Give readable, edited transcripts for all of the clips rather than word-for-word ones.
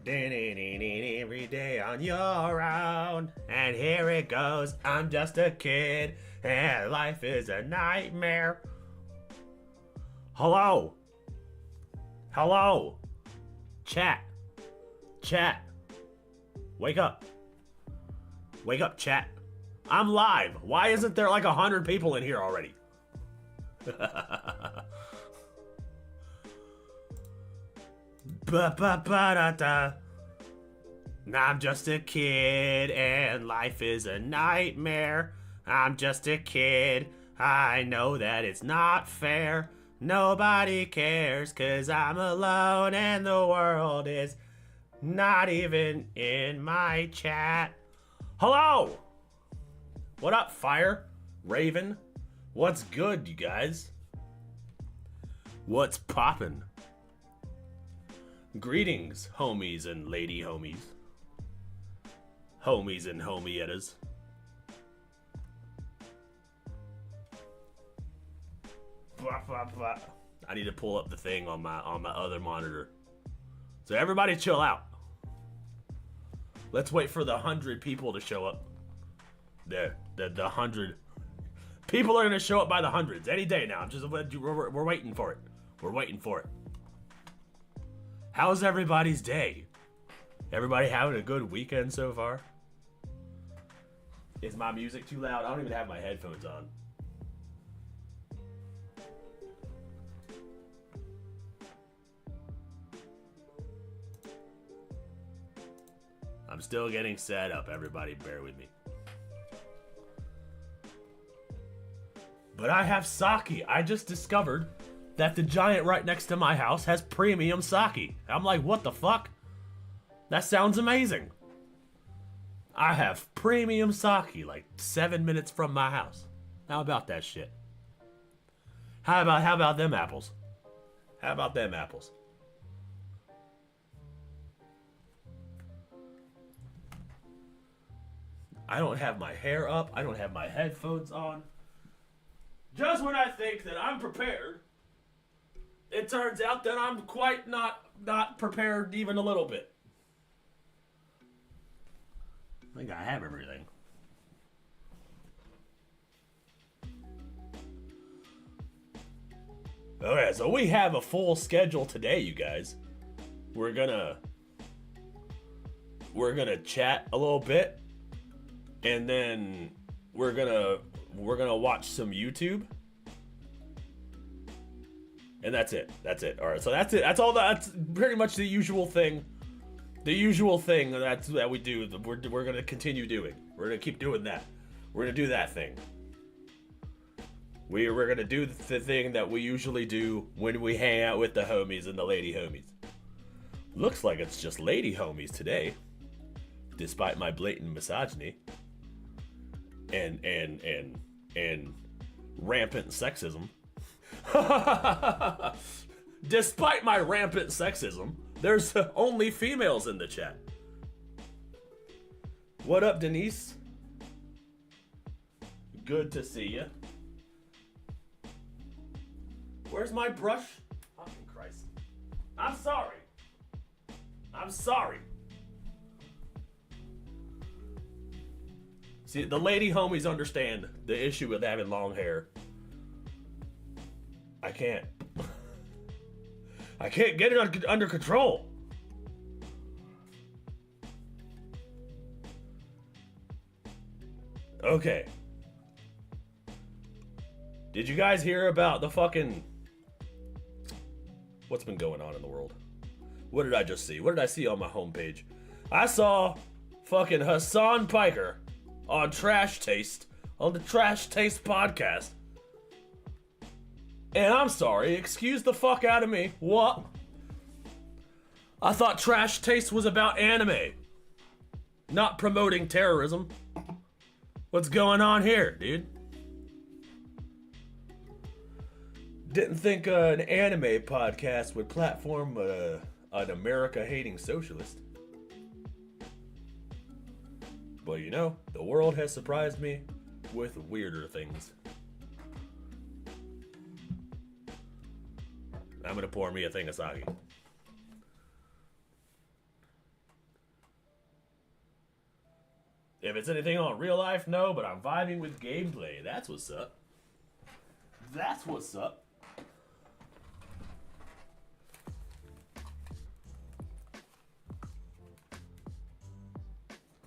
Every day on your own. And here it goes. I'm just a kid, and life is a nightmare. Hello. Hello. Chat. Chat. Wake up. Wake up, chat. I'm live. Why isn't there like 100 people in here already? Ba-ba-ba-da-da. I'm just a kid and life is a nightmare. I'm just a kid. I know that it's not fair. Nobody cares 'cause I'm alone and the world is not even in my chat. Hello! What up, Fire? Raven? What's good, you guys? What's poppin'? Greetings, homies and lady homies. Homies and homieettas. Blah, blah, blah. I need to pull up the thing on my other monitor. So everybody chill out. Let's wait for the 100 people to show up. There, the 100 people are gonna show up by the hundreds any day now. We're waiting for it. We're waiting for it. How's everybody's day? Everybody having a good weekend so far? Is my music too loud? I don't even have my headphones on. I'm still getting set up. Everybody bear with me. But I have sake. I just discovered that the giant right next to my house has premium sake. I'm like, what the fuck? That sounds amazing. I have premium sake like 7 minutes from my house. How about that shit? How about them apples? How about them apples? I don't have my hair up. I don't have my headphones on. Just when I think that I'm prepared, it turns out that I'm quite not prepared even a little bit. I think I have everything. Okay, so we have a full schedule today, you guys. We're gonna chat a little bit, and then we're gonna watch some YouTube. And that's it. That's it. All right. So that's it. That's all. That's pretty much the usual thing. The usual thing that we do. We're gonna continue doing. We're gonna keep doing that. We're gonna do that thing. We're gonna do the thing that we usually do when we hang out with the homies and the lady homies. Looks like it's just lady homies today, despite my blatant misogyny and rampant sexism. Despite my rampant sexism, there's only females in the chat. What up, Denise? Good to see you. Where's my brush? Fucking Christ. I'm sorry. I'm sorry. See, the lady homies understand the issue with having long hair. I can't get it under control. Okay. Did you guys hear about the fucking... What's been going on in the world? What did I just see? What did I see on my homepage? I saw fucking Hassan Piker on Trash Taste, on the Trash Taste podcast. And I'm sorry, excuse the fuck out of me. What? I thought Trash Taste was about anime, not promoting terrorism. What's going on here, dude? Didn't think an anime podcast would platform an America-hating socialist. But you know, the world has surprised me with weirder things. I'm gonna pour me a thing of sake. If it's anything on real life, no, but I'm vibing with gameplay. That's what's up. That's what's up.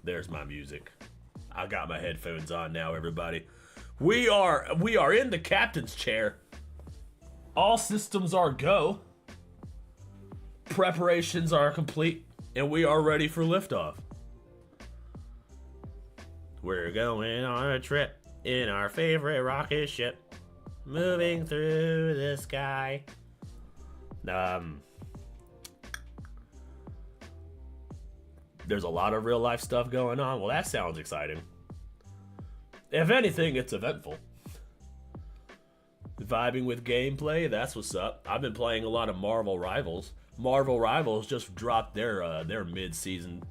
There's my music. I got my headphones on now, everybody. We are in the captain's chair. All systems are go. Preparations are complete, and we are ready for liftoff. We're going on a trip in our favorite rocket ship, moving through the sky. There's a lot of real life stuff going on. Well, that sounds exciting. If anything, it's eventful. Vibing with gameplay, that's what's up. I've been playing a lot of Marvel Rivals. Marvel Rivals just dropped their mid-season.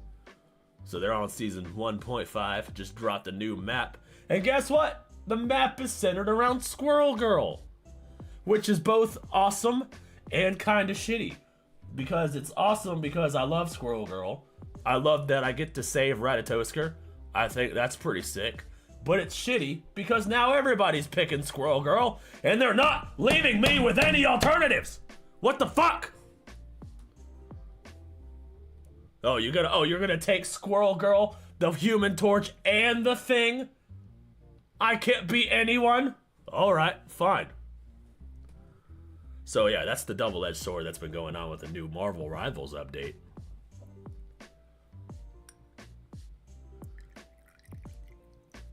So they're on season 1.5, just dropped a new map. And guess what? The map is centered around Squirrel Girl. Which is both awesome and kind of shitty. Because it's awesome because I love Squirrel Girl. I love that I get to save Ratatosker. I think that's pretty sick. But it's shitty because now everybody's picking Squirrel Girl and they're not leaving me with any alternatives. What the fuck? Oh, you're gonna take Squirrel Girl, the Human Torch, and the Thing? I can't beat anyone? Alright, fine. So yeah, that's the double-edged sword that's been going on with the new Marvel Rivals update.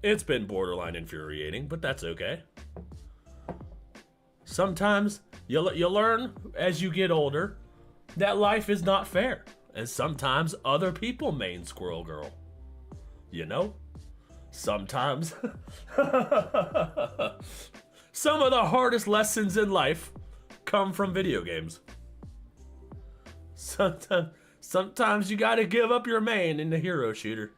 It's been borderline infuriating, but that's okay. Sometimes you learn as you get older that life is not fair. And sometimes other people main Squirrel Girl. You know? Sometimes. Some of the hardest lessons in life come from video games. Sometimes you gotta give up your main in the hero shooter.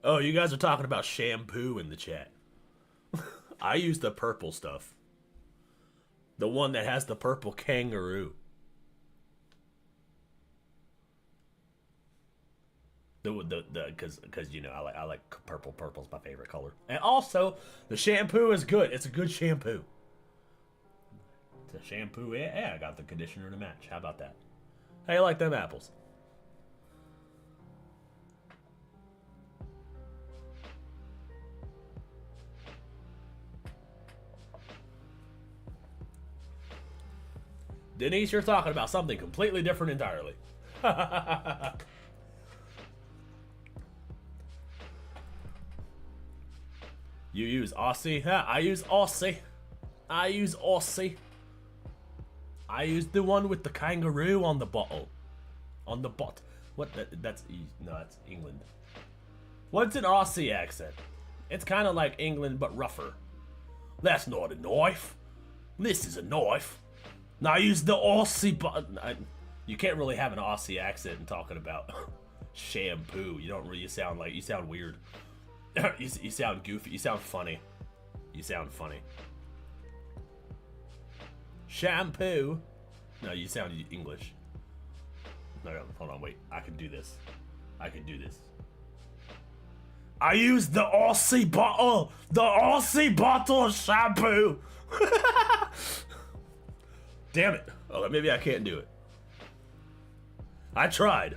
Oh, you guys are talking about shampoo in the chat. I use the purple stuff. The one that has the purple kangaroo. Because you know I like purple. Purple's my favorite color. And also, the shampoo is good. It's a good shampoo. It's a shampoo. Yeah, I got the conditioner to match. How about that? How you like them apples? Denise, you're talking about something completely different entirely. You use Aussie? Yeah, I use Aussie. I use Aussie. I use the one with the kangaroo on the bottle. On the bot. What? That's England. What's an Aussie accent? It's kind of like England, but rougher. That's not a knife. This is a knife. Now I use the Aussie button. You can't really have an Aussie accent in talking about shampoo. You don't really sound like, you sound weird. you sound goofy. You sound funny. You sound funny. Shampoo. No, you sound English. No, hold on, wait. I can do this. I can do this. I use the Aussie bottle. The Aussie bottle of shampoo. Damn it. Oh, maybe I can't do it. I tried.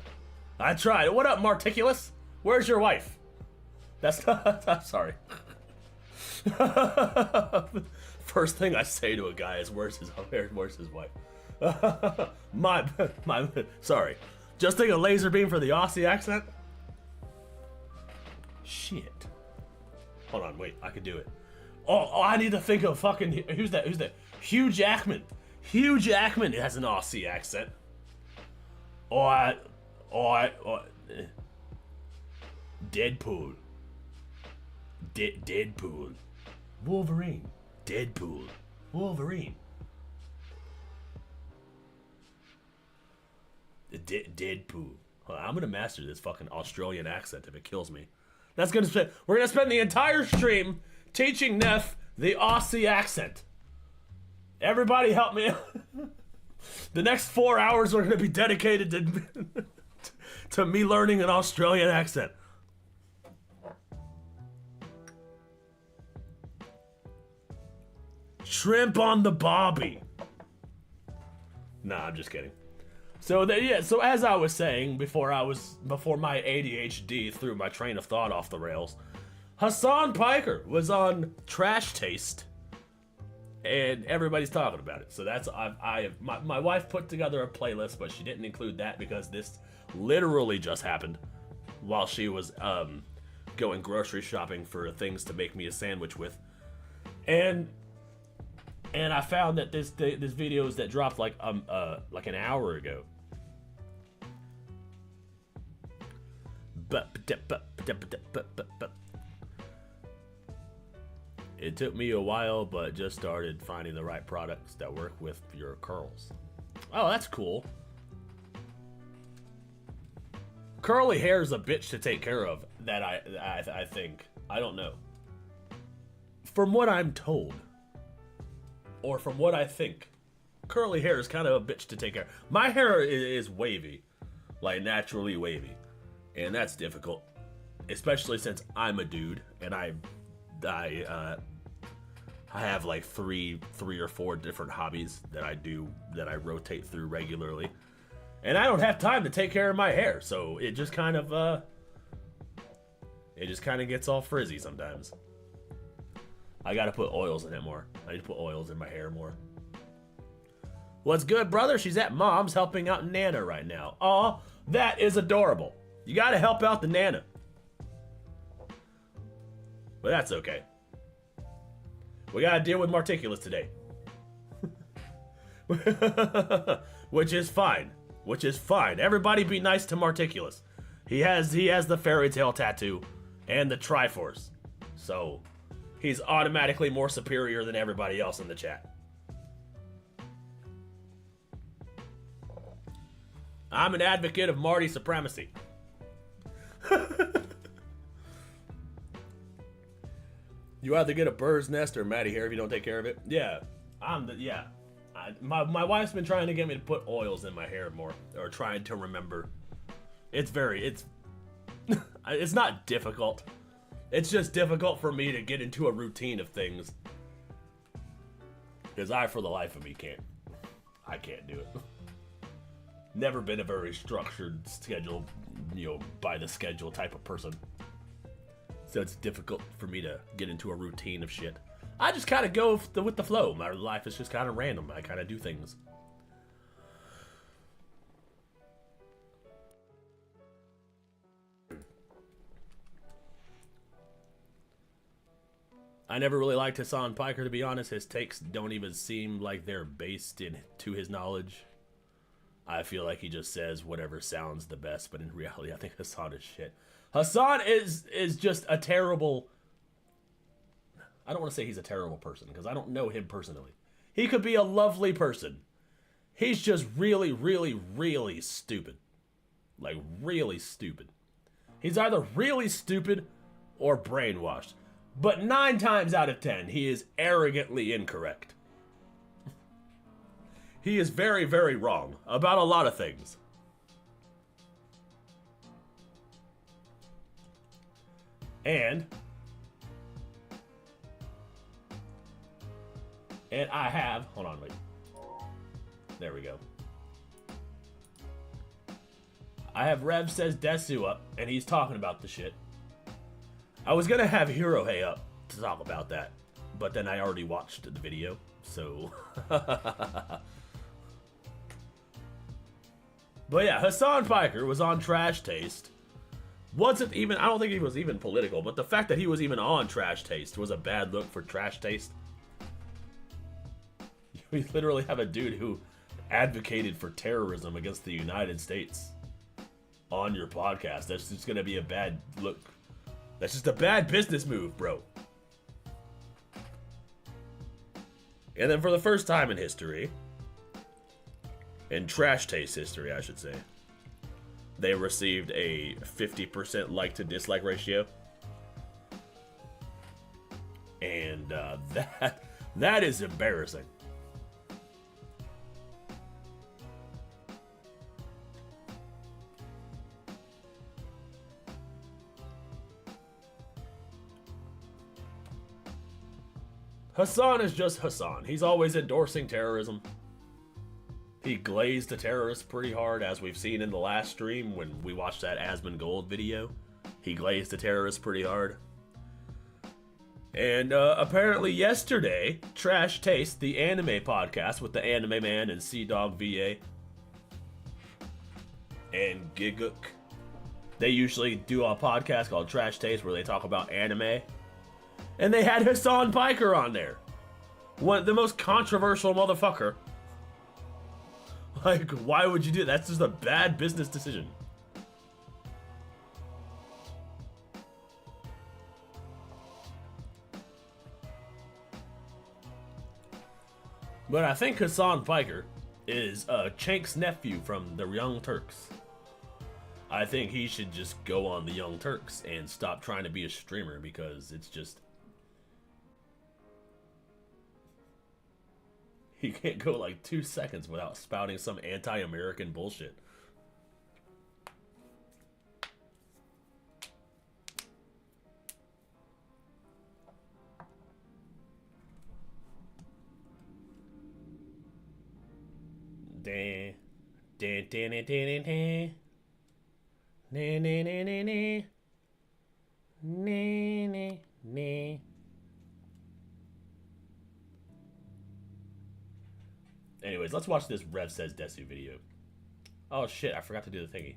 What up, Marticulous? Where's your wife? That's not... I'm sorry. First thing I say to a guy is, where's his wife? Sorry. Just think a laser beam for the Aussie accent? Shit. Hold on, wait. I can do it. Oh, I need to think of fucking... Who's that? Hugh Jackman. Hugh Jackman has an Aussie accent. Deadpool. Deadpool. Wolverine. Deadpool. Wolverine. Deadpool. I'm gonna master this fucking Australian accent if it kills me. We're gonna spend the entire stream teaching Neff the Aussie accent. Everybody help me. The next 4 hours are going to be dedicated to me learning an Australian accent. Shrimp on the bobby. Nah, I'm just kidding. So so as I was saying before my ADHD threw my train of thought off the rails, Hassan Piker was on Trash Taste, and everybody's talking about it. So that's my wife put together a playlist, but she didn't include that because this literally just happened while she was going grocery shopping for things to make me a sandwich with, and I found that this videos that dropped like an hour ago. It took me a while, but just started finding the right products that work with your curls. Oh, that's cool. Curly hair is a bitch to take care of. That I think. I don't know. From what I'm told, or from what I think, curly hair is kind of a bitch to take care of. My hair is wavy, like naturally wavy, and that's difficult, especially since I'm a dude and I have like three or four different hobbies that I rotate through regularly, and I don't have time to take care of my hair, so it just kind of gets all frizzy sometimes. I gotta put oils in it more. I need to put oils in my hair more. What's good, brother? She's at mom's helping out Nana right now. Aw, that is adorable. You gotta help out the Nana. But that's okay. We gotta deal with Marticulus today. Which is fine. Which is fine. Everybody be nice to Marticulus. He has the fairy tale tattoo and the Triforce. So he's automatically more superior than everybody else in the chat. I'm an advocate of Marty supremacy. You either get a bird's nest or matty hair if you don't take care of it. Yeah, my wife's been trying to get me to put oils in my hair more, or trying to remember. It's not difficult. It's just difficult for me to get into a routine of things, because for the life of me, I can't do it. Never been a very structured, scheduled, by the schedule type of person. So it's difficult for me to get into a routine of shit. I just kind of go with the flow. My life is just kind of random. I kind of do things. I never really liked Hassan Piker, to be honest. His takes don't even seem like they're based to his knowledge. I feel like he just says whatever sounds the best, but in reality, I think Hassan is shit. Hassan is just a terrible... I don't want to say he's a terrible person, because I don't know him personally. He could be a lovely person. He's just really, really, really stupid. Like, really stupid. He's either really stupid or brainwashed. But 9 times out of 10, he is arrogantly incorrect. He is very, very wrong about a lot of things. And I have, hold on, wait. There we go. I have Rev Says Desu up, and he's talking about the shit. I was gonna have Hirohei up to talk about that, but then I already watched the video, so... But yeah, Hassan Piker was on Trash Taste. Wasn't even, I don't think he was even political, but the fact that he was even on Trash Taste was a bad look for Trash Taste. We literally have a dude who advocated for terrorism against the United States on your podcast. That's just gonna be a bad look. That's just a bad business move, bro. And then for the first time in history, in Trash Taste history, I should say, they received a 50% like to dislike ratio. And that is embarrassing. Hassan is just Hassan. He's always endorsing terrorism. He glazed the terrorists pretty hard, as we've seen in the last stream when we watched that Asmongold video. He glazed the terrorists pretty hard. And apparently yesterday, Trash Taste, the anime podcast with the Anime Man and Sea-Dog VA, and Giguk, they usually do a podcast called Trash Taste where they talk about anime. And they had Hassan Piker on there. The most controversial motherfucker. Like, why would you do that? That's just a bad business decision. But I think Hassan Piker is Chank's nephew from the Young Turks. I think he should just go on the Young Turks and stop trying to be a streamer, because it's just... He can't go like 2 seconds without spouting some anti-American bullshit. Anyways, let's watch this Rev Says Desu video. Oh shit, I forgot to do the thingy.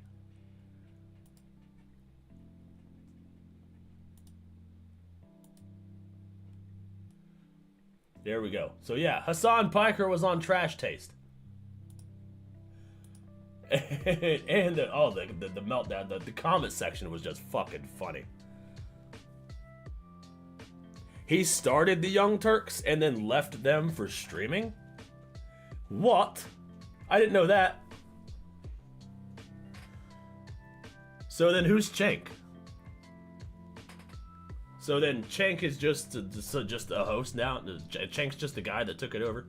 There we go. So yeah, Hassan Piker was on Trash Taste. And the meltdown, the comment section was just fucking funny. He started the Young Turks and then left them for streaming? What? I didn't know that. So then who's Chank? So then Chank is just a host now? Chank's just the guy that took it over?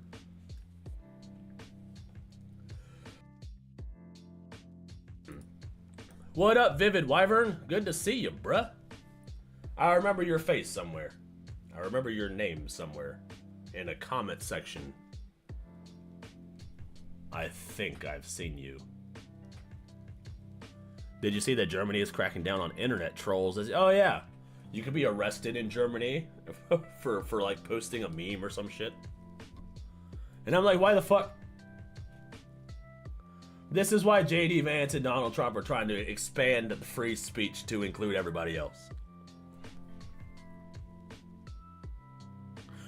What up, Vivid Wyvern? Good to see you, bruh. I remember your face somewhere. I remember your name somewhere. In a comment section. I think I've seen you. Did you see that Germany is cracking down on internet trolls? Oh yeah, you could be arrested in Germany for like posting a meme or some shit. And I'm like, why the fuck? This is why JD Vance and Donald Trump are trying to expand the free speech to include everybody else.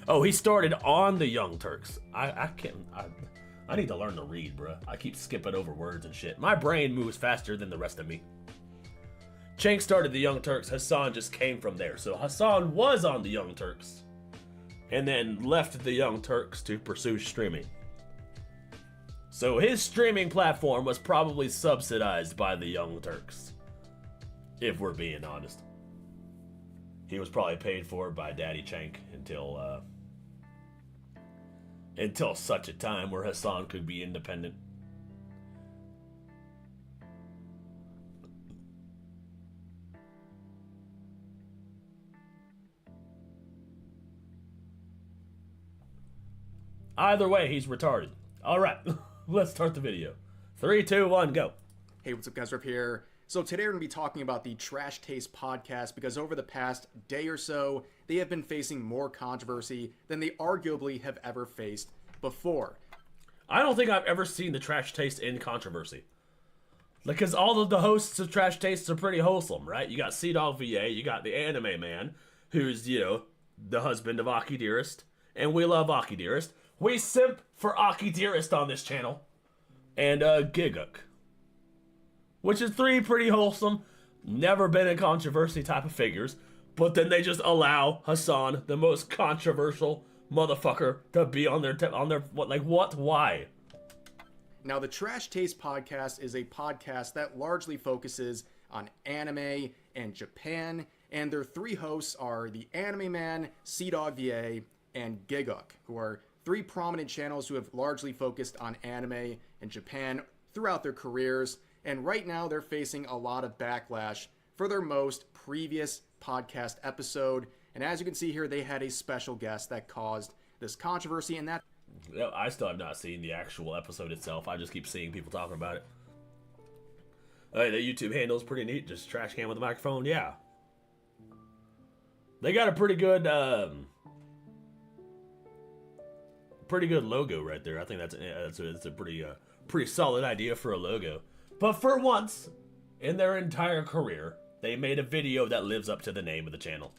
Oh, he started on the Young Turks. I need to learn to read, bruh. I keep skipping over words and shit. My brain moves faster than the rest of me. Chank started the Young Turks. Hassan just came from there. So Hassan was on the Young Turks. And then left the Young Turks to pursue streaming. So his streaming platform was probably subsidized by the Young Turks. If we're being honest. He was probably paid for by Daddy Chank until such a time where Hassan could be independent. Either way, he's retarded. Alright, let's start the video. 3, 2, 1, go. Hey, what's up guys, Rip here. So today we're going to be talking about the Trash Taste podcast because over the past day or so, they have been facing more controversy than they arguably have ever faced before. I don't think I've ever seen the Trash Taste in controversy. Because all of the hosts of Trash Taste are pretty wholesome, right? You got Sea-Dog VA, you got the Anime Man, who's, you know, the husband of Aki Dearest, and we love Aki Dearest. We simp for Aki Dearest on this channel. And Giguk. Which is 3 pretty wholesome, never been in controversy type of figures, but then they just allow Hassan, the most controversial motherfucker, to be on their what? Why? Now, the Trash Taste podcast is a podcast that largely focuses on anime and Japan, and their 3 hosts are the Anime Man, Sea-Dog VA, and Giguk, who are 3 prominent channels who have largely focused on anime and Japan throughout their careers. And right now they're facing a lot of backlash for their most previous podcast episode. And as you can see here, they had a special guest that caused this controversy, and that... I still have not seen the actual episode itself. I just keep seeing people talking about it. Hey, the YouTube handle's pretty neat. Just trash can with a microphone. Yeah. They got a pretty good logo right there. I think that's a pretty solid idea for a logo. But for once in their entire career, they made a video that lives up to the name of the channel.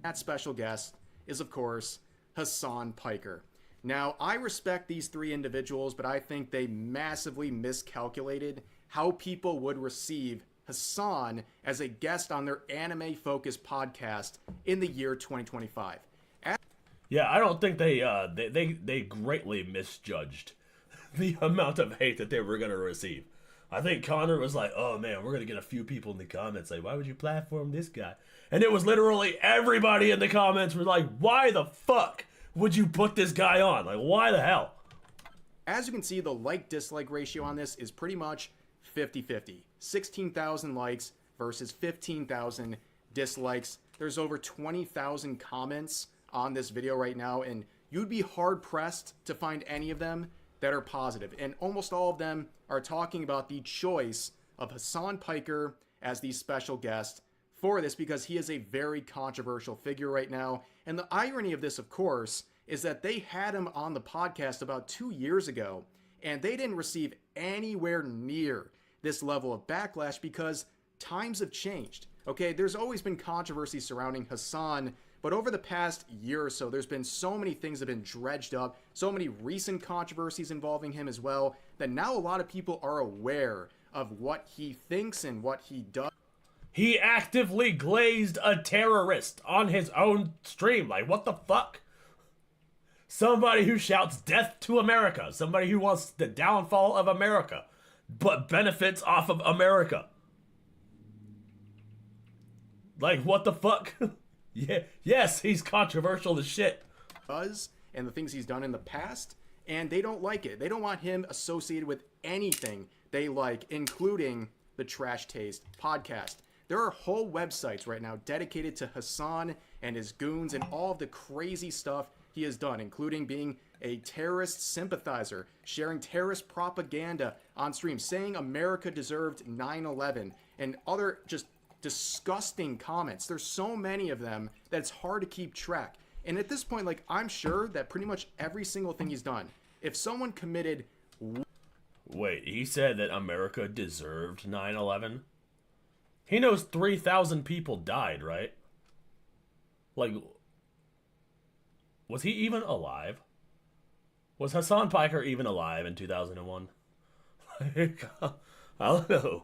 That special guest is, of course, Hassan Piker. Now, I respect these three individuals, but I think they massively miscalculated how people would receive Hassan as a guest on their anime-focused podcast in the year 2025. Yeah, I don't think they greatly misjudged the amount of hate that they were going to receive. I think Connor was like, oh man, we're going to get a few people in the comments like, why would you platform this guy? And it was literally everybody in the comments were like, why the fuck would you put this guy on? Like, why the hell? As you can see, the like-dislike ratio on this is pretty much 50-50. 16,000 likes versus 15,000 dislikes. There's over 20,000 comments on this video right now, and you'd be hard-pressed to find any of them that are positive. And almost all of them are talking about the choice of Hassan Piker as the special guest for this, because he is a very controversial figure right now. And the irony of this, of course, is that they had him on the podcast about 2 years ago, and they didn't receive anywhere near this level of backlash because times have changed. Okay, there's always been controversy surrounding Hassan, but over the past year or so, there's been so many things that have been dredged up, so many recent controversies involving him as well, that now a lot of people are aware of what he thinks and what he does. He actively glazed a terrorist on his own stream. Like, what the fuck? Somebody who shouts death to America. Somebody who wants the downfall of America, but benefits off of America. Like, what the fuck? Yeah, yes, he's controversial as shit. And the things he's done in the past, and they don't like it. They don't want him associated with anything they like, including the Trash Taste podcast. There are whole websites right now dedicated to Hassan and his goons and all of the crazy stuff he has done, including being a terrorist sympathizer, sharing terrorist propaganda on stream, saying America deserved 9/11, and other just disgusting comments. There's so many of them that it's hard to keep track. And at this point, like, I'm sure that pretty much every single thing he's done, if someone committed... Wait, he said that America deserved 9/11? He knows 3,000 people died, right? Like, was he even alive? Was Hassan Piker even alive in 2001? Like, I don't know.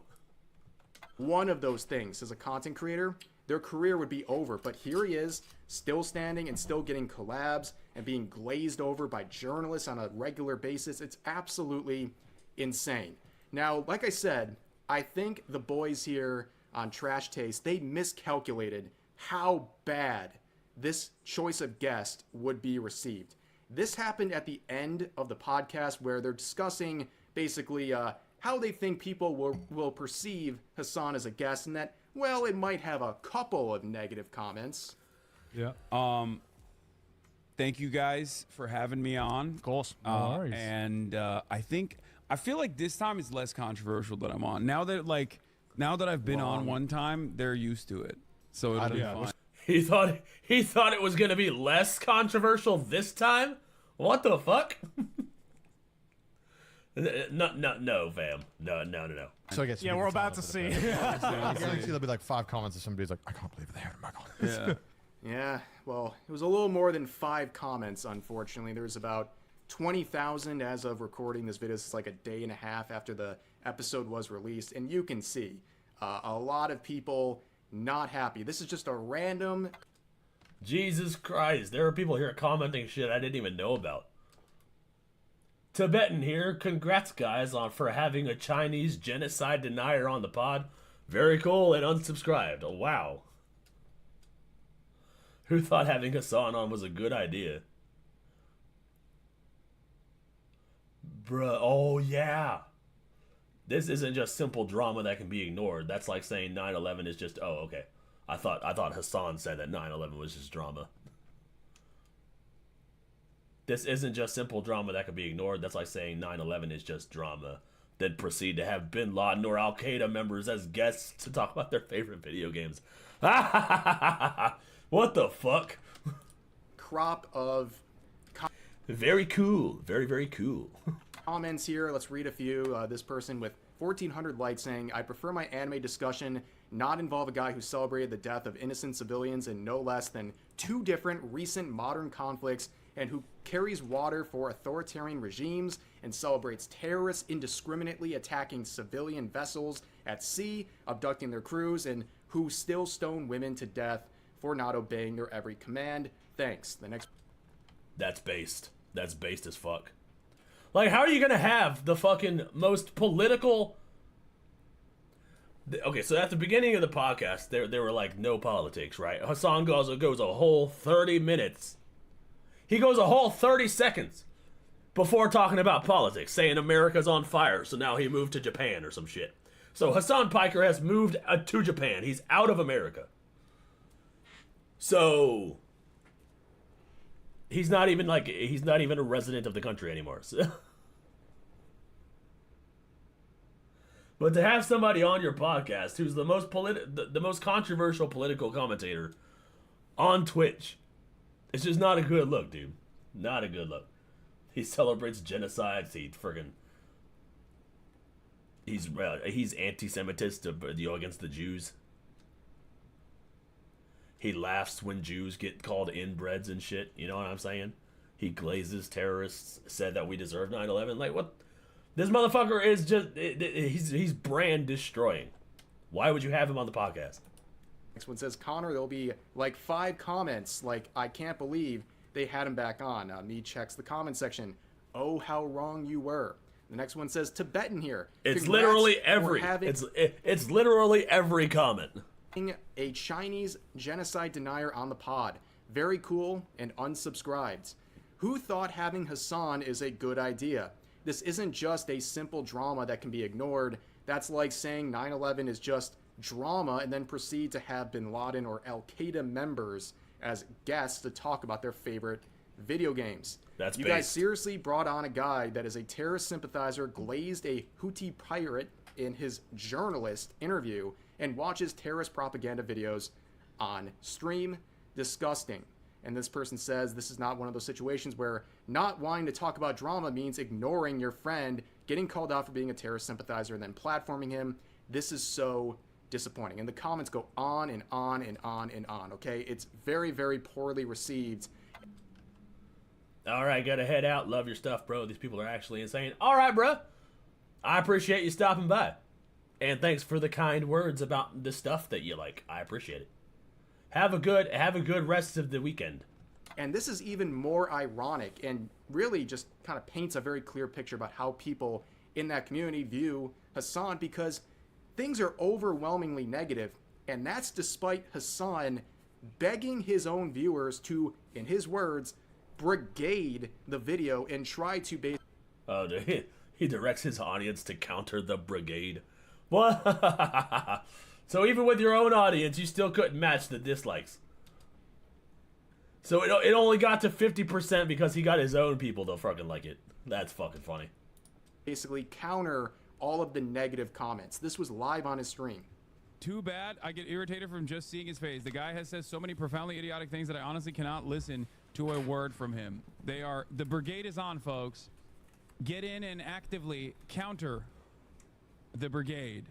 One of those things as a content creator, their career would be over. But here he is, still standing and still getting collabs and being glazed over by journalists on a regular basis. It's absolutely insane. Now, like I said, I think the boys here on Trash Taste, they miscalculated how bad this choice of guest would be received. This happened at the end of the podcast where they're discussing basically how they think people will perceive Hassan as a guest, and that, well, it might have a couple of negative comments. Yeah. Thank you guys for having me on. Of course. No worries. And I feel like this time is less controversial that I'm on. Now that I've been on one time, they're used to it. So it'll be fine. He thought it was gonna be less controversial this time? What the fuck? No, fam. No. So I guess Yeah, we're about to see. I guarantee there'll be like 5 comments of somebody's like, I can't believe they had him back on. Yeah. Yeah, well, it was a little more than 5 comments, unfortunately. There's about 20,000 as of recording this video. This is like a day and a half after the episode was released, and you can see a lot of people not happy. This is just a random... Jesus Christ, there are people here commenting shit I didn't even know about. Tibetan here, congrats guys for having a Chinese genocide denier on the pod. Very cool, and unsubscribed. Oh, wow. Who thought having Hassan on was a good idea? Bruh, oh yeah. This isn't just simple drama that can be ignored. That's like saying 9/11 is just, oh, okay. I thought Hassan said that 9/11 was just drama. This isn't just simple drama that could be ignored. That's like saying 9/11 is just drama. Then proceed to have Bin Laden or Al Qaeda members as guests to talk about their favorite video games. What the fuck? Crop of very cool. Very, very cool. comments here. Let's read a few. This person with 1,400 likes saying, I prefer my anime discussion not involve a guy who celebrated the death of innocent civilians in no less than 2 different recent modern conflicts and who carries water for authoritarian regimes and celebrates terrorists indiscriminately attacking civilian vessels at sea, abducting their crews, and who still stone women to death for not obeying their every command. Thanks. The next... That's based. That's based as fuck. Like, how are you gonna have the fucking most political... Okay, so at the beginning of the podcast, there were like no politics, right? Hassan goes a whole 30 minutes. He goes a whole 30 seconds before talking about politics, saying America's on fire, so now he moved to Japan or some shit. So Hassan Piker has moved to Japan. He's out of America. So he's not even a resident of the country anymore. So. But to have somebody on your podcast who's the most controversial political commentator on Twitch, it's just not a good look, dude. Not a good look. He celebrates genocides. He's anti-Semitist against the Jews. He laughs when Jews get called inbreds and shit. You know what I'm saying? He glazes terrorists. Said that we deserve 9/11. Like what? This motherfucker is just he's brand destroying. Why would you have him on the podcast? Next one says, Connor, there'll be like 5 comments like, I can't believe they had him back on. Me checks the comment section. Oh, how wrong you were. The next one says, Tibetan here. It's Congrats literally every for having it's literally every comment. A Chinese genocide denier on the pod. Very cool and unsubscribed. Who thought having Hassan is a good idea? This isn't just a simple drama that can be ignored. That's like saying 9/11 is just drama and then proceed to have Bin Laden or Al Qaeda members as guests to talk about their favorite video games. That's you based. guys seriously brought on a guy that is a terrorist sympathizer, glazed a Houthi pirate in his journalist interview, and watches terrorist propaganda videos on stream. Disgusting. And this person says this is not one of those situations where not wanting to talk about drama means ignoring your friend, getting called out for being a terrorist sympathizer, and then platforming him. This is so disappointing. And the comments go on and on and on and on, okay? It's very, very poorly received. All right, gotta head out. Love your stuff, bro. These people are actually insane. All right, bro. I appreciate you stopping by. And thanks for the kind words about the stuff that you like. I appreciate it. Have a good rest of the weekend. And this is even more ironic and really just kind of paints a very clear picture about how people in that community view Hassan, because things are overwhelmingly negative, and that's despite Hassan begging his own viewers to, in his words, brigade the video and try to base... Oh, he directs his audience to counter the brigade. What? So even with your own audience, you still couldn't match the dislikes. So it only got to 50% because he got his own people to fucking like it. That's fucking funny. Basically counter all of the negative comments. This was live on his stream. Too bad. I get irritated from just seeing his face. The guy has said so many profoundly idiotic things that I honestly cannot listen to a word from him. The brigade is on, folks. Get in and actively counter the brigade.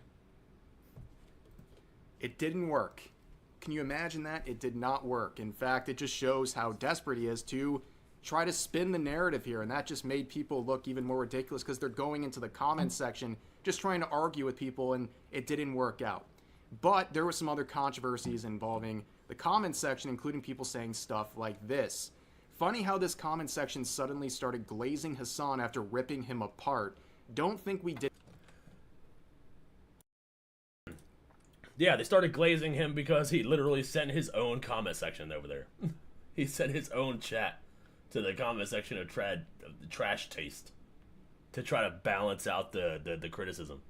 It didn't work. Can you imagine that? It did not work. In fact, it just shows how desperate he is to try to spin the narrative here, and that just made people look even more ridiculous because they're going into the comments section just trying to argue with people, and it didn't work out. But there were some other controversies involving the comments section, including people saying stuff like this. Funny how this comment section suddenly started glazing Hassan after ripping him apart. Don't think we did... Yeah, they started glazing him because he literally sent his own comment section over there. He sent his own chat to the comment section of trash taste to try to balance out the criticism.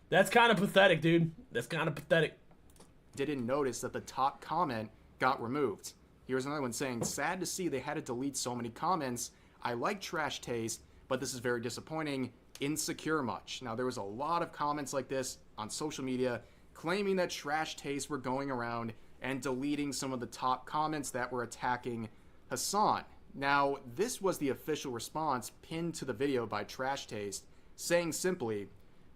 That's kind of pathetic, dude. That's kind of pathetic. didn't notice that the top comment got removed. Here's another one saying, sad to see they had to delete so many comments. I like Trash Taste, but this is very disappointing. Insecure much. Now, there was a lot of comments like this on social media claiming that Trash Taste were going around and deleting some of the top comments that were attacking Hassan. Now, this was the official response pinned to the video by Trash Taste, saying simply,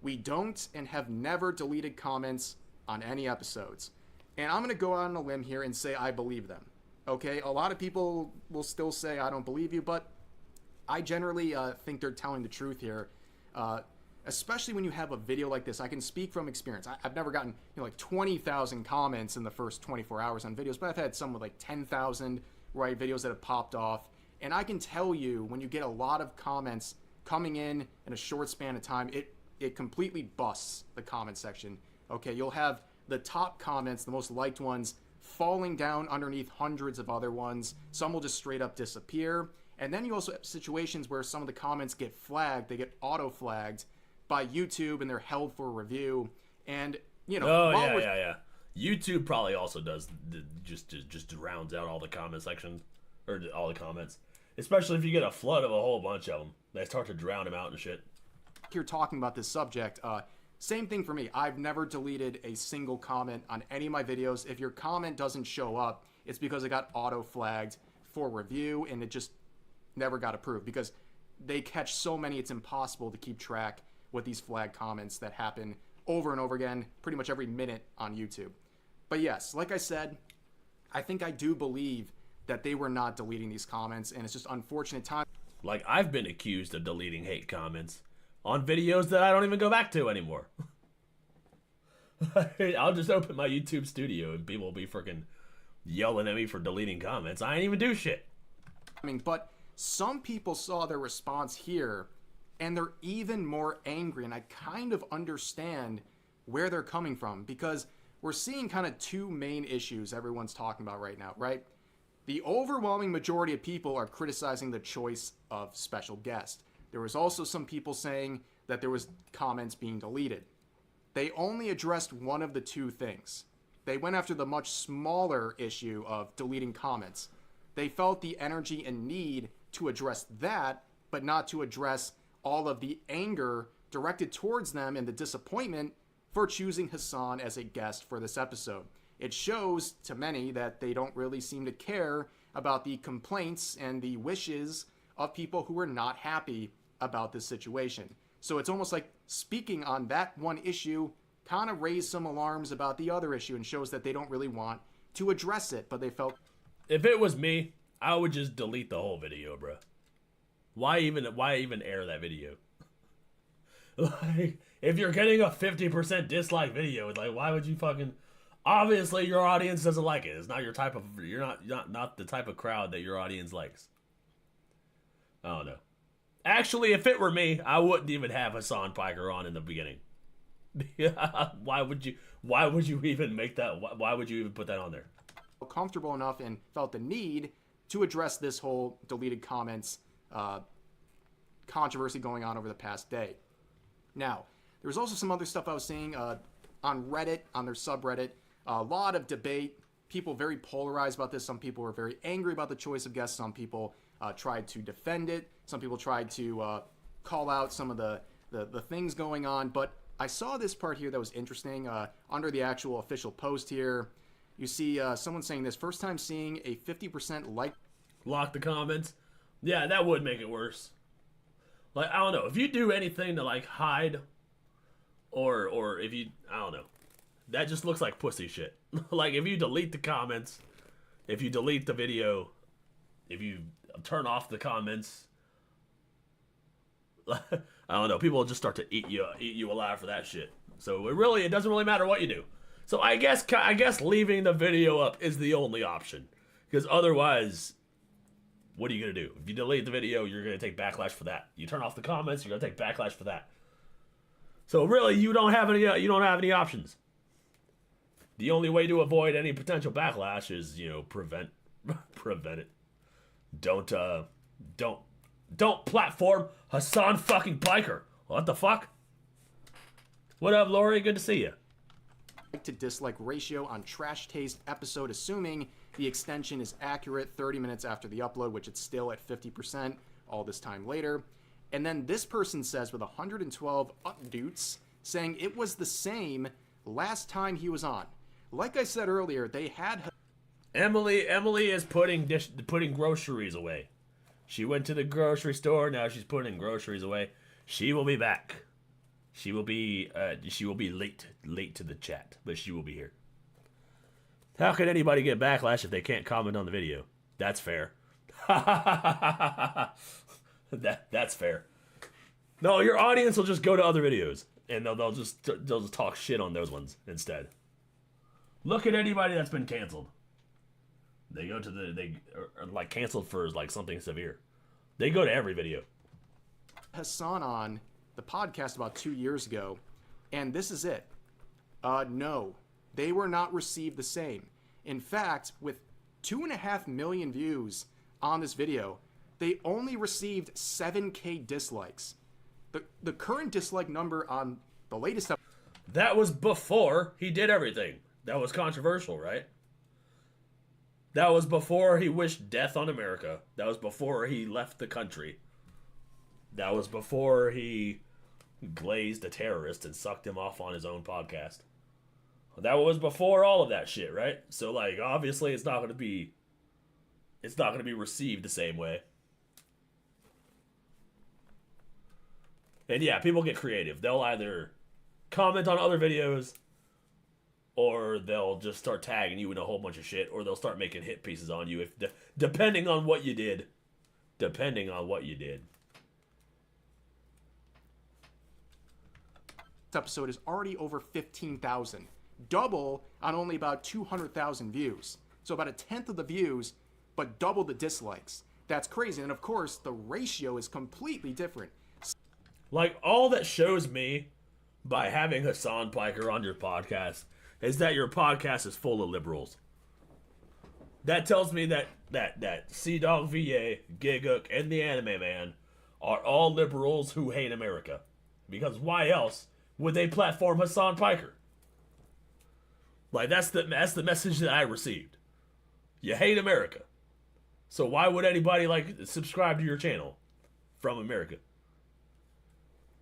we don't and have never deleted comments on any episodes. And I'm going to go out on a limb here and say I believe them. Okay, a lot of people will still say I don't believe you, but I generally think they're telling the truth here. Especially when you have a video like this. I can speak from experience. I've never gotten like 20,000 comments in the first 24 hours on videos, but I've had some with like 10,000 videos that have popped off. And I can tell you, when you get a lot of comments coming in a short span of time, it completely busts the comment section. Okay, you'll have the top comments, the most liked ones, falling down underneath hundreds of other ones. Some will just straight up disappear. And then you also have situations where some of the comments get flagged. They get auto-flagged by YouTube, and they're held for review. And, yeah. YouTube probably also does just rounds out all the comment sections, or all the comments. Especially if you get a flood of a whole bunch of them. They start to drown them out and shit. Here talking about this subject, same thing for me. I've never deleted a single comment on any of my videos. If your comment doesn't show up, it's because it got auto-flagged for review, and it just never got approved, because they catch so many, it's impossible to keep track with these flag comments that happen over and over again, pretty much every minute on YouTube. But yes, like I said, I think I do believe that they were not deleting these comments, and it's just unfortunate time. Like, I've been accused of deleting hate comments on videos that I don't even go back to anymore. I'll just open my YouTube studio and people will be freaking yelling at me for deleting comments. I ain't even do shit. But some people saw their response here, and they're even more angry, and I kind of understand where they're coming from, because we're seeing kind of two main issues everyone's talking about right now, right? The overwhelming majority of people are criticizing the choice of special guest. There was also some people saying that there was comments being deleted. They only addressed one of the two things. They went after the much smaller issue of deleting comments. They felt the energy and need to address that, but not to address all of the anger directed towards them and the disappointment for choosing Hassan as a guest for this episode. It shows to many that they don't really seem to care about the complaints and the wishes of people who are not happy about this situation. So it's almost like speaking on that one issue kind of raised some alarms about the other issue, and shows that they don't really want to address it, but they felt... If it was me, I would just delete the whole video, bro. Why even air that video? Like, if you're getting a 50% dislike video, like, why would you fucking... Obviously, your audience doesn't like it. It's not your type of... You're not the type of crowd that your audience likes. I don't know. Actually, if it were me, I wouldn't even have Hassan Piker on in the beginning. Why would you even make that? Why would you even put that on there? Comfortable enough and felt the need to address this whole deleted comments controversy going on over the past day. Now, there was also some other stuff I was seeing on Reddit, on their subreddit. A lot of debate. People very polarized about this. Some people were very angry about the choice of guests. Some people tried to defend it. Some people tried to call out some of the things going on. But I saw this part here that was interesting. Under the actual official post here, you see someone saying this: first time seeing a 50% like. Lock the comments. Yeah, that would make it worse. Like, I don't know. If you do anything to, like, hide, or if you, I don't know. That just looks like pussy shit. Like, if you delete the comments, if you delete the video, if you turn off the comments, I don't know. People will just start to eat you alive for that shit. So it doesn't really matter what you do. So I guess leaving the video up is the only option, because otherwise, what are you gonna do? If you delete the video, you're gonna take backlash for that. You turn off the comments, you're gonna take backlash for that. So really, you don't have any options. The only way to avoid any potential backlash is, prevent it. Don't platform Hassan fucking Piker. What the fuck? What up, Lori? Good to see you. to dislike ratio on Trash Taste episode, assuming the extension is accurate 30 minutes after the upload, which it's still at 50% all this time later. And then this person says with 112 updates, saying it was the same last time he was on. Like I said earlier, they had... Emily is putting groceries away. She went to the grocery store, now she's putting groceries away. She will be back. She will be late to the chat, but she will be here. How can anybody get backlash if they can't comment on the video? That's fair. That's fair. No, your audience will just go to other videos and they'll just talk shit on those ones instead. Look at anybody that's been canceled. They go to they are like canceled for like something severe. They go to every video. Hassan on the podcast about 2 years ago, and this is it. No, they were not received the same. In fact, with 2.5 million views on this video, they only received 7K dislikes. The current dislike number on the latest episode... That was before he did everything. That was controversial, right? That was before he wished death on America. That was before he left the country. That was before he glazed a terrorist and sucked him off on his own podcast. That was before all of that shit, right? So, like, obviously it's not going to be received the same way. And yeah, people get creative. They'll either comment on other videos, or they'll just start tagging you in a whole bunch of shit, or they'll start making hit pieces on you, depending on what you did. Depending on what you did. This episode is already over 15,000. Double on only about 200,000 views. So about a tenth of the views, but double the dislikes. That's crazy. And of course, the ratio is completely different. Like, all that shows me by having Hassan Piker on your podcast is that your podcast is full of liberals. That tells me that C-Dog VA, Gigook, and the Anime Man are all liberals who hate America. Because why else would they platform Hassan Piker? Like, that's the message that I received. You hate America. So why would anybody, like, subscribe to your channel from America?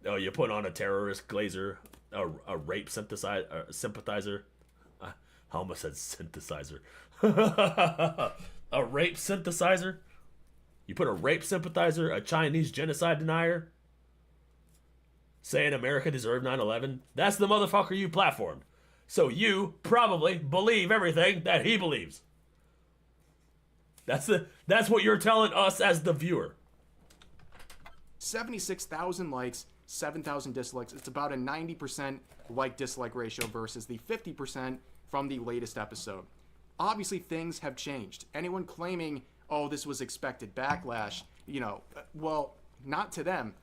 Oh, you put on a terrorist glazer, a rape sympathizer. I almost said synthesizer. A rape synthesizer? You put a rape sympathizer, a Chinese genocide denier, saying America deserved 9/11? That's the motherfucker you platformed. So you probably believe everything that he believes. That's what you're telling us as the viewer. 76,000 likes, 7,000 dislikes. It's about a 90% like-dislike ratio versus the 50% from the latest episode. Obviously, things have changed. Anyone claiming, oh, this was expected backlash, well, not to them.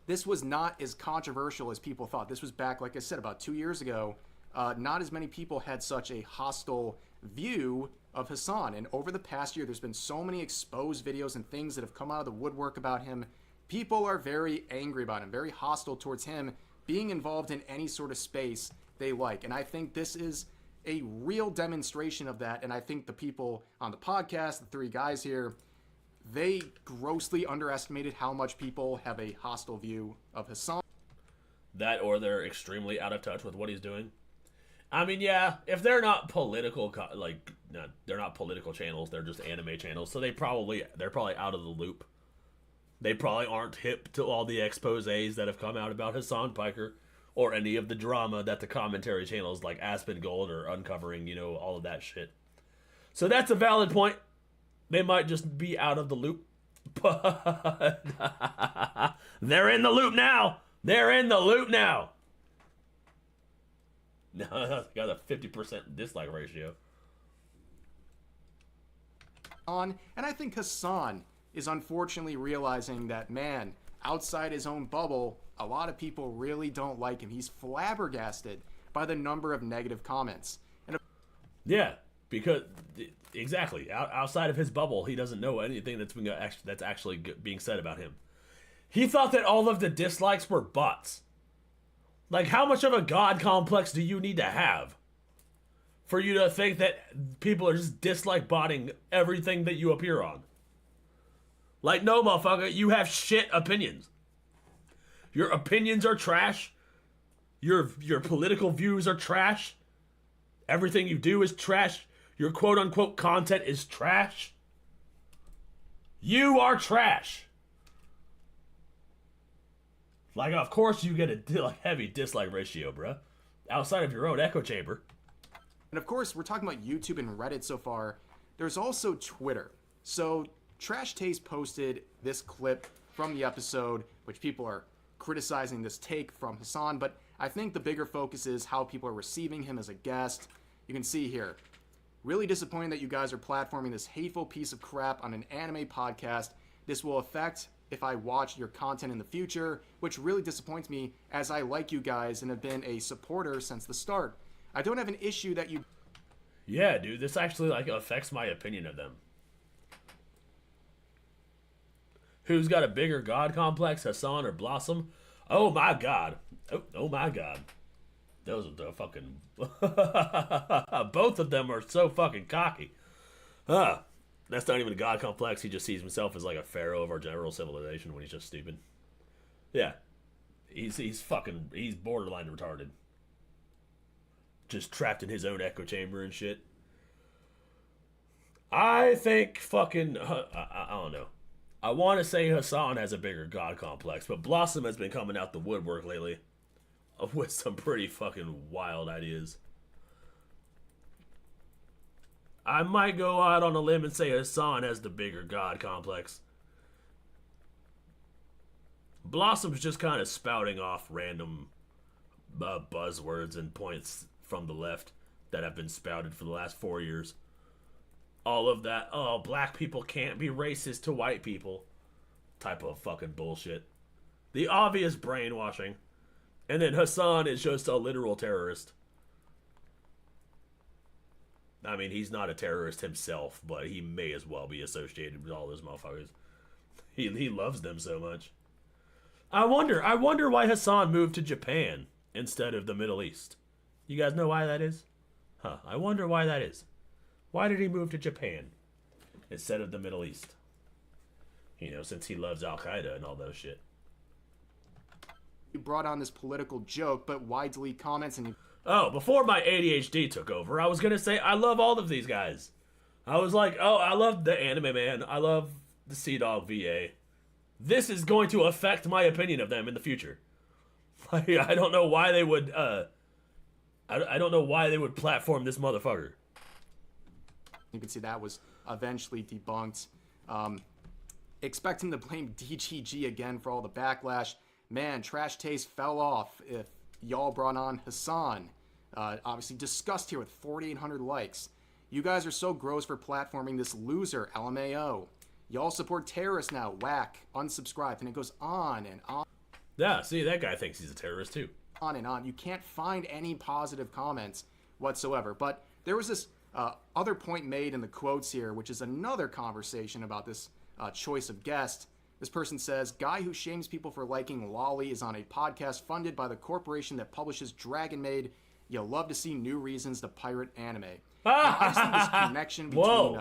This was not as controversial as people thought. This was back, like I said, about 2 years ago. Not as many people had such a hostile view of Hassan. And over the past year, there's been so many exposed videos and things that have come out of the woodwork about him. People are very angry about him, very hostile towards him being involved in any sort of space they like. And I think this is a real demonstration of that. And I think the people on the podcast, the three guys here, they grossly underestimated how much people have a hostile view of Hassan. That, or they're extremely out of touch with what he's doing. I mean, yeah, if they're not political, they're not political channels, they're just anime channels, so they're probably out of the loop. They probably aren't hip to all the exposés that have come out about Hassan Piker, or any of the drama that the commentary channels like Aspen Gold are uncovering, all of that shit. So that's a valid point. They might just be out of the loop. But they're in the loop now. They're in the loop now. No, got a 50% dislike ratio. And I think Hassan is unfortunately realizing that, man, outside his own bubble, a lot of people really don't like him. He's flabbergasted by the number of negative comments. Yeah, because exactly outside of his bubble, he doesn't know anything that's actually being said about him. He thought that all of the dislikes were bots. Like, how much of a god complex do you need to have for you to think that people are just dislike botting everything that you appear on? Like, no, motherfucker, you have shit opinions. Your opinions are trash. Your political views are trash. Everything you do is trash. Your quote-unquote content is trash. You are trash. Like, of course you get a heavy dislike ratio, bruh. Outside of your own echo chamber. And of course, we're talking about YouTube and Reddit so far. There's also Twitter. So, Trash Taste posted this clip from the episode, which people are criticizing this take from Hassan, but I think the bigger focus is how people are receiving him as a guest. You can see here, really disappointing that you guys are platforming this hateful piece of crap on an anime podcast. This will affect if I watch your content in the future, which really disappoints me as I like you guys and have been a supporter since the start. I don't have an issue that you... Yeah, dude, this actually, like, affects my opinion of them. Who's got a bigger god complex, Hassan or Blossom? Oh my god. Oh my god. Those are the fucking... Both of them are so fucking cocky. That's not even a god complex. He just sees himself as like a pharaoh of our general civilization when he's just stupid. Yeah. He's borderline retarded. Just trapped in his own echo chamber and shit. I think fucking... I don't know. I want to say Hassan has a bigger god complex, but Blossom has been coming out the woodwork lately with some pretty fucking wild ideas. I might go out on a limb and say Hassan has the bigger god complex. Blossom's just kind of spouting off random buzzwords and points from the left that have been spouted for the last 4 years. All of that, oh, black people can't be racist to white people type of fucking bullshit. The obvious brainwashing. And then Hassan is just a literal terrorist. I mean, he's not a terrorist himself, but he may as well be associated with all those motherfuckers. He loves them so much. I wonder why Hassan moved to Japan instead of the Middle East. You guys know why that is? Huh, I wonder why that is. Why did he move to Japan instead of the Middle East? You know, since he loves Al-Qaeda and all those shit. You brought on this political joke, but why delete comments and you... Oh, before my ADHD took over, I was going to say I love all of these guys. I was like, oh, I love the Anime Man. I love the Sea Dog VA. This is going to affect my opinion of them in the future. Like, I don't know why they would, I don't know why they would platform this motherfucker. You can see that was eventually debunked. Expect him to blame DGG again for all the backlash. Man, Trash Taste fell off if y'all brought on Hassan. Obviously discussed here with 4,800 likes. You guys are so gross for platforming this loser, LMAO. Y'all support terrorists now, whack, unsubscribe, and it goes on and on. Yeah, see, that guy thinks he's a terrorist too. On and on. You can't find any positive comments whatsoever. But there was this other point made in the quotes here, which is another conversation about this choice of guest. This person says, guy who shames people for liking Lolly is on a podcast funded by the corporation that publishes Dragon Maid. You'll love to see new reasons to pirate anime. Now, I just think this connection between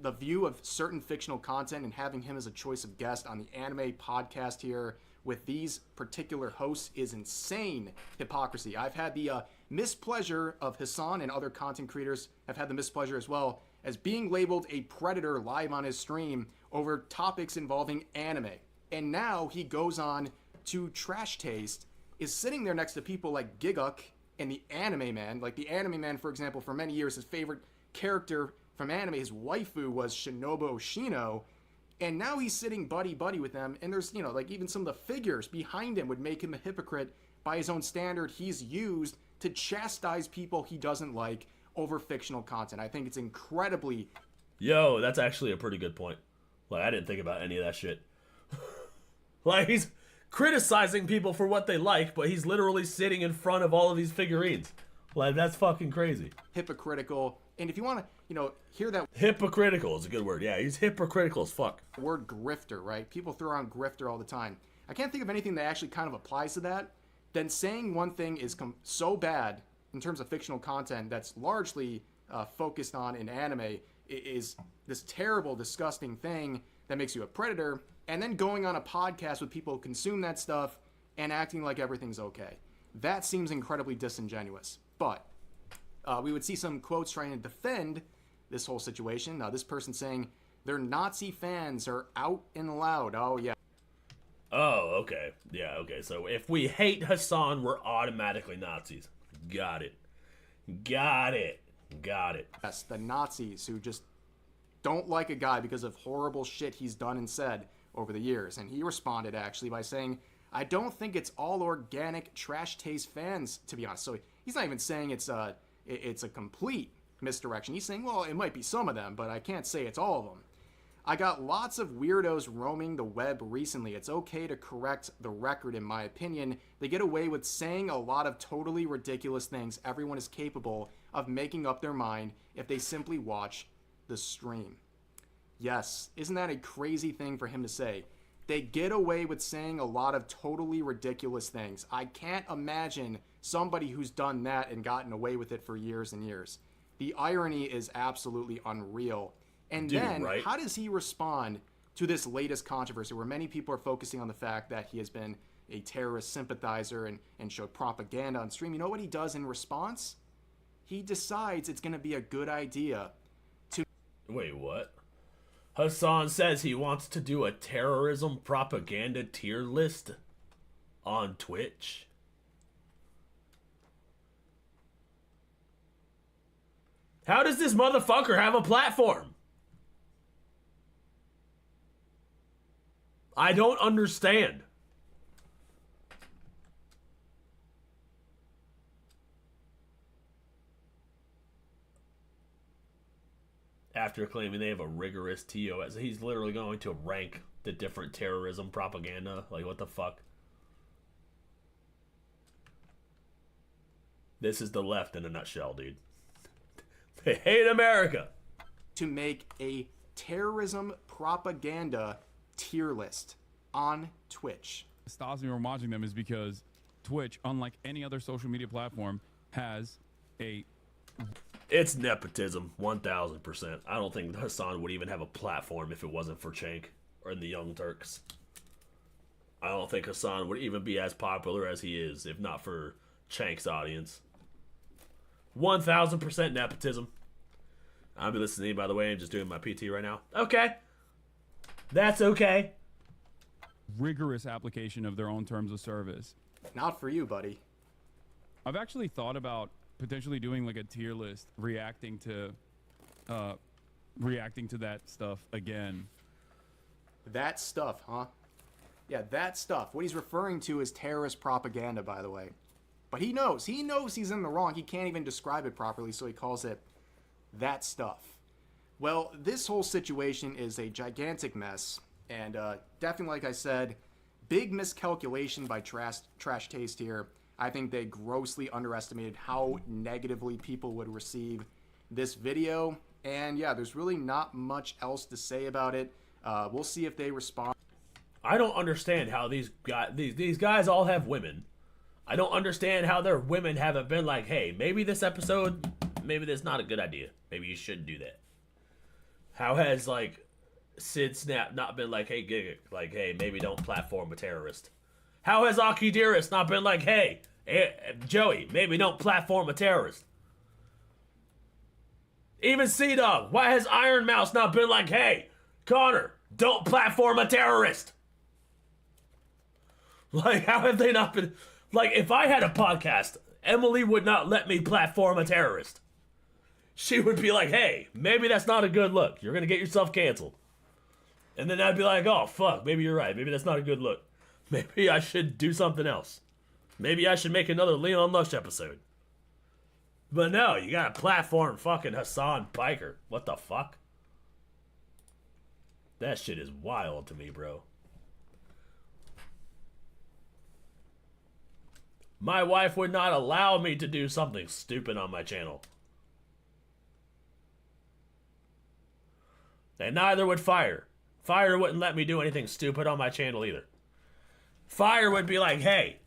the view of certain fictional content and having him as a choice of guest on the anime podcast here with these particular hosts is insane hypocrisy. I've had the mispleasure of Hassan, and other content creators have had the mispleasure as well, as being labeled a predator live on his stream over topics involving anime. And now he goes on to Trash Taste, is sitting there next to people like Giguk and the Anime Man. Like the Anime Man, for example, for many years, his favorite character from anime, his waifu, was Shinobu Oshino. And now he's sitting buddy-buddy with them, and there's, you know, like even some of the figures behind him would make him a hypocrite by his own standard he's used to chastise people he doesn't like over fictional content. I think it's incredibly... Yo, that's actually a pretty good point. Like, I didn't think about any of that shit. Like, he's criticizing people for what they like, but he's literally sitting in front of all of these figurines. Like, that's fucking crazy. Hypocritical. And if you want to, you know, hear that... Hypocritical is a good word. Yeah, he's hypocritical as fuck. Word grifter, right? People throw around grifter all the time. I can't think of anything that actually kind of applies to that. then saying one thing is so bad in terms of fictional content that's largely focused on in anime is this terrible, disgusting thing that makes you a predator, and then going on a podcast with people who consume that stuff and acting like everything's okay. That seems incredibly disingenuous. But we would see some quotes trying to defend this whole situation. Now, this person saying their Nazi fans are out and loud. Oh, yeah. Oh, okay. Yeah, okay. So if we hate Hassan, we're automatically Nazis. Got it. Got it. Got it. Yes, the Nazis who just don't like a guy because of horrible shit he's done and said over the years. And he responded, actually, by saying, I don't think it's all organic Trash Taste fans, to be honest. So he's not even saying it's a complete misdirection. He's saying, well, it might be some of them, but I can't say it's all of them. I got lots of weirdos roaming the web recently. It's okay to correct the record, in my opinion. They get away with saying a lot of totally ridiculous things. Everyone is capable of making up their mind if they simply watch the stream. Yes, isn't that a crazy thing for him to say? They get away with saying a lot of totally ridiculous things. I can't imagine somebody who's done that and gotten away with it for years and years. The irony is absolutely unreal. And then, right? How does he respond to this latest controversy where many people are focusing on the fact that he has been a terrorist sympathizer and showed propaganda on stream? You know what he does in response? He decides it's going to be a good idea to... Wait, what? Hassan says he wants to do a terrorism propaganda tier list on Twitch. How does this motherfucker have a platform? I don't understand. After claiming they have a rigorous TOS, he's literally going to rank the different terrorism propaganda. Like, what the fuck? This is the left in a nutshell, dude. They hate America. To make a terrorism propaganda tier list on Twitch. Stops me from watching them is because Twitch, unlike any other social media platform, has a... It's nepotism, 1,000%. I don't think Hassan would even have a platform if it wasn't for Cenk or the Young Turks. I don't think Hassan would even be as popular as he is if not for Cenk's audience. 1,000% nepotism. I'll be listening, by the way, and just doing my PT right now. Okay. That's okay. Rigorous application of their own terms of service. Not for you, buddy. I've actually thought about potentially doing like a tier list reacting to that stuff again. That stuff, huh? Yeah, that stuff. What he's referring to is terrorist propaganda, by the way. But he knows he's in the wrong. He can't even describe it properly, so he calls it that stuff. Well, this whole situation is a gigantic mess, and definitely, like I said, big miscalculation by Trash Taste here. I think they grossly underestimated how negatively people would receive this video, and yeah, there's really not much else to say about it. We'll see if they respond. I don't understand how these guys all have women. I don't understand how their women haven't been like, hey, maybe this episode, maybe that's not a good idea. Maybe you shouldn't do that. How has, like, Sid Snap not been like, hey, Giga, like, hey, maybe don't platform a terrorist? How has Aki Dearest not been like, hey, Joey, maybe don't platform a terrorist? Even Sea-Dog, why has Iron Mouse not been like, hey, Connor, don't platform a terrorist? Like, how have they not been... Like, if I had a podcast, Emily would not let me platform a terrorist. She would be like, hey, maybe that's not a good look. You're going to get yourself canceled. And then I'd be like, oh, fuck, maybe you're right. Maybe that's not a good look. Maybe I should do something else. Maybe I should make another Leon Lush episode. But no, you got to platform fucking Hassan Piker. What the fuck? That shit is wild to me, bro. My wife would not allow me to do something stupid on my channel. And neither would Fire. Fire wouldn't let me do anything stupid on my channel either. Fire would be like, hey,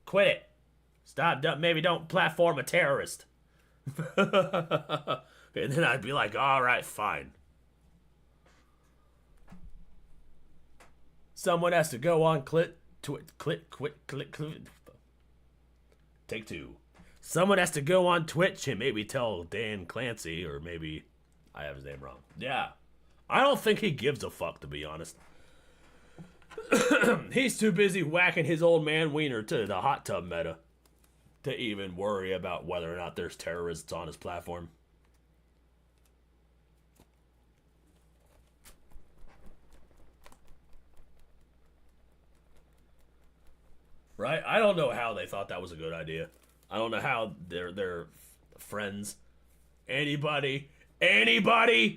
quit it. Stop, maybe don't platform a terrorist. And then I'd be like, all right, fine. Someone has to go on Take two. Someone has to go on Twitch and maybe tell Dan Clancy, or maybe I have his name wrong. Yeah. I don't think he gives a fuck, to be honest. He's too busy whacking his old man wiener to the hot tub meta to even worry about whether or not there's terrorists on his platform. Right? I don't know how they thought that was a good idea. I don't know how their friends, anybody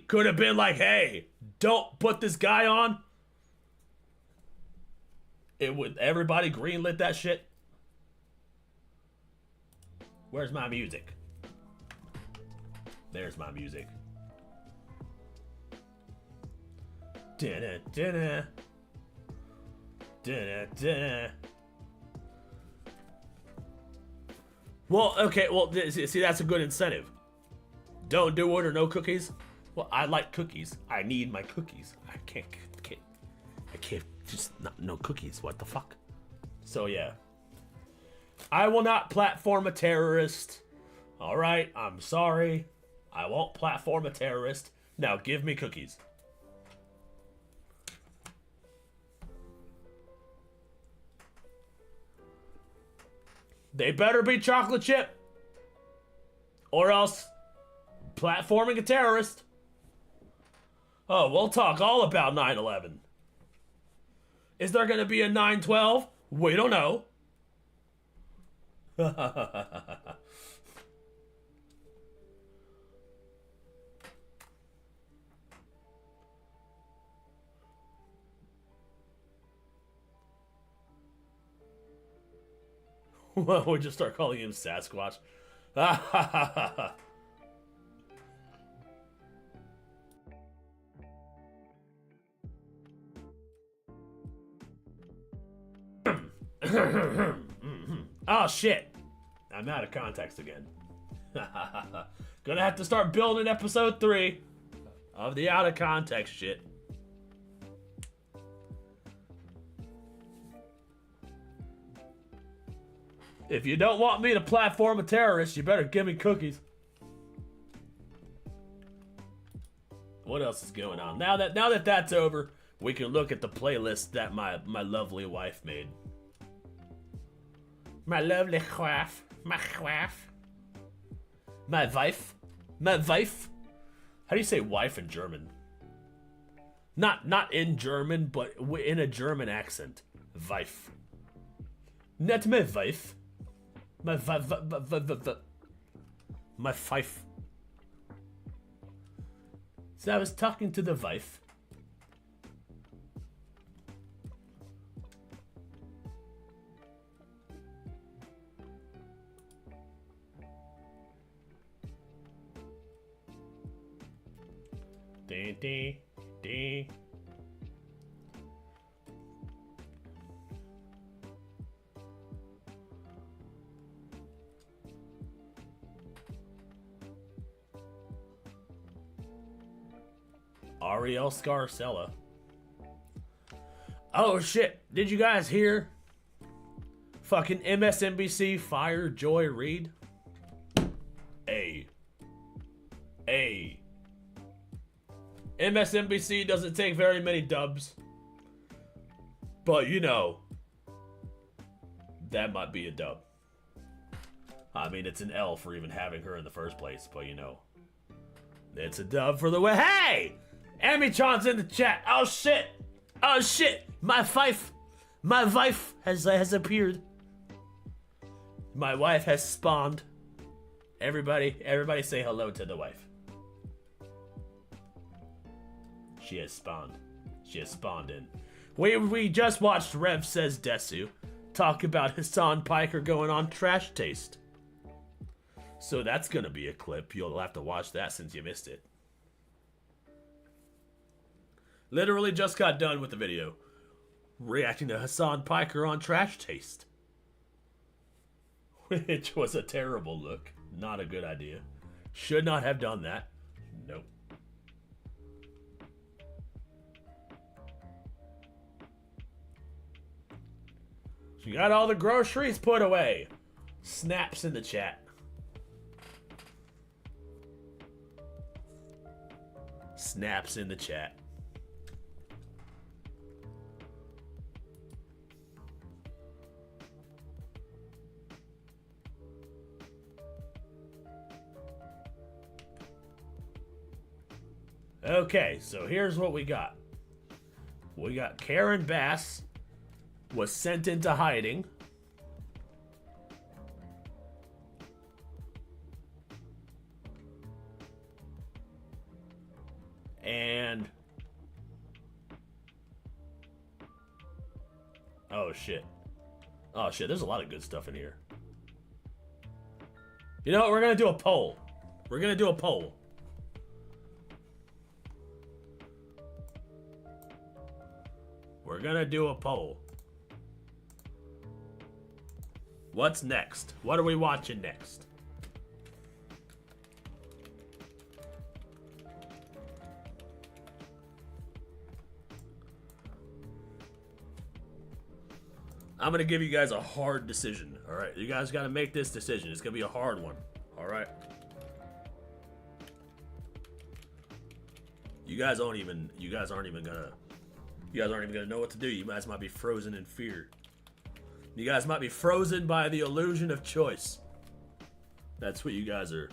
could have been like, hey, don't put this guy on. Everybody greenlit that shit. Where's my music? There's my music. Da-da, da-da. Da-da, da-da. Well, okay, well, see, that's a good incentive. Don't do it or no cookies. Well, I like cookies. I need my cookies. I can't just no cookies. What the fuck? So yeah, I will not platform a terrorist. All right, I'm sorry. I won't platform a terrorist. Now give me cookies. They better be chocolate chip, or else platforming a terrorist. Oh, we'll talk all about 9/11. Is there going to be a 9/12? We don't know. Well, we just start calling him Sasquatch. Oh shit, I'm out of context again. Gonna have to start building episode 3 of the out of context shit. If you don't want me to platform a terrorist, you better give me cookies. What else is going on? Now that that's over, we can look at the playlist that my lovely wife made. My lovely wife. My wife. My wife. My wife. How do you say wife in German? Not in German, but in a German accent. Wife. Not my wife. My wife. So I was talking to the wife. Dee dee dee. Ariel Scarcella. Oh shit, did you guys hear? Fucking MSNBC fire Joy Reid? Hey. MSNBC doesn't take very many dubs. But you know, that might be a dub. I mean, it's an L for even having her in the first place, but you know, it's a dub for the way. Hey! Amy-chan's in the chat. Oh shit! Oh shit! My wife has appeared. My wife has spawned. Everybody say hello to the wife. She has spawned. She has spawned in. We just watched Rev Says Desu talk about Hassan Piker going on Trash Taste. So that's gonna be a clip. You'll have to watch that since you missed it. Literally just got done with the video. reacting to Hassan Piker on Trash Taste. Which was a terrible look. Not a good idea. Should not have done that. Nope. She got all the groceries put away. Snaps in the chat. Snaps in the chat. Okay, so here's what we got. We got Karen Bass was sent into hiding. And oh shit. Oh shit, there's a lot of good stuff in here. You know what? We're gonna do a poll. We're gonna do a poll. We're gonna do a poll. What's next? What are we watching next? I'm gonna give you guys a hard decision. All right, you guys gotta make this decision. It's gonna be a hard one. All right. You guys aren't even gonna know what to do. You guys might be frozen in fear. You guys might be frozen by the illusion of choice. That's what you guys are.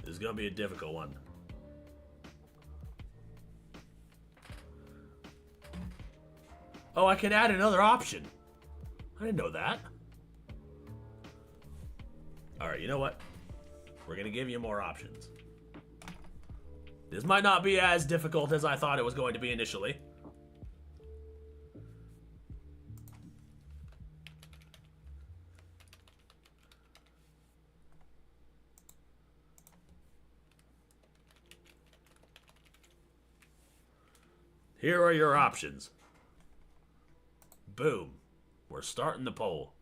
This is gonna be a difficult one. Oh, I can add another option. I didn't know that. Alright, you know what? We're gonna give you more options. This might not be as difficult as I thought it was going to be initially. Here are your options. Boom. We're starting the poll.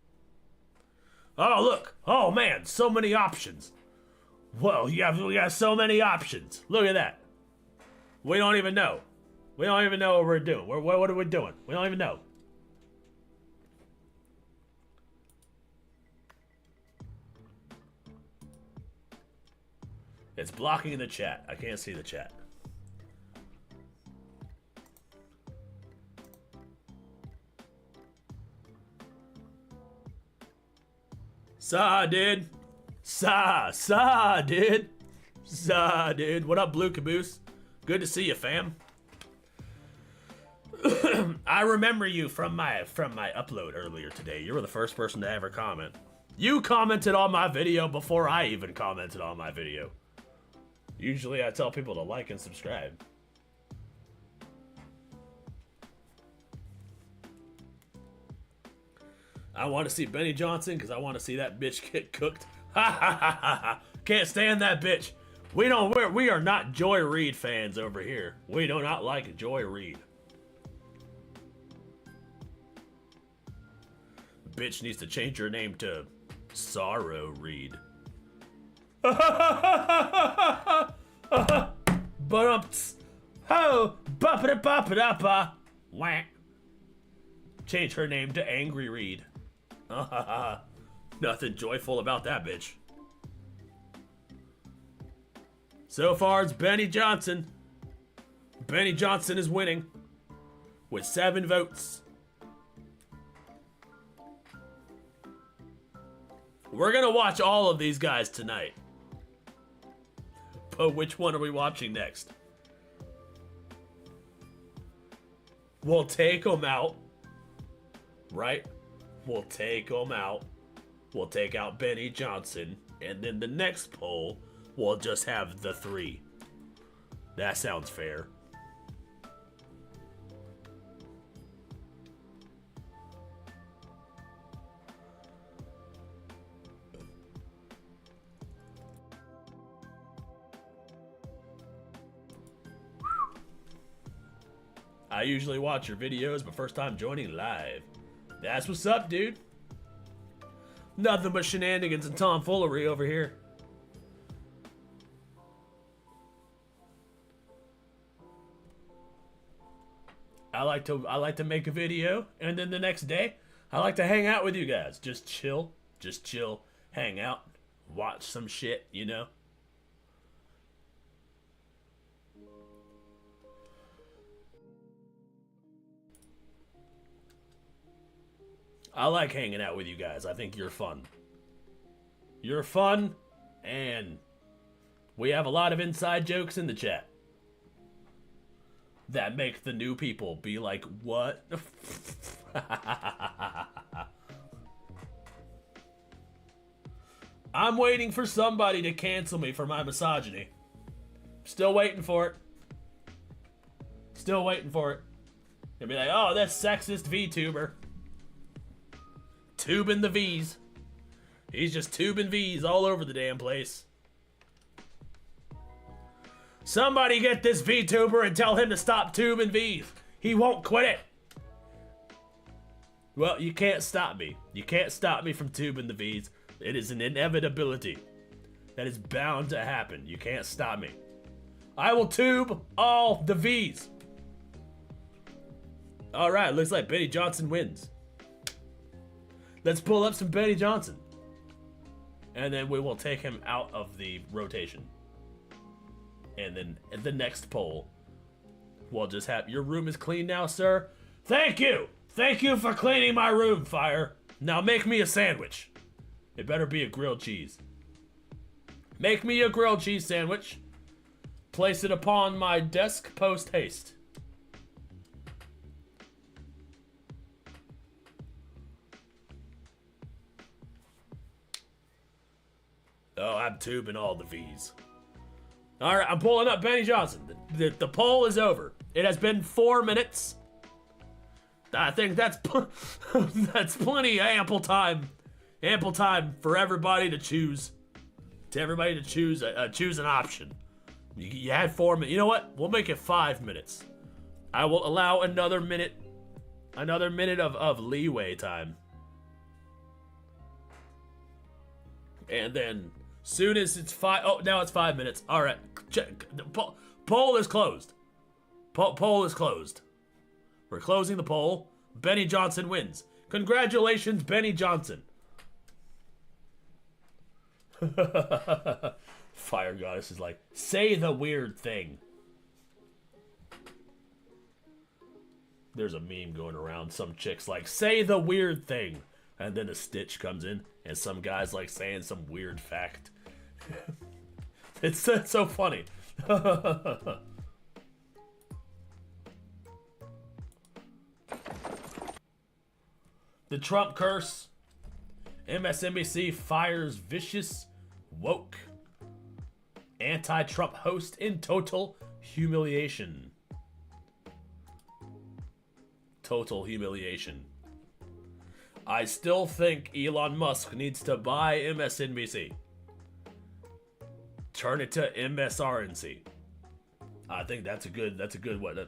Oh, look. Oh, man. So many options. Whoa, we got so many options. Look at that. We don't even know. We don't even know what we're doing. What are we doing? We don't even know. It's blocking the chat. I can't see the chat. Saw, dude. Saw, dude. Saw, dude. What up, Blue Caboose? Good to see you, fam. I remember you from my upload earlier today. You were the first person to ever comment. You commented on my video before I even commented on my video. Usually I tell people to like and subscribe. I want to see Benny Johnson because I want to see that bitch get cooked. Ha ha ha ha ha. Can't stand that bitch. We are not Joy Reid fans over here. We do not like Joy Reid. Bitch needs to change her name to Sorrow Reid. But ho bop-a-da-bop-a-da-ba. Whack. Change her name to Angry Reid. Nothing joyful about that bitch. So far, it's Benny Johnson. Benny Johnson is winning with 7 votes. We're gonna watch all of these guys tonight. But which one are we watching next? We'll take them out. Right? We'll take them out. We'll take out Benny Johnson. And then the next poll, we'll just have the 3. That sounds fair. I usually watch your videos, but first time joining live. That's what's up, dude. Nothing but shenanigans and tomfoolery over here. I like to make a video, and then the next day, I like to hang out with you guys. Just chill, hang out, watch some shit, you know? I like hanging out with you guys. I think you're fun. You're fun, and we have a lot of inside jokes in the chat that make the new people be like, what? I'm waiting for somebody to cancel me for my misogyny. Still waiting for it. Still waiting for it. They'll be like, oh, that's sexist VTuber. Tubing the V's. He's just tubing V's all over the damn place. Somebody get this VTuber and tell him to stop tubing V's. He won't quit it. Well, you can't stop me. You can't stop me from tubing the V's. It is an inevitability. That is bound to happen. You can't stop me. I will tube all the V's. Alright, looks like Benny Johnson wins. Let's pull up some Benny Johnson. And then we will take him out of the rotation. And then at the next poll, we'll just have, your room is clean now, sir? Thank you! Thank you for cleaning my room, Fire. Now make me a sandwich. It better be a grilled cheese. Make me a grilled cheese sandwich. Place it upon my desk post haste. Oh, I'm tubing all the V's. Alright, I'm pulling up Benny Johnson. The poll is over. It has been 4 minutes. I think that's that's plenty ample time. Ample time for everybody to choose. Choose an option. You had 4 minutes. You know what? We'll make it 5 minutes. I will allow another minute. Another minute of leeway time. And then soon as it's now it's 5 minutes. All right, check. Poll is closed. Poll is closed. We're closing the poll. Benny Johnson wins. Congratulations, Benny Johnson. Fire Goddess is like, say the weird thing. There's a meme going around. Some chick's like, say the weird thing. And then a stitch comes in, and some guy's like saying some weird fact. It's so funny. The Trump curse. MSNBC fires vicious, woke, anti-Trump host in total humiliation. Total humiliation. I still think Elon Musk needs to buy MSNBC. Turn it to MSRNC. I think that's a good one.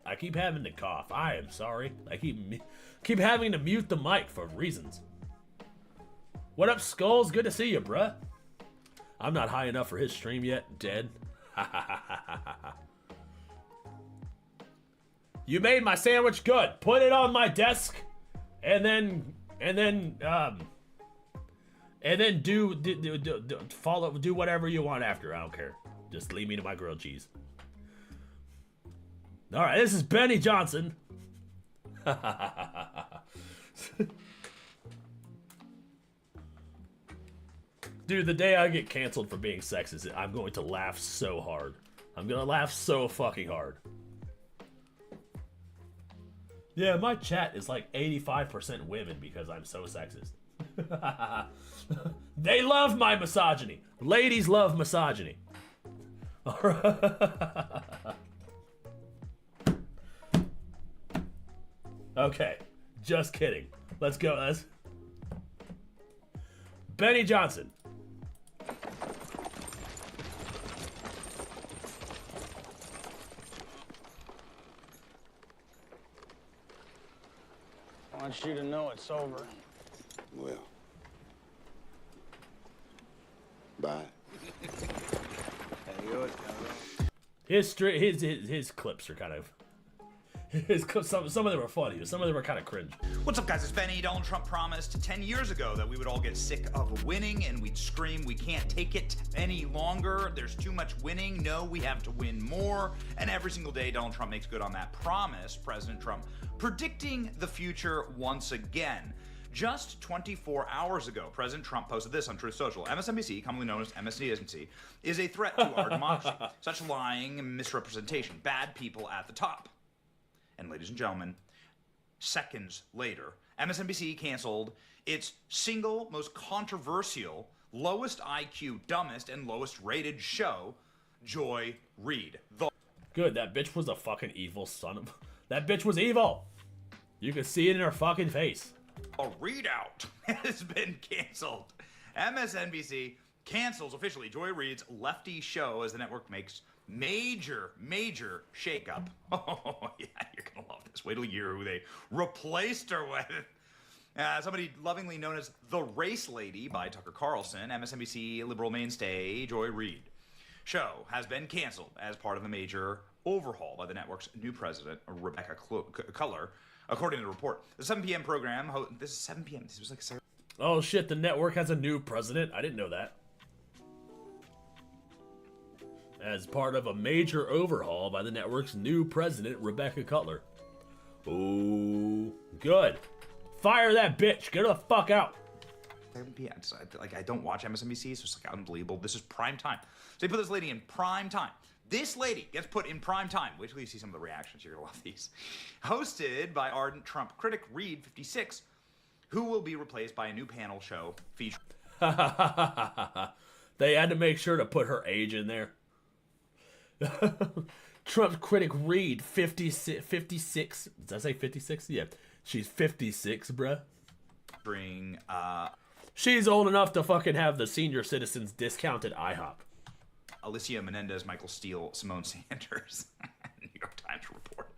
I keep having to cough. I am sorry. I keep having to mute the mic for reasons. What up, Skulls? Good to see you, bruh. I'm not high enough for his stream yet. Dead. You made my sandwich good. Put it on my desk, and then do whatever you want after. I don't care. Just leave me to my grilled cheese. All right, this is Benny Johnson. Dude, the day I get canceled for being sexist, I'm going to laugh so hard. I'm gonna laugh so fucking hard. Yeah, my chat is like 85% women because I'm so sexist. They love my misogyny. Ladies love misogyny. Okay, just kidding. Let's go. Benny Johnson. want you to know it's over. Well. Bye. His clips are kind of some of them are funny, but some of them are kind of cringe. What's up, guys? It's Benny. Donald Trump promised 10 years ago that we would all get sick of winning and we'd scream, we can't take it any longer. There's too much winning. No, we have to win more. And every single day, Donald Trump makes good on that promise. President Trump predicting the future once again. Just 24 hours ago, President Trump posted this on Truth Social. MSNBC, commonly known as MSNBC, is a threat to our democracy. Such lying and misrepresentation. Bad people at the top. And ladies and gentlemen, seconds later, MSNBC canceled its single most controversial, lowest IQ, dumbest, and lowest rated show, Joy Reid. Good, that bitch was a fucking evil son of... That bitch was evil! You can see it in her fucking face. A readout has been canceled. MSNBC cancels officially Joy Reid's lefty show as the network makes major shakeup. Oh, yeah, you're gonna love this. Wait till you hear who they replaced her with. Somebody lovingly known as the Race Lady by Tucker Carlson, MSNBC liberal mainstay Joy Reid show has been canceled as part of a major overhaul by the network's new president, Rebecca Culler. According to the report, the 7 p.m. program, this is 7 p.m. This was like... Oh shit, the network has a new president? I didn't know that. As part of a major overhaul by the network's new president, Rebecca Cutler. Oh, good. Fire that bitch. Get her the fuck out. 7 p.m. So I don't watch MSNBC, so it's like unbelievable. This is prime time. So they put this lady in prime time. This lady gets put in prime time. Wait till you see some of the reactions. You're gonna love these. Hosted by ardent Trump critic Reid, 56, who will be replaced by a new panel show featuring... They had to make sure to put her age in there. Trump critic Reid, 56. Did I say 56? Yeah. She's 56, bruh. She's old enough to fucking have the senior citizens discounted IHOP. Alicia Menendez, Michael Steele, Simone Sanders. New York Times reported.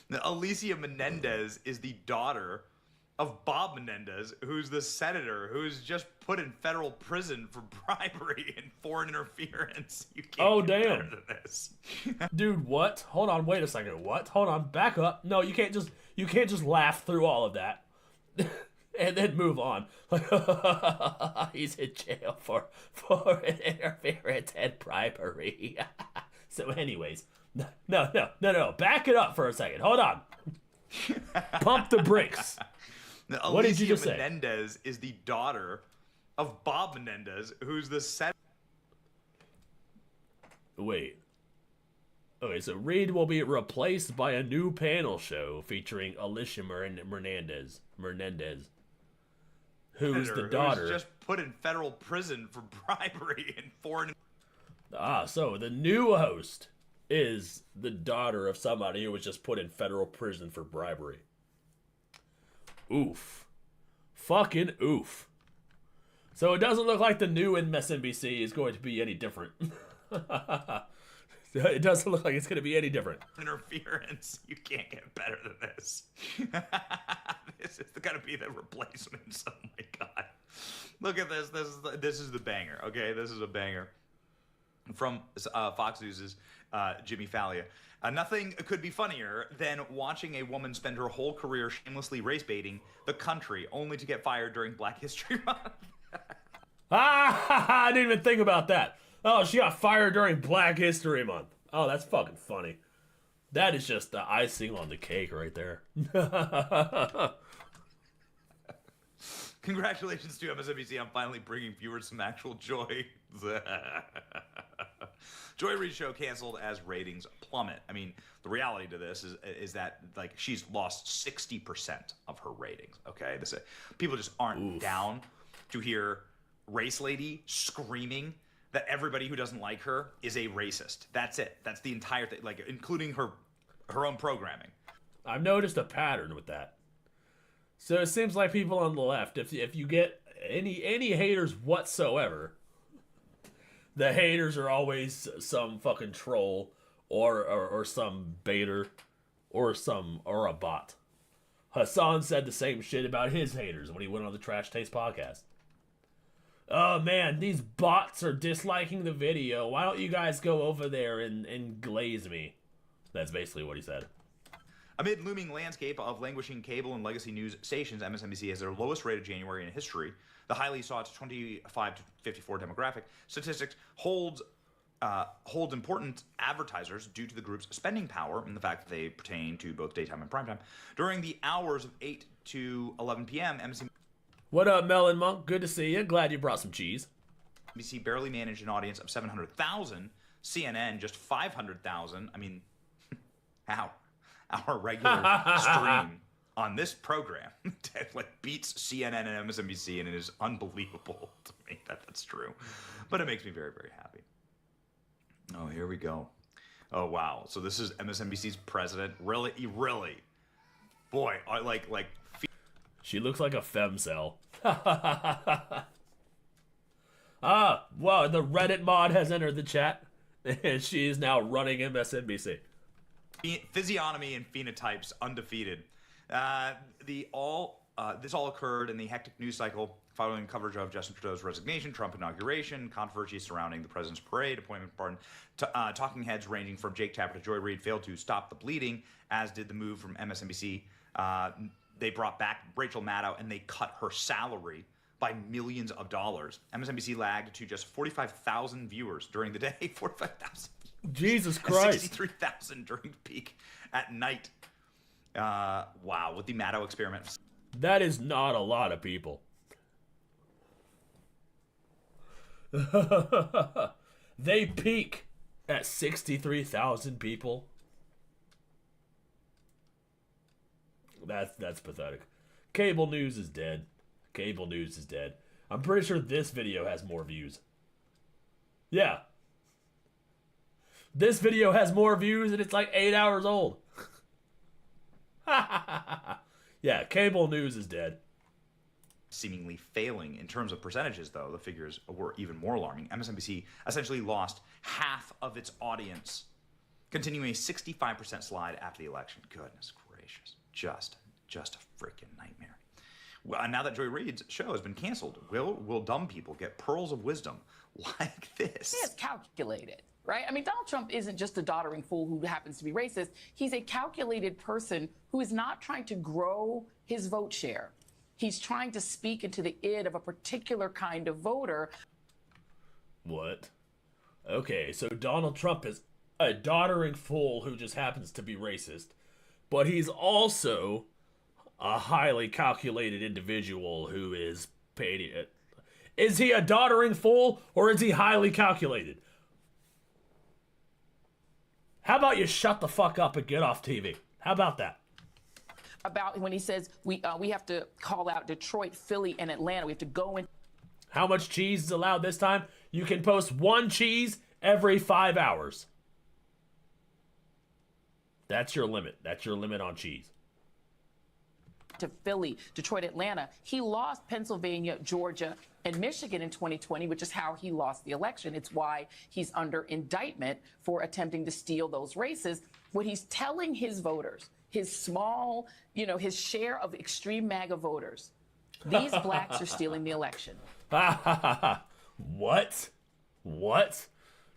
Now, Alicia Menendez is the daughter of Bob Menendez, who's the senator who's just put in federal prison for bribery and foreign interference. You can't get better than this. Dude, what? Hold on, wait a second. What? Hold on, back up. No, you can't just laugh through all of that. And then move on. He's in jail for interference and bribery. So anyways, no. Back it up for a second. Hold on. Pump the brakes. Now, what did you just say? Menendez is the daughter of Bob Menendez, who's the senator. Wait. Okay, so Reid will be replaced by a new panel show featuring Alicia Menendez, who's the daughter. Who's just put in federal prison for bribery and foreign... So the new host is the daughter of somebody who was just put in federal prison for bribery. Oof. Fucking oof. So it doesn't look like the new MSNBC is going to be any different. It doesn't look like it's going to be any different. Interference. You can't get better than this. This is going to be the replacements. Oh my God. Look at this. This is the banger. Okay, this is a banger. From Fox News' Jimmy Fallon. Nothing could be funnier than watching a woman spend her whole career shamelessly race baiting the country only to get fired during Black History Month. I didn't even think about that. Oh, she got fired during Black History Month. Oh, that's fucking funny. That is just the icing on the cake right there. Congratulations to MSNBC on finally bringing viewers some actual joy. Joy Reid show canceled as ratings plummet. I mean, the reality to this is that like she's lost 60% of her ratings. Okay, people just aren't down to hear Race Lady screaming that everybody who doesn't like her is a racist. That's it. That's the entire thing, like including her own programming. I've noticed a pattern with that. So it seems like people on the left, if you get any haters whatsoever, the haters are always some fucking troll or some baiter or a bot. Hassan said the same shit about his haters when he went on the Trash Taste podcast. Oh man, these bots are disliking the video. Why don't you guys go over there and glaze me? That's basically what he said. Amid looming landscape of languishing cable and legacy news stations, MSNBC has their lowest rated January in history. The highly sought 25 to 54 demographic statistics holds important advertisers due to the group's spending power and the fact that they pertain to both daytime and primetime. During the hours of 8 to 11 p.m., MSNBC What up, Melon Monk? Good to see you. Glad you brought some cheese. barely managed an audience of 700,000. CNN just 500,000. I mean, how? Our regular stream on this program beats CNN and MSNBC, and it is unbelievable to me that that's true. But it makes me very, very happy. Oh, here we go. Oh, wow. So this is MSNBC's president. Really? Boy, She looks like a femcell. Wow, the Reddit mod has entered the chat, and she is now running MSNBC. Physiognomy and phenotypes undefeated. This all occurred in the hectic news cycle following coverage of Justin Trudeau's resignation, Trump inauguration, controversy surrounding the president's parade, appointment pardon. Talking heads ranging from Jake Tapper to Joy Reid failed to stop the bleeding, as did the move from MSNBC. They brought back Rachel Maddow and they cut her salary by millions of dollars. MSNBC lagged to just 45,000 viewers during the day. 45,000. Jesus Christ. 63,000 during peak at night. Wow, with the Maddow experiment. That is not a lot of people. They peak at 63,000 people. That's pathetic. Cable news is dead. Cable news is dead. I'm pretty sure this video has more views. Yeah. This video has more views and it's like 8 hours old. Yeah, cable news is dead. Seemingly failing in terms of percentages, though. The figures were even more alarming. MSNBC essentially lost half of its audience, continuing a 65% slide after the election. Goodness gracious. Just a freaking nightmare. Well, now that Joy Reid's show has been canceled, will dumb people get pearls of wisdom like this? It's calculated, right? I mean, Donald Trump isn't just a doddering fool who happens to be racist. He's a calculated person who is not trying to grow his vote share. He's trying to speak into the id of a particular kind of voter. What? Okay, so Donald Trump is a doddering fool who just happens to be racist, but he's also a highly calculated individual who is paid. Is he a doddering fool or is he highly calculated? How about you shut the fuck up and get off TV? How about that? About when he says we have to call out Detroit, Philly, and Atlanta. We have to go in. How much cheese is allowed this time? You can post one cheese every 5 hours. That's your limit. That's your limit on cheese. To Philly, Detroit, Atlanta. He lost Pennsylvania, Georgia, and Michigan in 2020, which is how he lost the election. It's why he's under indictment for attempting to steal those races. What he's telling his voters, his small, his share of extreme MAGA voters, these blacks are stealing the election. What? What?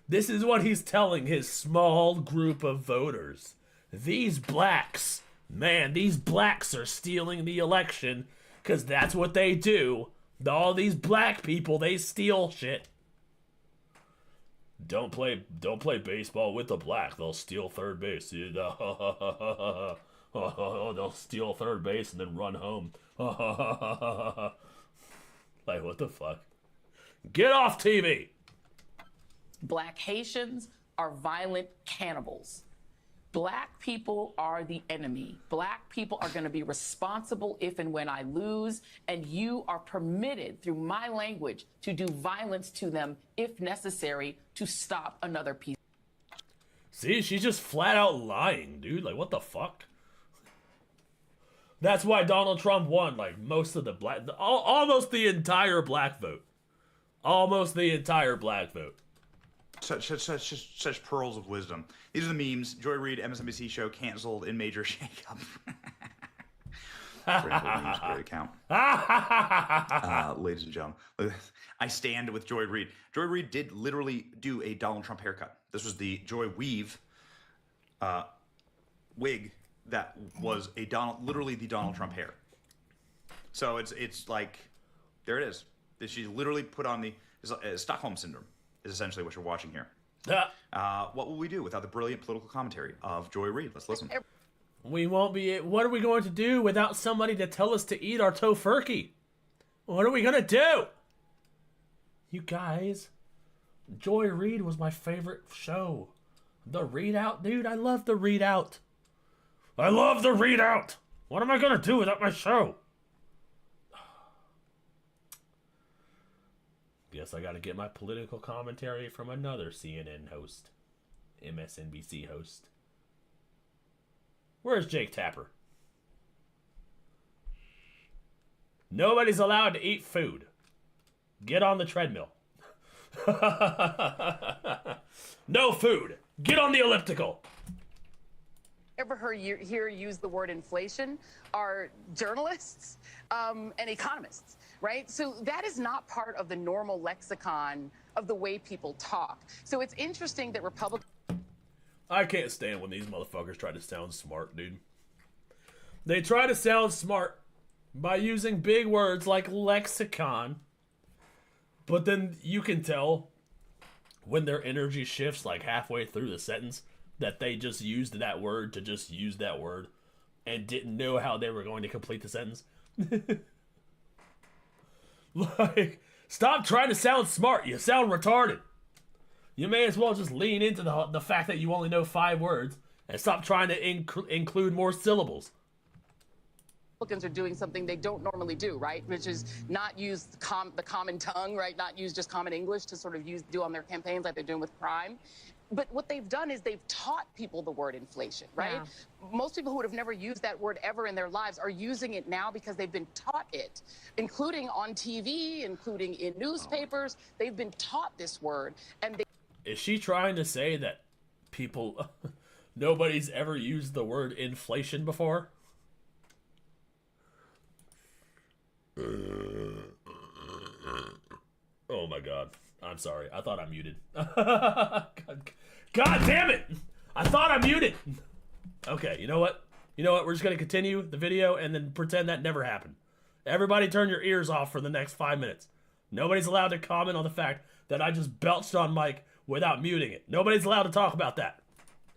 This is what he's telling his small group of voters. These blacks, man, these blacks are stealing the election because that's what they do. All these black people, they steal shit. Don't play baseball with the black. They'll steal third base. They'll steal third base and then run home. Like, what the fuck? Get off TV! Black Haitians are violent cannibals. Black people are the enemy. Black people are going to be responsible if and when I lose, and you are permitted, through my language, to do violence to them if necessary to stop another piece. See, she's just flat out lying, dude. Like, what the fuck? That's why Donald Trump won, like, most of the black... almost the entire black vote. Almost the entire black vote. Such pearls of wisdom. These are the memes. Joy Reid, MSNBC show canceled in major shakeup. Memes, great account. Ladies and gentlemen, I stand with Joy Reid. Joy Reid did literally do a Donald Trump haircut. This was the Joy Weave wig that was literally the Donald Trump hair. So it's like, there it is. She literally put on the Stockholm syndrome. Is essentially what you're watching here. What will we do without the brilliant political commentary of Joy Reid? Let's listen. We won't be. What are we going to do without somebody to tell us to eat our tofurkey? What are we gonna do? You guys, Joy Reid was my favorite show. The Readout, dude. I love the Readout. I love the Readout. What am I gonna do without my show? Guess I gotta get my political commentary from another CNN host. MSNBC host. Where's Jake Tapper? Nobody's allowed to eat food. Get on the treadmill. No food. Get on the elliptical. Ever heard hear use the word inflation are journalists and economists, right? So that is not part of the normal lexicon of the way people talk. So it's interesting that Republicans... I can't stand when these motherfuckers try to sound smart, dude. They try to sound smart by using big words like lexicon, but then you can tell when their energy shifts like halfway through the sentence that they just used that word to just use that word and didn't know how they were going to complete the sentence. Like, stop trying to sound smart. You sound retarded. You may as well just lean into the fact that you only know 5 words and stop trying to include more syllables. Republicans are doing something they don't normally do, right? Which is not use the common tongue, right? Not use just common English to sort of do on their campaigns like they're doing with crime. But what they've done is they've taught people the word inflation, right? Yeah. Most people who would have never used that word ever in their lives are using it now because they've been taught it, including on TV, including in newspapers. They've been taught this word. And is she trying to say that people, nobody's ever used the word inflation before? Oh my god. I'm sorry. I thought I muted. God damn it! I thought I muted! Okay, you know what? We're just going to continue the video and then pretend that never happened. Everybody turn your ears off for the next 5 minutes. Nobody's allowed to comment on the fact that I just belched on Mike without muting it. Nobody's allowed to talk about that.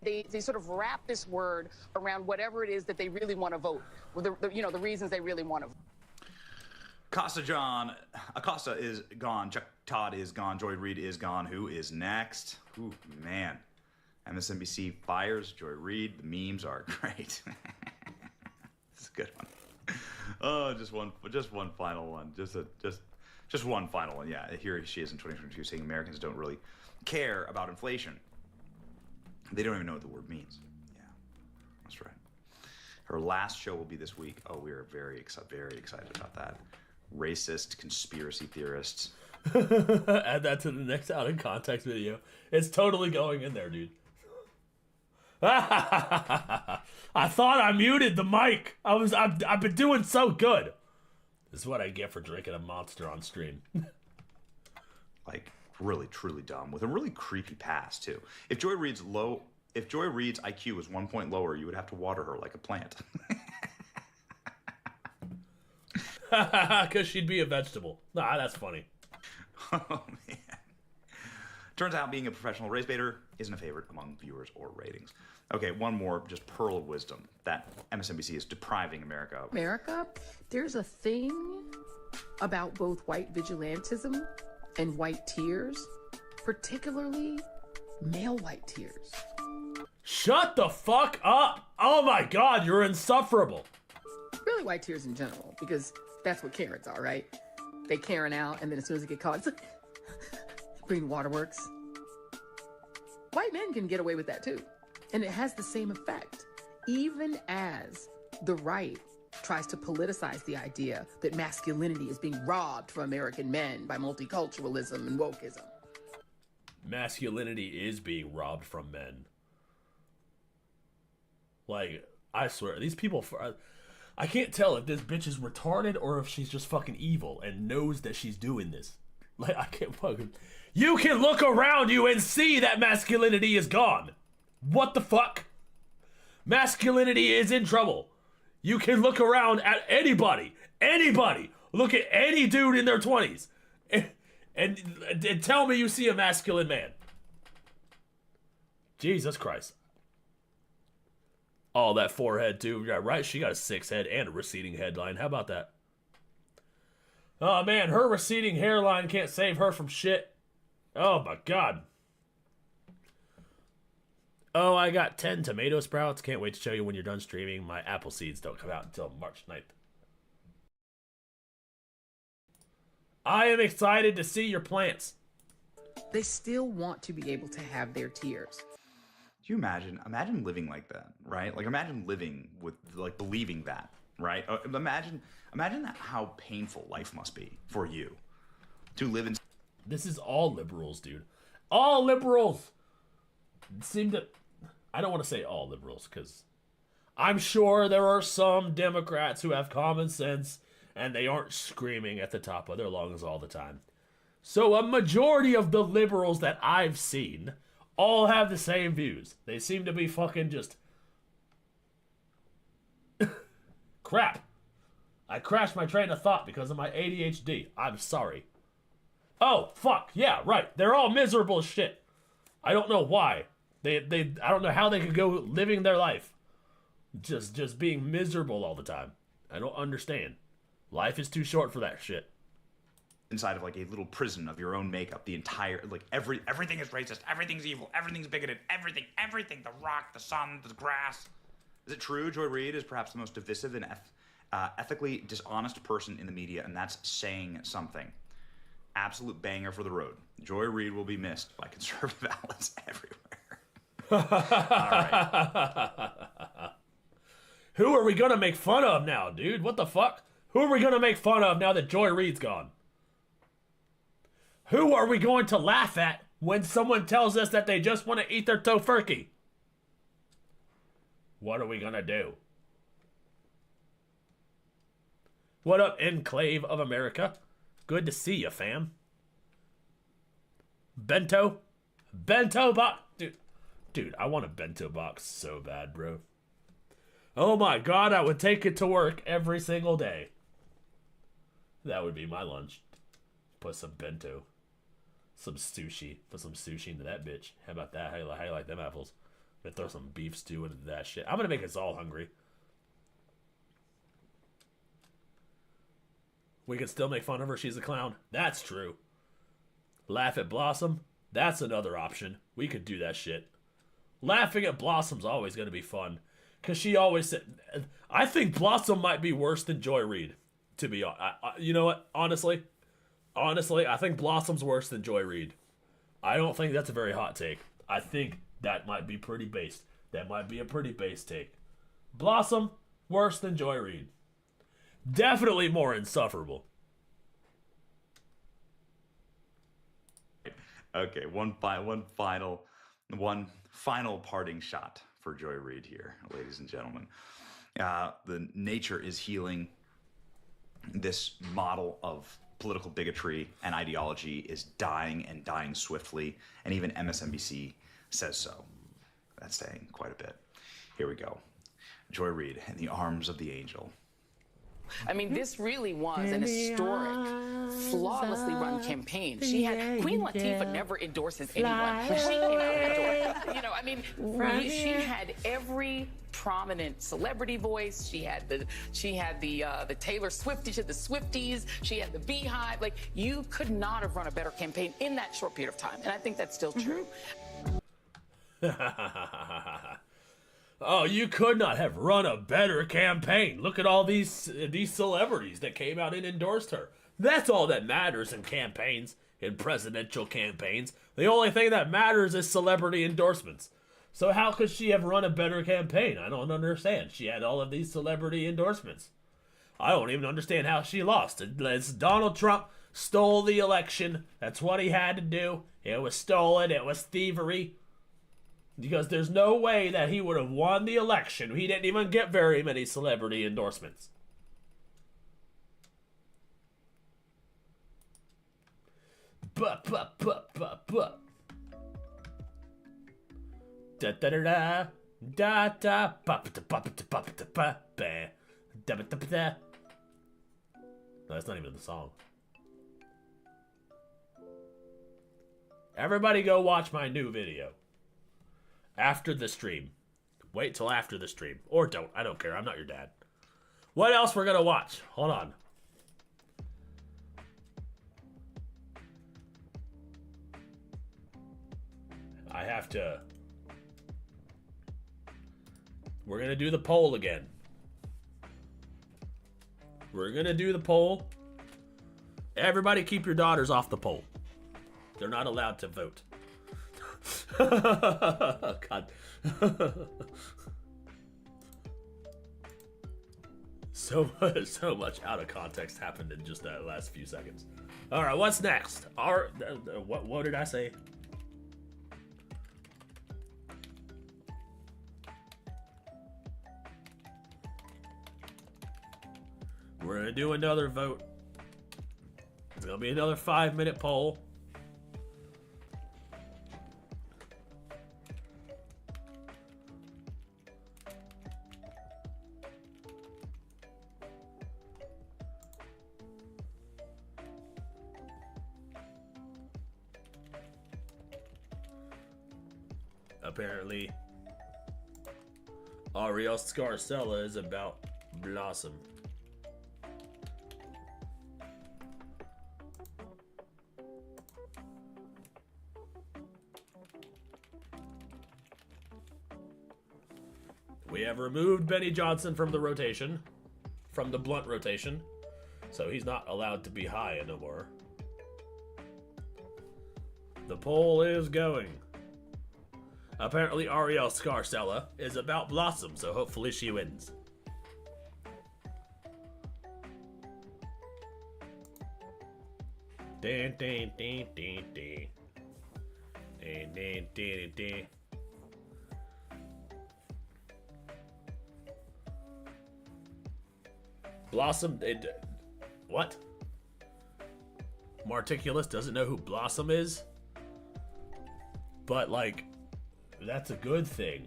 They sort of wrap this word around whatever it is that they really want to vote. The reasons they really want to vote. Acosta is gone. Chuck Todd is gone. Joy Reid is gone. Who is next? Ooh, man. MSNBC fires Joy Reid. The memes are great. It's a good one. Oh, just one final one. Just one final one. Yeah, here she is in 2022 saying Americans don't really care about inflation. They don't even know what the word means. Yeah, that's right. Her last show will be this week. Oh, we are very excited about that. Racist conspiracy theorists. Add that to the next Out in Context video. It's totally going in there, dude. I thought I muted the mic. I've been doing so good. This is what I get for drinking a Monster on stream. Like, really, truly dumb with a really creepy past too. If Joy Reid's IQ was 1 point lower, you would have to water her like a plant. Because she'd be a vegetable. Nah, that's funny. Oh, man. Turns out being a professional race baiter isn't a favorite among viewers or ratings. Okay, one more just pearl of wisdom that MSNBC is depriving America of. America, there's a thing about both white vigilantism and white tears, particularly male white tears. Shut the fuck up! Oh my god, you're insufferable. Really white tears in general, because that's what Karens are, right? They Karen out, and then as soon as they get caught, it's like, green waterworks. White men can get away with that too. And it has the same effect. Even as the right tries to politicize the idea that masculinity is being robbed from American men by multiculturalism and wokeism. masculinity is being robbed from men. Like, I swear, these people, I can't tell if this bitch is retarded or if she's just fucking evil and knows that she's doing this. Like, I can't fucking... You can look around you and see that masculinity is gone. What the fuck? Masculinity is in trouble. You can look around at anybody. Look at any dude in their 20s. And tell me you see a masculine man. Jesus Christ. Oh, that forehead too. Yeah, right. She got a 6 head and a receding headline. How about that? Oh man, her receding hairline can't save her from shit. Oh my god. Oh, I got 10 tomato sprouts. Can't wait to show you when you're done streaming. My apple seeds don't come out until March 9th. I am excited to see your plants. They still want to be able to have their tears. Do you imagine living like that, right? Like, imagine living with, like, believing that, right? Imagine how painful life must be for you to live in. This is all liberals, dude. All liberals seem to... I don't want to say all liberals, because I'm sure there are some Democrats who have common sense and they aren't screaming at the top of their lungs all the time. So a majority of the liberals that I've seen all have the same views. They seem to be fucking just... Crap. I crashed my train of thought because of my ADHD. I'm sorry. Oh, fuck. Yeah, right. They're all miserable as shit. I don't know why. I don't know how they could go living their life. Just being miserable all the time. I don't understand. Life is too short for that shit. Inside of like a little prison of your own makeup, the entire, like, everything is racist, everything's evil, everything's bigoted, everything, the rock, the sun, the grass. Is it true Joy Reid is perhaps the most divisive and ethically dishonest person in the media, and that's saying something. Absolute banger for the road. Joy Reid will be missed by conservative outlets everywhere. All right. Who are we gonna make fun of now, dude? What the fuck? Who are we gonna make fun of now that Joy Reid's gone? Who are we going to laugh at when someone tells us that they just want to eat their tofurkey? What are we gonna do? What up, Enclave of America? Good to see you, fam. Bento box. Dude, I want a bento box so bad, bro. Oh my god, I would take it to work every single day. That would be my lunch. Put some bento. Some sushi. Put some sushi into that bitch. How about that? How you like them apples? I'm gonna throw some beef stew into that shit. I'm gonna make us all hungry. We can still make fun of her. She's a clown. That's true. Laugh at Blossom. That's another option. We could do that shit. Laughing at Blossom's always gonna be fun. Because she always said... I think Blossom might be worse than Joy Reid. To be honest. You know what? Honestly, I think Blossom's worse than Joy Reid. I don't think that's a very hot take. I think that might be pretty base. That might be a pretty base take. Blossom, worse than Joy Reid. Definitely more insufferable. Okay, one final parting shot for Joy Reid here, ladies and gentlemen. The nature is healing. This model of political bigotry and ideology is dying and dying swiftly, and even MSNBC says so. That's saying quite a bit. Here we go. Joy Reid in the arms of the angel. I mean, this really was an historic, flawlessly run campaign. She had Queen Latifah never endorses anyone, but she came out and endorsed. You know, I mean, she had every prominent celebrity voice. She had the Taylor Swift, she had the Swifties, she had the Beehive. Like, you could not have run a better campaign in that short period of time, and I think that's still true. Oh, you could not have run a better campaign. Look at all these celebrities that came out and endorsed her. That's all that matters in campaigns, in presidential campaigns. The only thing that matters is celebrity endorsements. So how could she have run a better campaign? I don't understand. She had all of these celebrity endorsements. I don't even understand how she lost. It's Donald Trump. stole the election. That's what he had to do. It was stolen. It was thievery. Because there's no way that he would have won the election. He didn't even get very many celebrity endorsements. But. Da da da da. Da da ba ba ba ba ba ba ba ba da ba da ba da. No, that's not even the song. Everybody go watch my new video. After the stream. Wait till after the stream. Or don't. I don't care. I'm not your dad. What else we're gonna watch? Hold on. I have to... We're gonna do the poll again. We're gonna do the poll. Everybody keep your daughters off the poll. They're not allowed to vote. God. So much out of context happened in just that last few seconds. All right, what's next? What did I say? We're gonna do another vote. It's gonna be another 5-minute poll. Apparently, Ariel Scarcella is about Blossom. We have removed Benny Johnson from the rotation, from the blunt rotation, so he's not allowed to be high no more. The poll is going. Apparently Ariel Scarcella is about Blossom, so hopefully she wins. Dun, dun, dun, dun, dun. Dun, dun, dun, dun. Blossom, what? Marticulous doesn't know who Blossom is? But, like, that's a good thing.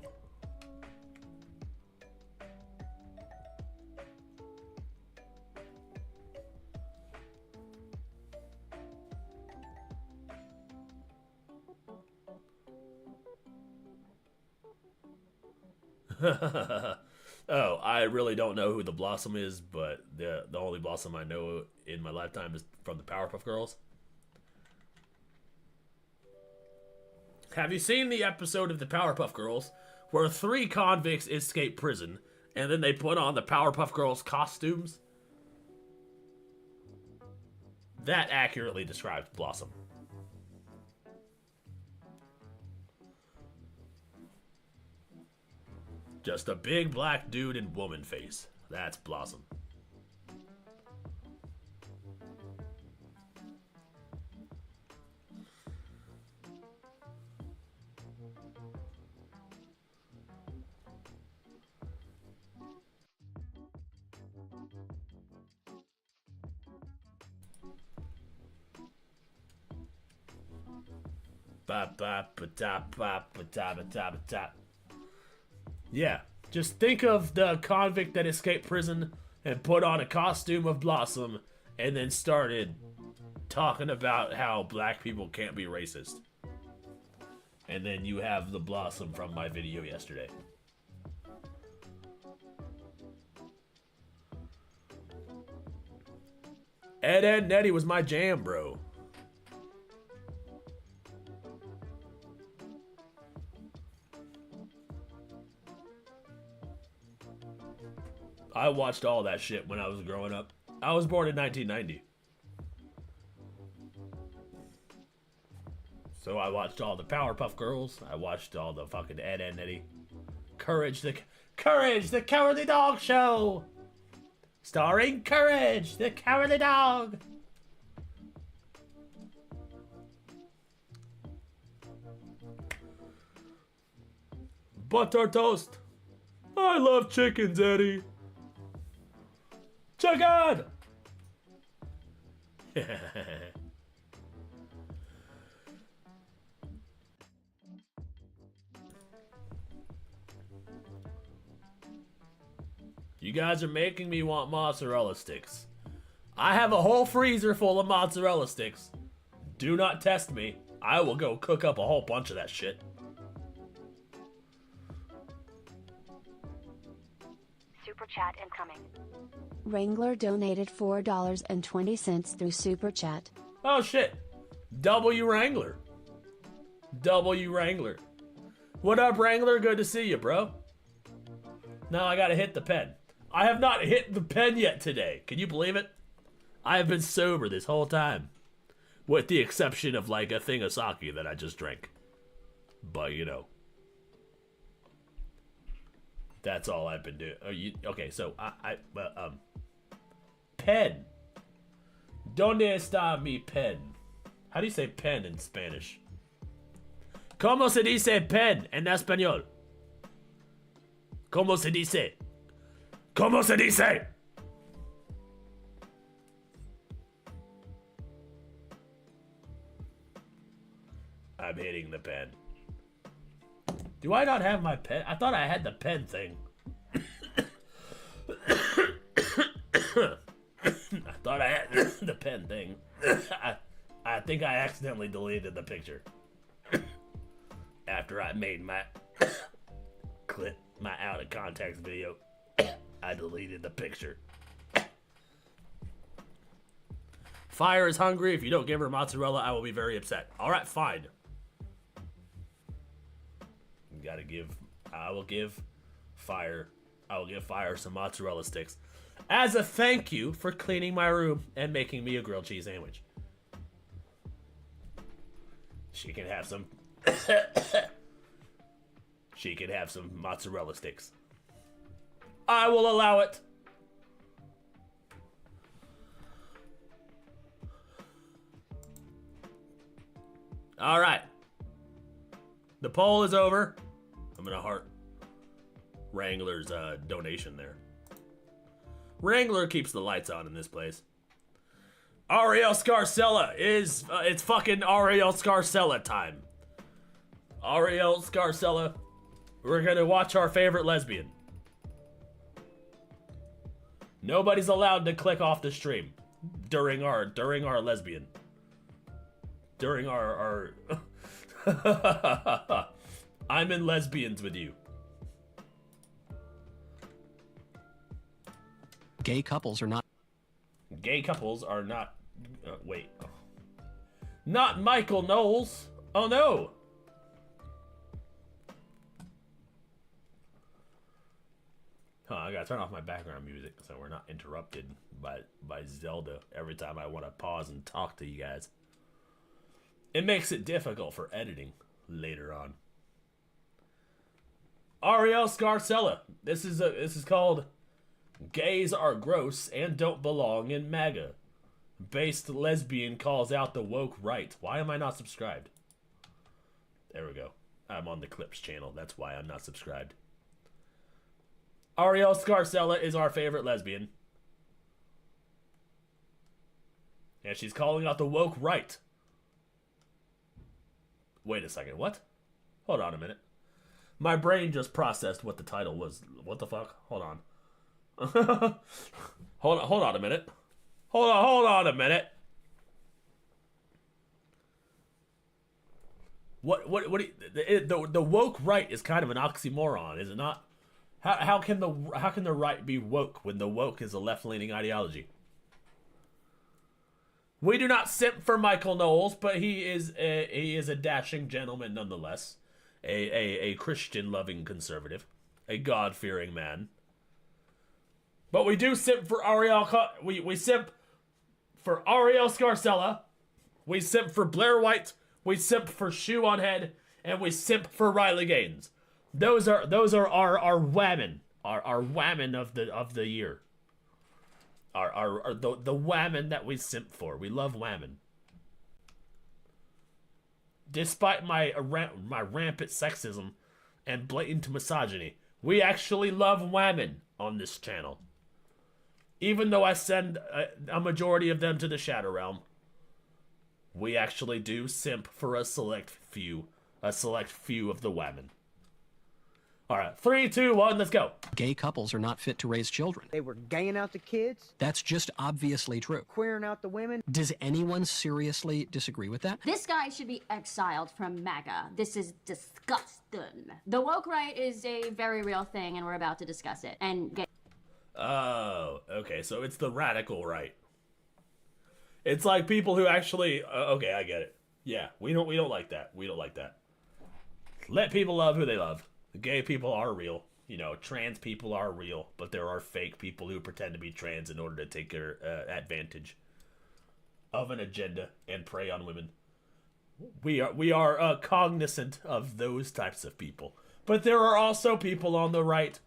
Oh, I really don't know who the Blossom is, but the only Blossom I know in my lifetime is from the Powerpuff Girls. Have you seen the episode of the Powerpuff Girls where 3 convicts escape prison and then they put on the Powerpuff Girls costumes? That accurately describes Blossom. Just a big black dude in woman face. That's Blossom. Yeah, just think of the convict that escaped prison and put on a costume of Blossom and then started talking about how black people can't be racist. And then you have the Blossom from my video yesterday. Ed Nettie was my jam, bro. I watched all that shit when I was growing up. I was born in 1990. So I watched all the Powerpuff Girls. I watched all the fucking Ed and Eddie. Courage, the Cowardly Dog Show! Starring Courage, the Cowardly Dog! Butter toast. I love chickens, Eddie. Chicken! You guys are making me want mozzarella sticks. I have a whole freezer full of mozzarella sticks. Do not test me. I will go cook up a whole bunch of that shit. Super chat incoming. Wrangler donated $4.20 through Super Chat. Oh shit. W Wrangler. W Wrangler. What up, Wrangler? Good to see you, bro. Now I gotta hit the pen. I have not hit the pen yet today. Can you believe it? I have been sober this whole time. With the exception of like a thing of sake that I just drank. But you know. That's all I've been doing. Okay, so pen. ¿Dónde está mi pen? How do you say pen in Spanish? ¿Cómo se dice pen en español? ¿Cómo se dice? ¿Cómo se dice? I'm hitting the pen. Do I not have my pen? I thought I had the pen thing. I thought I had the pen thing. I think I accidentally deleted the picture. After I made my clip, my out of context video, I deleted the picture. Fire is hungry. If you don't give her mozzarella, I will be very upset. Alright, fine. I will give Fire some mozzarella sticks as a thank you for cleaning my room and making me a grilled cheese sandwich. She can have some she can have some mozzarella sticks. I will allow it. All right. The poll is over. I'm gonna heart Wrangler's donation there. Wrangler keeps the lights on in this place. Ariel Scarcella is it's fucking Ariel Scarcella time. Ariel Scarcella, we're gonna watch our favorite lesbian. Nobody's allowed to click off the stream during our lesbian. During our I'm in lesbians with you. Gay couples are not. Gay couples are not. Wait. Not Michael Knowles. Oh no. I gotta turn off my background music so we're not interrupted by Zelda every time I want to pause and talk to you guys. It makes it difficult for editing later on. Ariel Scarcella. This is called Gays Are Gross and Don't Belong in MAGA. Based lesbian calls out the woke right. Why am I not subscribed? There we go. I'm on the Clips channel. That's why I'm not subscribed. Ariel Scarcella is our favorite lesbian. And she's calling out the woke right. Wait a second, what? Hold on a minute. My brain just processed what the title was. What the fuck? Hold on. hold on a minute. Hold on a minute. What the woke right is kind of an oxymoron, is it not? How can the right be woke when the woke is a left-leaning ideology? We do not simp for Michael Knowles, but he is a dashing gentleman nonetheless. A Christian-loving conservative. A God-fearing man. But we do simp for Ariel... We simp for Ariel Scarcella. We simp for Blair White. We simp for Shoe on Head. And we simp for Riley Gaines. Those are our whammon. Our whammon of the year. The whammon that we simp for. We love whammon. Despite my rampant sexism and blatant misogyny. We actually love women on this channel. Even though I send a majority of them to the Shadow Realm, we actually do simp for a select few of the women. All right, 3, 2, 1, let's go. Gay couples are not fit to raise children. They were gaying out the kids. That's just obviously true. Queering out the women. Does anyone seriously disagree with that? This guy should be exiled from MAGA. This is disgusting. The woke right is a very real thing, and we're about to discuss it. And oh, okay, so it's the radical right. It's like people who actually, okay, I get it. Yeah, we don't like that. We don't like that. Let people love who they love. Gay people are real. You know, trans people are real, but there are fake people who pretend to be trans in order to take their advantage of an agenda and prey on women. We are cognizant of those types of people. But there are also people on the right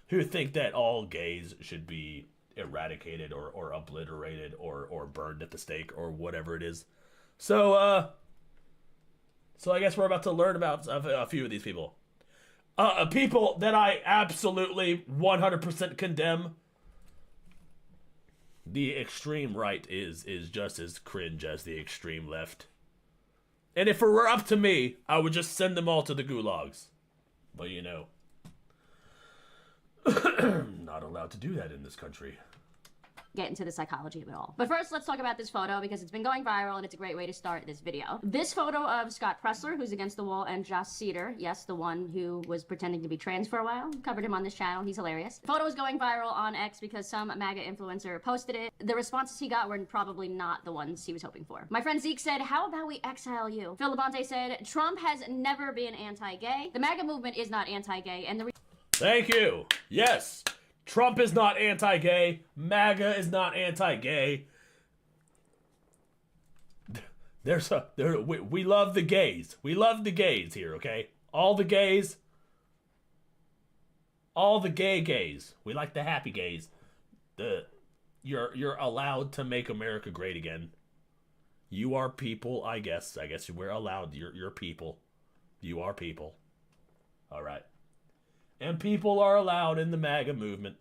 who think that all gays should be eradicated or obliterated or burned at the stake or whatever it is. So I guess we're about to learn about a few of these people. People that I absolutely 100% condemn. The extreme right is just as cringe as the extreme left. And if it were up to me, I would just send them all to the gulags. But you know, not allowed to do that in this country. get into the psychology of it all. But first, let's talk about this photo because it's been going viral and it's a great way to start this video. This photo of Scott Pressler, who's against the wall, and Josh Cedar, yes, the one who was pretending to be trans for a while. Covered him on this channel. He's hilarious. The photo is going viral on X because some MAGA influencer posted it. The responses he got were probably not the ones he was hoping for. My friend Zeke said, "How about we exile you?" Phil Labonte said, "Trump has never been anti-gay. The MAGA movement is not anti-gay, and the Thank you. Yes. Trump is not anti-gay. MAGA is not anti-gay. We love the gays. We love the gays here, okay? All the gays. All the gay gays. We like the happy gays. You're allowed to make America great again. You are people, I guess. I guess we're allowed. You're people. You are people. All right. And people are allowed in the MAGA movement.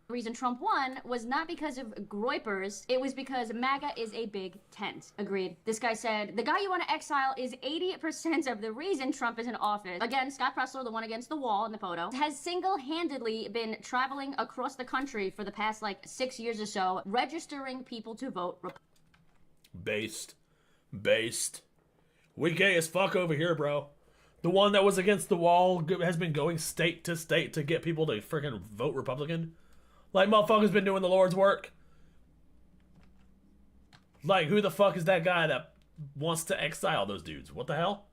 The reason Trump won was not because of groypers, it was because MAGA is a big tent. Agreed. This guy said, "The guy you want to exile is 80% of the reason Trump is in office." Again, Scott Pressler, the one against the wall in the photo, has single-handedly been traveling across the country for the past, 6 years or so, registering people to vote Based. We gay as fuck over here, bro. The one that was against the wall has been going state to state to get people to freaking vote Republican. Like, motherfucker's been doing the Lord's work. Like, who the fuck is that guy that wants to exile those dudes? What the hell?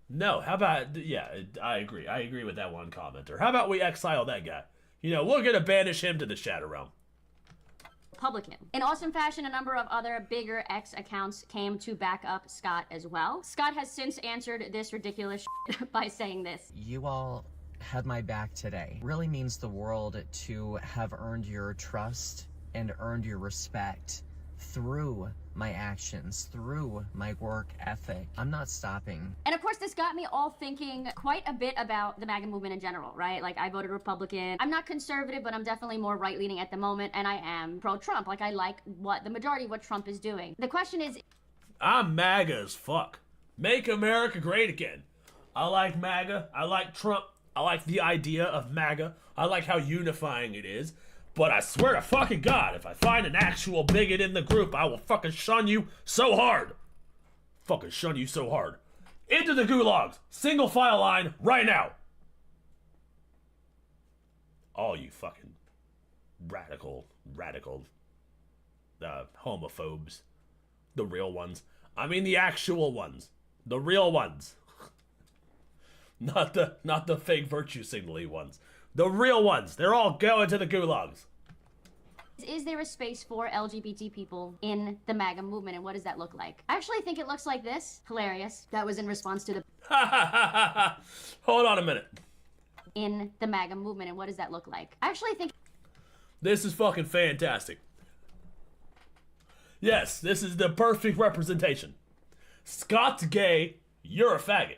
No, how about, yeah, I agree. I agree with that one commenter. How about we exile that guy? You know, we're gonna banish him to the Shadow Realm. Republican. In awesome fashion, a number of other bigger X accounts came to back up Scott as well. Scott has since answered this ridiculous shit by saying this. "You all had my back today. It really means the world to have earned your trust and earned your respect through my actions, through my work ethic. I'm not stopping." And of course, this got me all thinking quite a bit about the MAGA movement in general, right? Like, I voted Republican. I'm not conservative, but I'm definitely more right-leaning at the moment, and I am pro-Trump. Like, I like the majority of what Trump is doing. The question is... I'm MAGA as fuck. Make America great again. I like MAGA. I like Trump. I like the idea of MAGA. I like how unifying it is. But I swear to fucking God, if I find an actual bigot in the group, I will fucking shun you so hard. Fucking shun you so hard. Into the gulags. Single file line right now. All you fucking radical homophobes. The real ones. I mean the actual ones. The real ones. Not the fake virtue signaling ones. The real ones. They're all going to the gulags. Is there a space for LGBT people in the MAGA movement, and what does that look like? I actually think it looks like this. Hilarious. That was in response to the... Hold on a minute. In the MAGA movement, and what does that look like? I actually think... This is fucking fantastic. Yes, this is the perfect representation. Scott's gay, you're a faggot.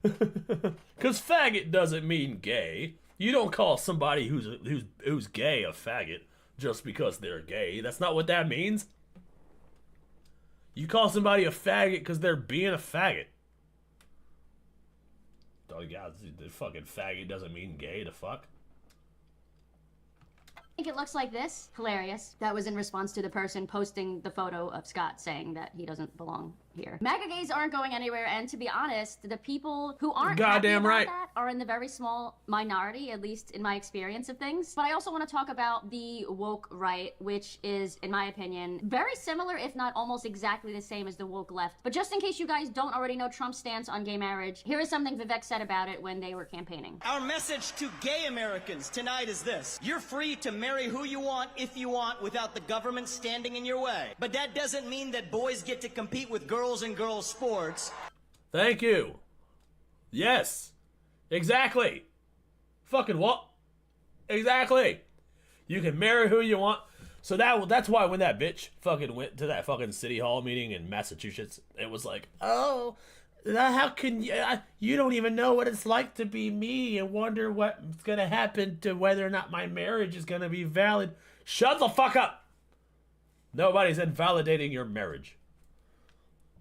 Because faggot doesn't mean gay. You don't call somebody who's gay a faggot just because they're gay. That's not what that means. You call somebody a faggot because they're being a faggot. Oh god, the fucking faggot doesn't mean gay. The fuck? I think it looks like this. Hilarious. That was in response to the person posting the photo of Scott saying that he doesn't belong here. MAGA gays aren't going anywhere, and to be honest, the people who aren't goddamn happy about right that are in the very small minority, at least in my experience of things. But I also want to talk about the woke right, which is, in my opinion, very similar, if not almost exactly the same as the woke left. But just in case you guys don't already know Trump's stance on gay marriage, here is something Vivek said about it when they were campaigning. Our message to gay Americans tonight is this: you're free to marry who you want, if you want, without the government standing in your way. But that doesn't mean that boys get to compete with girls in girls' sports. Thank you. Yes. Exactly. Fucking what? Exactly. You can marry who you want. So that's why when that bitch fucking went to that fucking city hall meeting in Massachusetts, it was like, oh, how can you don't even know what it's like to be me and wonder what's going to happen to whether or not my marriage is going to be valid. Shut the fuck up. Nobody's invalidating your marriage.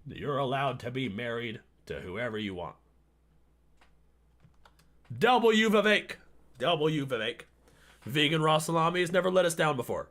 You're allowed to be married to whoever you want. W Vivek. W Vivek. Vegan raw salami has never let us down before.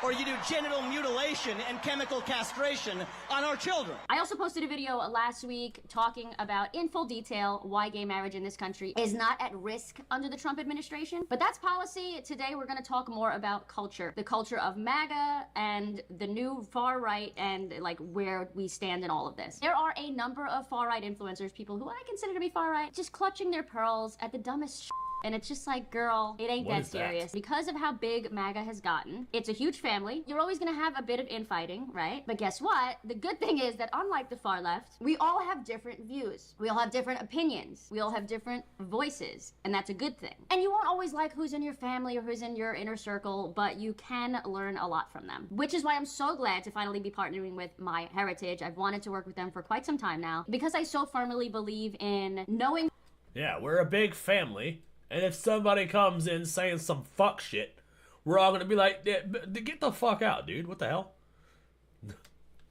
Or you do genital mutilation and chemical castration on our children. I also posted a video last week talking about in full detail why gay marriage in this country is not at risk under the Trump administration. But that's policy. Today we're going to talk more about culture. The culture of MAGA and the new far right and like where we stand in all of this. There are a number of far right influencers, people who I consider to be far right, just clutching their pearls at the dumbest shit. And it's just like, girl, it ain't that serious. Because of how big MAGA has gotten, it's a huge family. You're always gonna have a bit of infighting, right? But guess what? The good thing is that unlike the far left, we all have different views. We all have different opinions. We all have different voices. And that's a good thing. And you won't always like who's in your family or who's in your inner circle, but you can learn a lot from them. Which is why I'm so glad to finally be partnering with My Heritage. I've wanted to work with them for quite some time now, because I so firmly believe in knowing. Yeah, we're a big family. And if somebody comes in saying some fuck shit, we're all going to be like, get the fuck out, dude. What the hell?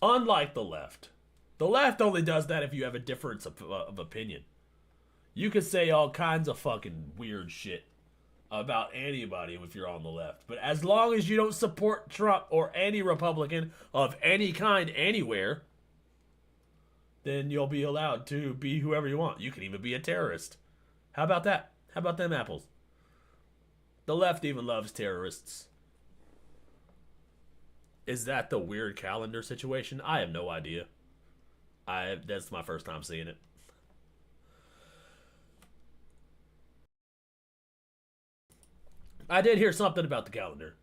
Unlike the left. The left only does that if you have a difference of opinion. You can say all kinds of fucking weird shit about anybody if you're on the left. But as long as you don't support Trump or any Republican of any kind anywhere, then you'll be allowed to be whoever you want. You can even be a terrorist. How about that? How about them apples? The left even loves terrorists. Is that the weird calendar situation? I have no idea. That's my first time seeing it. I did hear something about the calendar.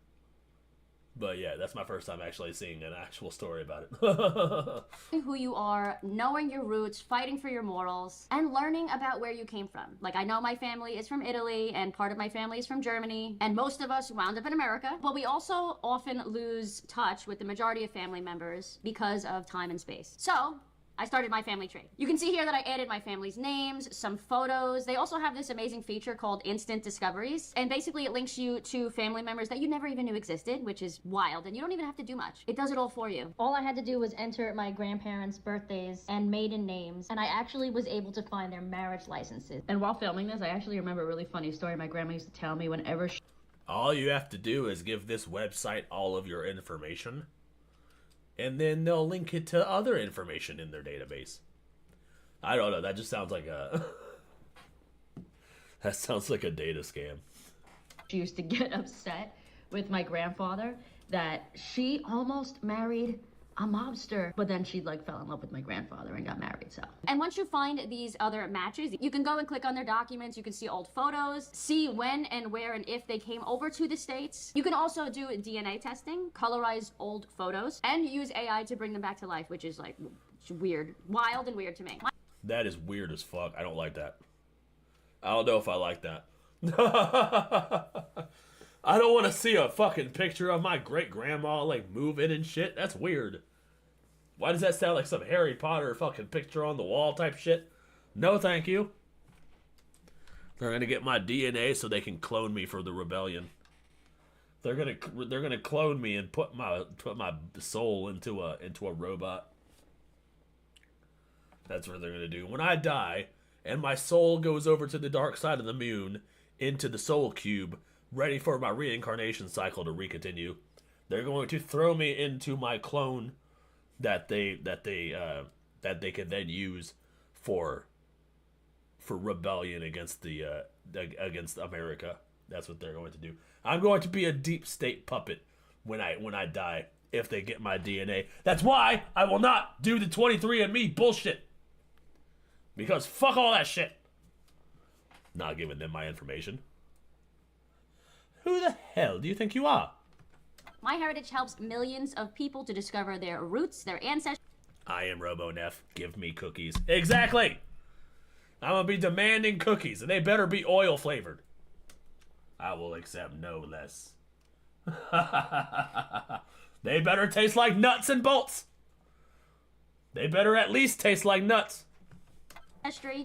But yeah, that's my first time actually seeing an actual story about it. Who you are, knowing your roots, fighting for your morals, and learning about where you came from. Like, I know my family is from Italy, and part of my family is from Germany, and most of us wound up in America. But we also often lose touch with the majority of family members because of time and space. So I started My Family Tree. You can see here that I added my family's names, some photos. They also have this amazing feature called Instant Discoveries. And basically it links you to family members that you never even knew existed, which is wild. And you don't even have to do much. It does it all for you. All I had to do was enter my grandparents' birthdays and maiden names. And I actually was able to find their marriage licenses. And while filming this, I actually remember a really funny story my grandma used to tell me whenever she... All you have to do is give this website all of your information, and then they'll link it to other information in their database. I don't know, that just sounds like a... that sounds like a data scam. She used to get upset with my grandfather that she almost married a mobster, but then she like fell in love with my grandfather and got married, so. And once you find these other matches, you can go and click on their documents, you can see old photos, see when and where and if they came over to the States. You can also do DNA testing, colorize old photos, and use AI to bring them back to life, which is like weird, wild and weird to me. That is weird as fuck. I don't like that. I don't know if I like that. I don't want to see a fucking picture of my great-grandma, like, moving and shit. That's weird. Why does that sound like some Harry Potter fucking picture on the wall type shit? No, thank you. They're gonna get my DNA so they can clone me for the rebellion. They're gonna clone me and put my soul into a robot. That's what they're gonna do. When I die and my soul goes over to the dark side of the moon into the soul cube, ready for my reincarnation cycle to recontinue, they're going to throw me into my clone that they can then use for rebellion against against America. That's what they're going to do. I'm going to be a deep state puppet when I die if they get my DNA. That's why I will not do the 23andMe bullshit. Because fuck all that shit. Not giving them my information. Who the hell do you think you are? MyHeritage helps millions of people to discover their roots, their ancestry. I am RoboNeff. Give me cookies. Exactly. I'm gonna be demanding cookies, and they better be oil flavored. I will accept no less. They better taste like nuts and bolts. They better at least taste like nuts.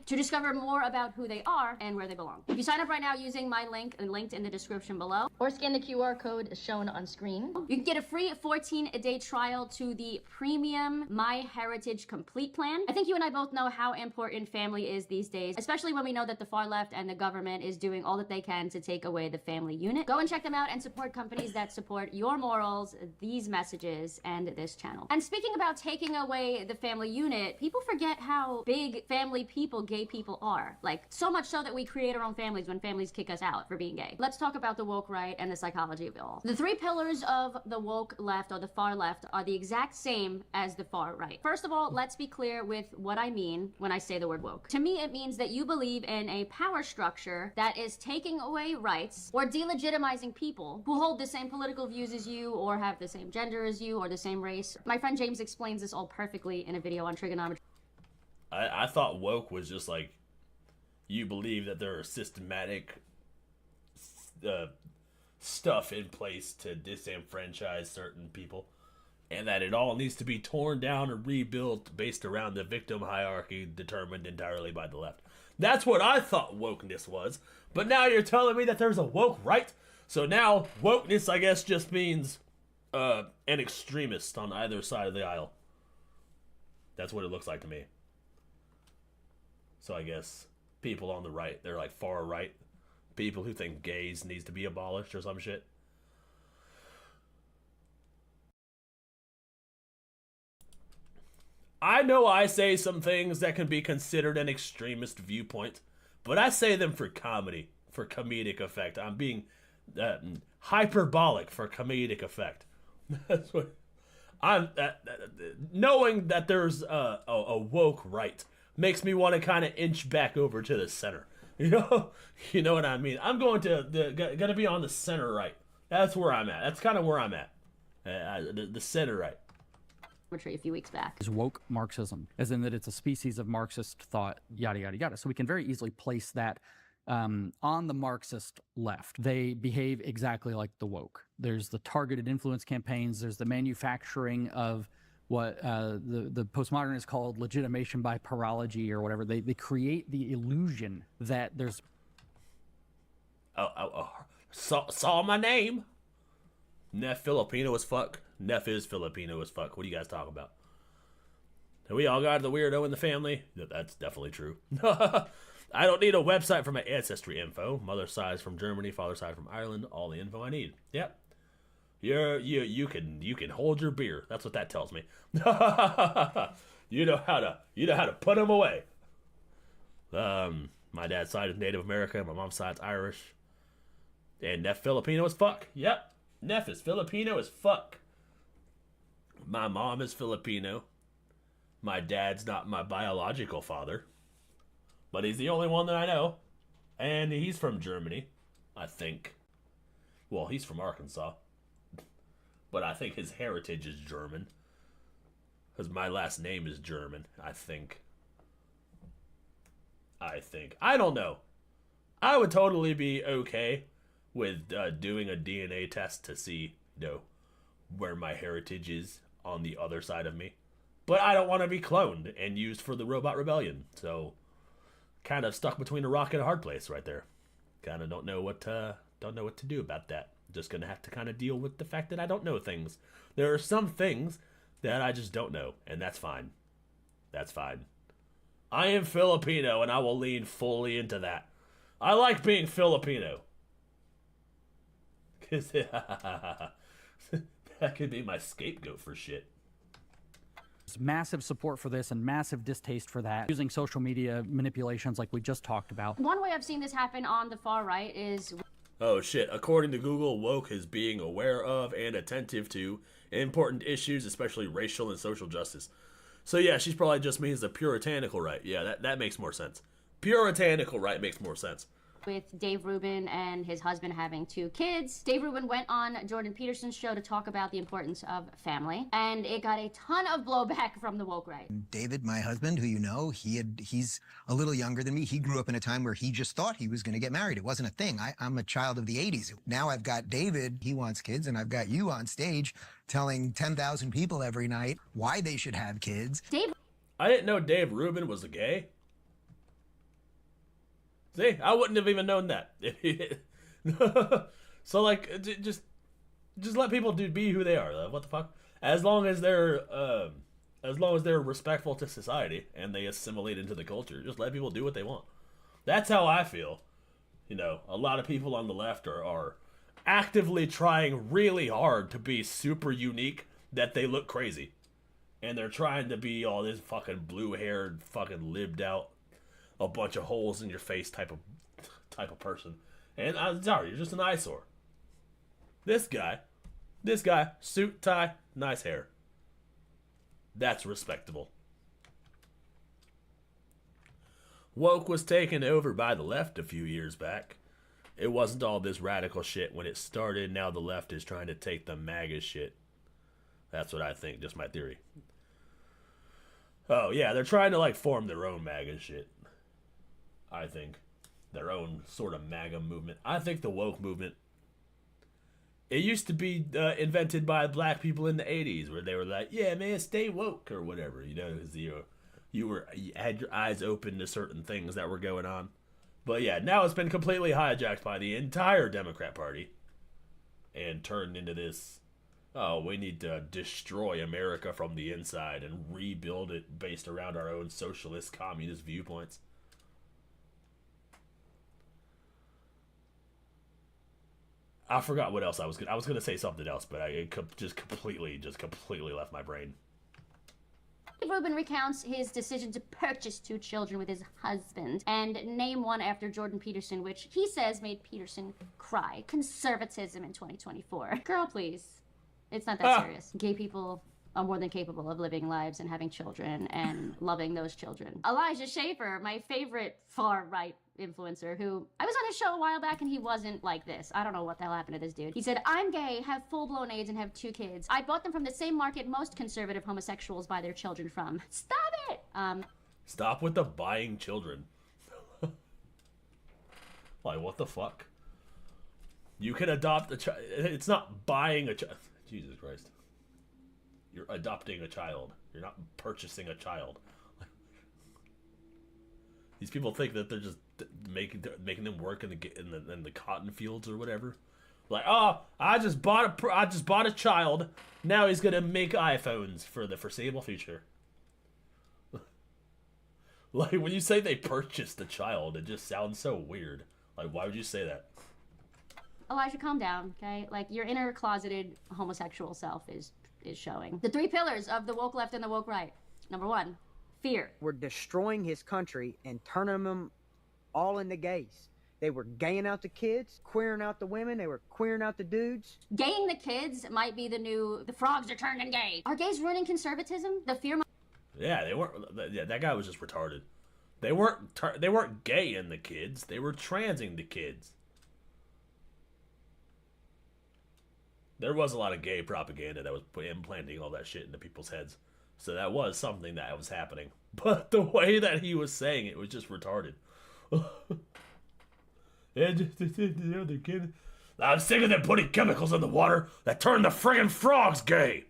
To discover more about who they are and where they belong. If you sign up right now using my link, linked in the description below, Or scan the QR code shown on screen. you can get a free 14-day trial to the premium MyHeritage Complete plan. I think you and I both know how important family is these days, especially when we know that the far left and the government is doing all that they can to take away the family unit. Go and check them out and support companies that support your morals, these messages, and this channel. And speaking about taking away the family unit, people forget how big family people gay people are. Like, so much so that we create our own families when families kick us out for being gay. Let's talk about the woke right and the psychology of it all. The three pillars of the woke left or the far left are the exact same as the far right. First of all, let's be clear with what I mean when I say the word woke. To me, it means that you believe in a power structure that is taking away rights or delegitimizing people who hold the same political views as you or have the same gender as you or the same race. My friend James explains this all perfectly in a video on trigonometry. I thought woke was just like, you believe that there are systematic stuff in place to disenfranchise certain people, and that it all needs to be torn down and rebuilt based around the victim hierarchy determined entirely by the left. That's what I thought wokeness was, but now you're telling me that there's a woke right? So now wokeness, I guess, just means an extremist on either side of the aisle. That's what it looks like to me. So I guess people on the right, they're like far right. People who think gays needs to be abolished or some shit. I know I say some things that can be considered an extremist viewpoint, but I say them for comedy, for comedic effect. I'm being hyperbolic for comedic effect. That's what I'm. Knowing that there's a woke right makes me want to kind of inch back over to the center. You know what I mean? I'm going to gonna be on the center right. That's where I'm at. That's kind of where I'm at. The center right. A few weeks back. Is woke Marxism, as in that it's a species of Marxist thought, yada, yada, yada. So we can very easily place that on the Marxist left. They behave exactly like the woke. There's the targeted influence campaigns. There's the manufacturing of what the postmodernists called legitimation by parology or whatever. They create the illusion that there's... Saw my name. Neff Filipino as fuck. Neff is Filipino as fuck. What are you guys talking about? We all got the weirdo in the family? That's definitely true. I don't need a website for my ancestry info. Mother's side's from Germany, father's side from Ireland. All the info I need. Yep. You can hold your beer. That's what that tells me. You know how to put them away. My dad's side is Native American. My mom's side's Irish. And Neff Filipino as fuck. Yep. Neff is Filipino as fuck. My mom is Filipino. My dad's not my biological father, but he's the only one that I know. And he's from Germany, I think. Well, he's from Arkansas. But I think his heritage is German. Because my last name is German, I think. I don't know. I would totally be okay with doing a DNA test to see, where my heritage is on the other side of me. But I don't want to be cloned and used for the robot rebellion. So kind of stuck between a rock and a hard place right there. Kind of don't know what to do about that. Just gonna have to kind of deal with the fact that I don't know things. There are some things that I just don't know, and that's fine. That's fine. I am Filipino, and I will lean fully into that. I like being Filipino. That could be my scapegoat for shit. There's massive support for this and massive distaste for that, using social media manipulations like we just talked about. One way I've seen this happen on the far right is... Oh shit, according to Google, woke is being aware of and attentive to important issues, especially racial and social justice. So yeah, she's probably just means the puritanical right. Yeah, that makes more sense. Puritanical right makes more sense. With Dave Rubin and his husband having 2 kids. Dave Rubin went on Jordan Peterson's show to talk about the importance of family, and it got a ton of blowback from the woke right. David, my husband, who you know, he's a little younger than me. He grew up in a time where he just thought he was going to get married. It wasn't a thing. I'm a child of the 80s. Now I've got David, he wants kids, and I've got you on stage telling 10,000 people every night why they should have kids. I didn't know Dave Rubin was a gay. See, I wouldn't have even known that. So like, just let people be who they are. What the fuck? As long as they're respectful to society and they assimilate into the culture, just let people do what they want. That's how I feel. You know, a lot of people on the left are actively trying really hard to be super unique that they look crazy, and they're trying to be all this fucking blue-haired, fucking lived out, a bunch of holes in your face type of person. And I'm sorry, you're just an eyesore. This guy, suit, tie, nice hair. That's respectable. Woke was taken over by the left a few years back. It wasn't all this radical shit when it started. Now the left is trying to take the MAGA shit. That's what I think, just my theory. Oh yeah, they're trying to like form their own MAGA shit. I think. Their own sort of MAGA movement. I think the woke movement, it used to be invented by black people in the 80s, where they were like, yeah, man, stay woke, or whatever, you know, because you had your eyes open to certain things that were going on. But yeah, now it's been completely hijacked by the entire Democrat Party and turned into this, oh, we need to destroy America from the inside and rebuild it based around our own socialist, communist viewpoints. I forgot what else I was gonna say something else, but it just completely left my brain. Rubin recounts his decision to purchase 2 children with his husband and name one after Jordan Peterson, which he says made Peterson cry. Conservatism in 2024. Girl, please. It's not that serious. Gay people are more than capable of living lives and having children and loving those children. Elijah Schaffer, my favorite far-right influencer, who I was on his show a while back and he wasn't like this. I don't know what the hell happened to this dude. He said, I'm gay, have full-blown AIDS, and have 2 kids. I bought them from the same market most conservative homosexuals buy their children from. Stop it! Stop with the buying children. Like, what the fuck? You can adopt a child. It's not buying a child. Jesus Christ. You're adopting a child. You're not purchasing a child. These people think that they're just making them work in the cotton fields or whatever. Like, oh, I just bought a child. Now he's gonna make iPhones for the foreseeable future. Like, when you say they purchased a child, it just sounds so weird. Like, why would you say that? Elijah, calm down, okay? Like, your inner closeted homosexual self is showing. The 3 pillars of the woke left and the woke right. Number 1, fear. We're destroying his country and turning them all into gays. They were gaying out the kids, queering out the women, they were queering out the dudes. Gaying the kids might be the frogs are turning gay. Are gays ruining conservatism? The fear... Yeah, they weren't. Yeah, that guy was just retarded. They weren't gaying the kids. They were transing the kids. There was a lot of gay propaganda that was implanting all that shit into people's heads. So that was something that was happening. But the way that he was saying it was just retarded. I'm sick of them putting chemicals in the water that turn the friggin' frogs gay.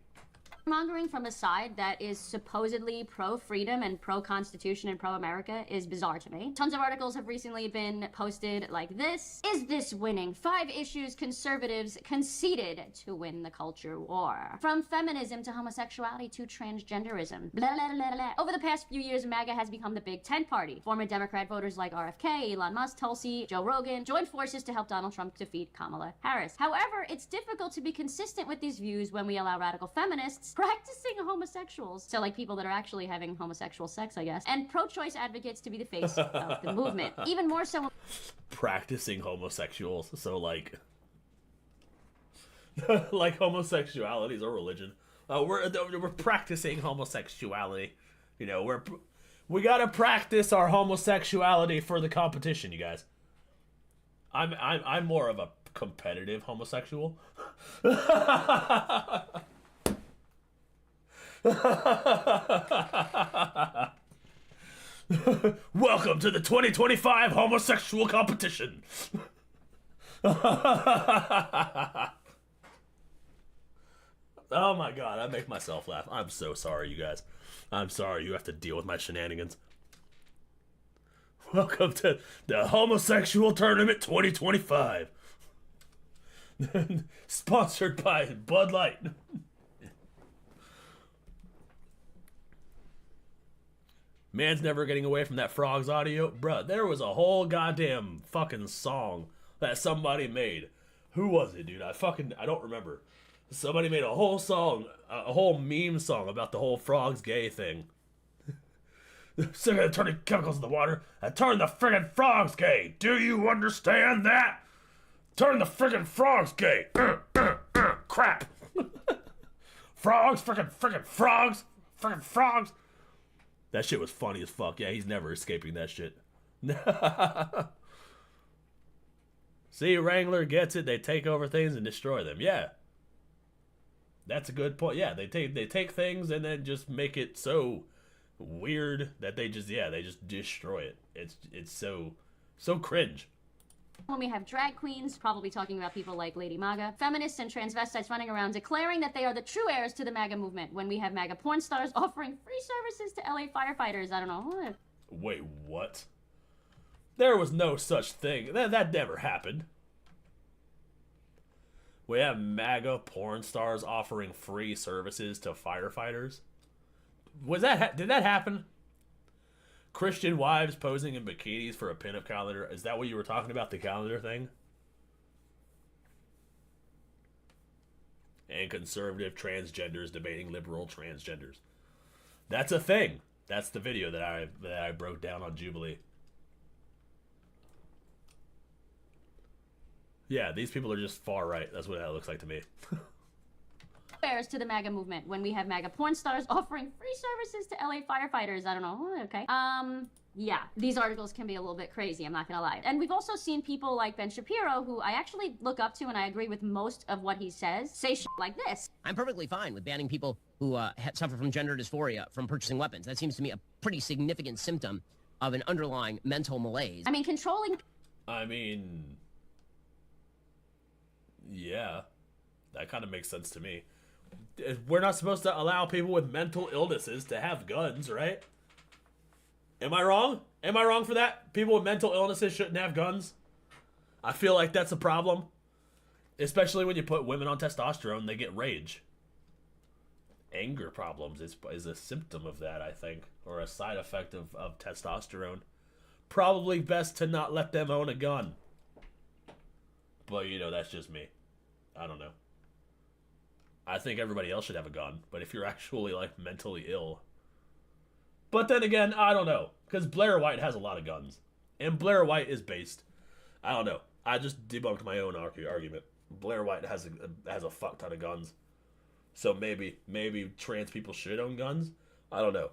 Mongering from a side that is supposedly pro-freedom and pro-constitution and pro-America is bizarre to me. Tons of articles have recently been posted like this. Is this winning? 5 issues conservatives conceded to win the culture war. From feminism to homosexuality to transgenderism. Blah, blah, blah, blah. Over the past few years, MAGA has become the big tent party. Former Democrat voters like RFK, Elon Musk, Tulsi, Joe Rogan joined forces to help Donald Trump defeat Kamala Harris. However, it's difficult to be consistent with these views when we allow radical feminists practicing homosexuals, so like people that are actually having homosexual sex, I guess, and pro-choice advocates to be the face of the movement. Even more so practicing homosexuals, so like like homosexuality is a religion. We're practicing homosexuality. You know, we gotta practice our homosexuality for the competition, you guys. I'm more of a competitive homosexual. Welcome to the 2025 homosexual competition. Oh my god, I make myself laugh. I'm so sorry, you guys. I'm sorry you have to deal with my shenanigans. Welcome to the homosexual tournament 2025. Sponsored by Bud Light. Man's never getting away from that Frogs audio. Bruh, there was a whole goddamn fucking song that somebody made. Who was it, dude? I don't remember. Somebody made a whole song, a whole meme song about the whole Frogs gay thing. Sick of turning chemicals in the water and turn the friggin' frogs gay. Do you understand that? Turn the friggin' frogs gay. Crap. Frogs, friggin' frogs. Friggin' frogs. That shit was funny as fuck. Yeah, he's never escaping that shit. See, Wrangler gets it. They take over things and destroy them. Yeah. That's a good point. Yeah, they take things and then just make it so weird that they just destroy it. It's so cringe. when we have drag queens, probably talking about people like Lady MAGA, feminists and transvestites running around declaring that they are the true heirs to the MAGA movement, when we have MAGA porn stars offering free services to LA firefighters. I don't know. Wait, what? There was no such thing. That never happened. We have MAGA porn stars offering free services to firefighters. Did that happen? Christian wives posing in bikinis for a pinup calendar. Is that what you were talking about, the calendar thing? And conservative transgenders debating liberal transgenders. That's a thing. That's the video that I broke down on Jubilee. Yeah, these people are just far right. That's what that looks like to me. Heirs to the MAGA movement, when we have MAGA porn stars offering free services to LA firefighters. I don't know. Okay. Yeah, these articles can be a little bit crazy, I'm not gonna lie. And we've also seen people like Ben Shapiro, who I actually look up to and I agree with most of what he says, say shit like this. I'm perfectly fine with banning people who suffer from gender dysphoria from purchasing weapons. That seems to me a pretty significant symptom of an underlying mental malaise. I mean, controlling... Yeah, that kind of makes sense to me. We're not supposed to allow people with mental illnesses to have guns, right? Am I wrong? Am I wrong for that? People with mental illnesses shouldn't have guns? I feel like that's a problem. Especially when you put women on testosterone, they get rage. Anger problems is a symptom of that, I think. Or a side effect of testosterone. Probably best to not let them own a gun. But, you know, that's just me. I don't know. I think everybody else should have a gun. But if you're actually, like, mentally ill... But then again, I don't know. Because Blair White has a lot of guns. And Blair White is based... I don't know. I just debunked my own argument. Blair White has a fuck ton of guns. So maybe trans people should own guns? I don't know.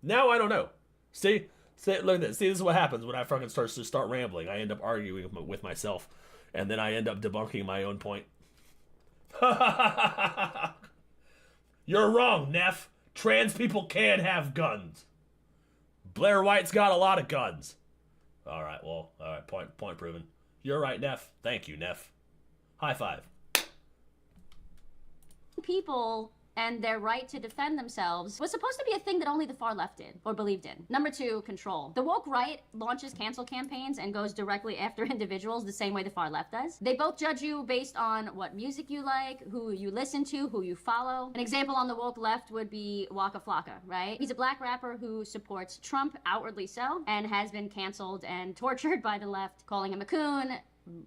Now I don't know. See, look at this. See, this is what happens when I fucking start rambling. I end up arguing with myself. And then I end up debunking my own point. You're wrong, Neff. Trans people can have guns. Blair White's got a lot of guns. Alright, well, alright, point proven. You're right, Neff. Thank you, Neff. High five. People and their right to defend themselves was supposed to be a thing that only the far left did or believed in. Number 2, control. The woke right launches cancel campaigns and goes directly after individuals the same way the far left does. They both judge you based on what music you like, who you listen to, who you follow. An example on the woke left would be Waka Flocka, right? He's a black rapper who supports Trump outwardly so and has been canceled and tortured by the left, calling him a coon.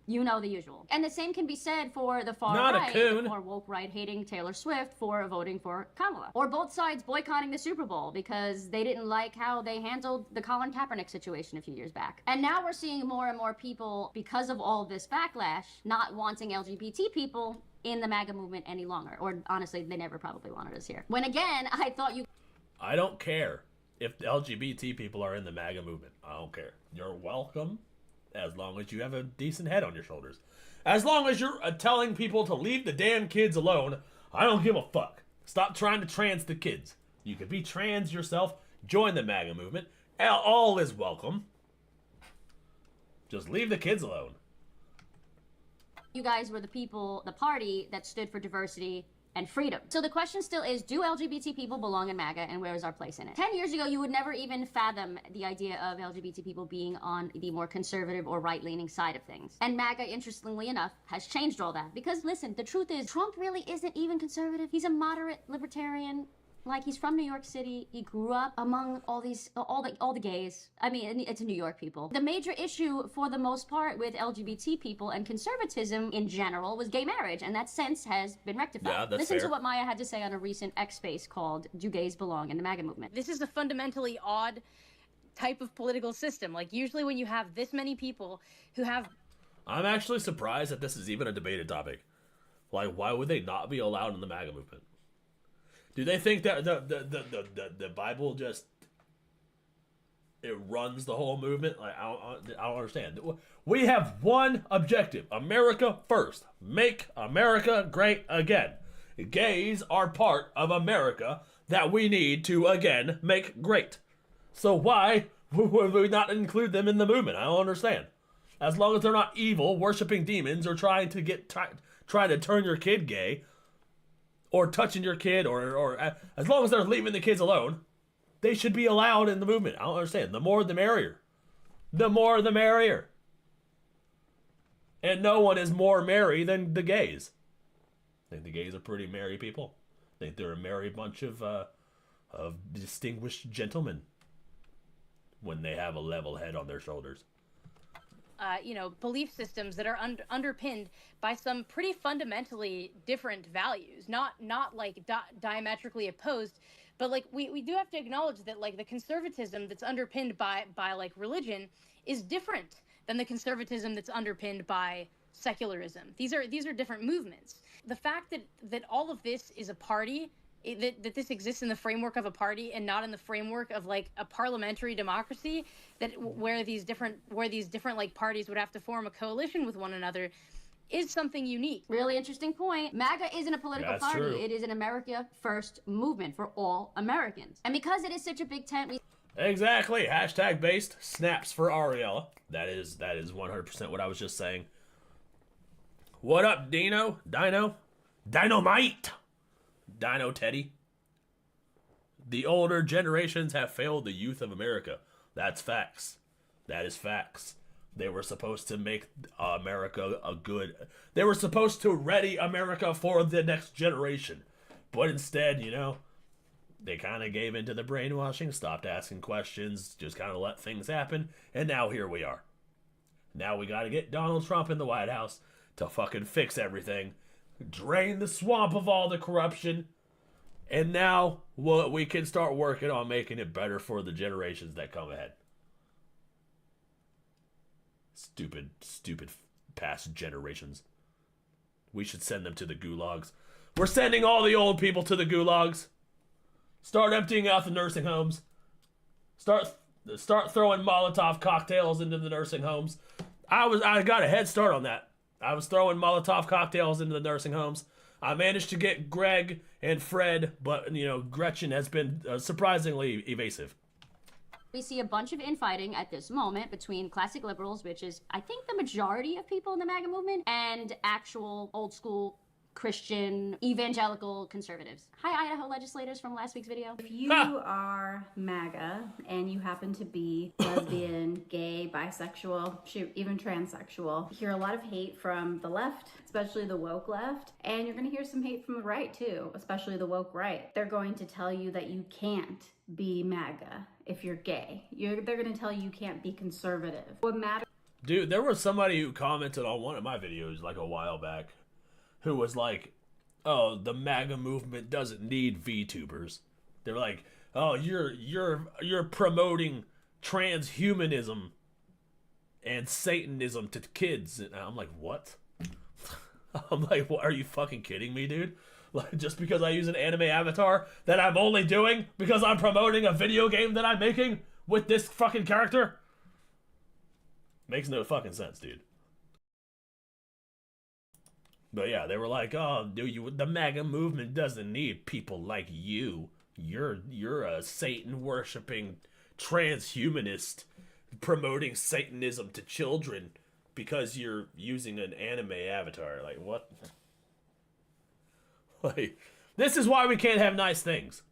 You know the usual. And the same can be said for the far Not a right, coon. the far woke right hating Taylor Swift for voting for Kamala. Or both sides boycotting the Super Bowl because they didn't like how they handled the Colin Kaepernick situation a few years back. And now we're seeing more and more people, because of all this backlash, not wanting LGBT people in the MAGA movement any longer. Or honestly, they never probably wanted us here. When again, I thought you... I don't care if the LGBT people are in the MAGA movement. I don't care. You're welcome. As long as you have a decent head on your shoulders. As long as you're telling people to leave the damn kids alone, I don't give a fuck. Stop trying to trans the kids. You can be trans yourself. Join the MAGA movement. All is welcome. Just leave the kids alone. You guys were the people, the party that stood for diversity and freedom. So the question still is, do LGBT people belong in MAGA, and where is our place in it? 10 years ago, you would never even fathom the idea of LGBT people being on the more conservative or right-leaning side of things. And MAGA, interestingly enough, has changed all that. Because listen, the truth is, Trump really isn't even conservative. He's a moderate libertarian. Like, he's from New York City. He grew up among all the gays. I mean, it's New York people. The major issue, for the most part, with LGBT people and conservatism in general was gay marriage, and that since has been rectified. Yeah, that's Listen fair. to what Maya had to say on a recent X space called "Do Gays Belong in the MAGA Movement?" This is a fundamentally odd type of political system. Like, usually when you have this many people who have... I'm actually surprised that this is even a debated topic. Like, why would they not be allowed in the MAGA movement? Do they think that the Bible just, it runs the whole movement? Like, I don't understand. We have one objective: America first. Make America great again. Gays are part of America that we need to again make great. So why would we not include them in the movement? I don't understand. As long as they're not evil, worshiping demons, or trying to turn your kid gay, or touching your kid, or as long as they're leaving the kids alone, they should be allowed in the movement. I don't understand. The more the merrier. The more the merrier. And no one is more merry than the gays. I think the gays are pretty merry people. I think they're a merry bunch of distinguished gentlemen when they have a level head on their shoulders. Belief systems that are underpinned by some pretty fundamentally different values, not like diametrically opposed, but like we do have to acknowledge that like the conservatism that's underpinned by like religion is different than the conservatism that's underpinned by secularism. These are different movements. The fact that all of this is a party, that this exists in the framework of a party and not in the framework of like a parliamentary democracy, that where these different like parties would have to form a coalition with one another, is something unique. Really interesting point. MAGA isn't a political That's party. true. It is an America First movement for all Americans. And because it is such a big tent, we... Exactly. Hashtag based snaps for Ariella. That is 100% what I was just saying. What up, Dino? Dynamite! Dino Teddy. The older generations have failed the youth of America. That's facts. That is facts. They were supposed to make America they were supposed to ready America for the next generation. But instead, they kind of gave into the brainwashing, stopped asking questions, just kind of let things happen, and now here we are. Now we gotta get Donald Trump in the White House to fucking fix everything, drain the swamp of all the corruption, and now we can start working on making it better for the generations that come ahead. Stupid past generations. We should send them to the gulags. We're sending all the old people to the gulags. Start emptying out the nursing homes. Start throwing Molotov cocktails into the nursing homes. I got a head start on that. I was throwing Molotov cocktails into the nursing homes. I managed to get Greg and Fred, but Gretchen has been surprisingly evasive. We see a bunch of infighting at this moment between classic liberals, which is, I think, the majority of people in the MAGA movement, and actual old school Christian, evangelical conservatives. Hi, Idaho legislators from last week's video. If you are MAGA and you happen to be lesbian, gay, bisexual, shoot, even transsexual, you hear a lot of hate from the left, especially the woke left, and you're going to hear some hate from the right too, especially the woke right. They're going to tell you that you can't be MAGA if you're gay. They're going to tell you can't be conservative. What matters? Dude, there was somebody who commented on one of my videos like a while back who was like, oh, the MAGA movement doesn't need VTubers. They're like, oh, you're promoting transhumanism and Satanism to kids. And I'm like, what? I'm like, what, are you fucking kidding me, dude? Like, just because I use an anime avatar that I'm only doing because I'm promoting a video game that I'm making with this fucking character? Makes no fucking sense, dude. But yeah, they were like, oh, the MAGA movement doesn't need people like you. You're a Satan-worshipping transhumanist promoting Satanism to children because you're using an anime avatar. Like, what? Like, this is why we can't have nice things.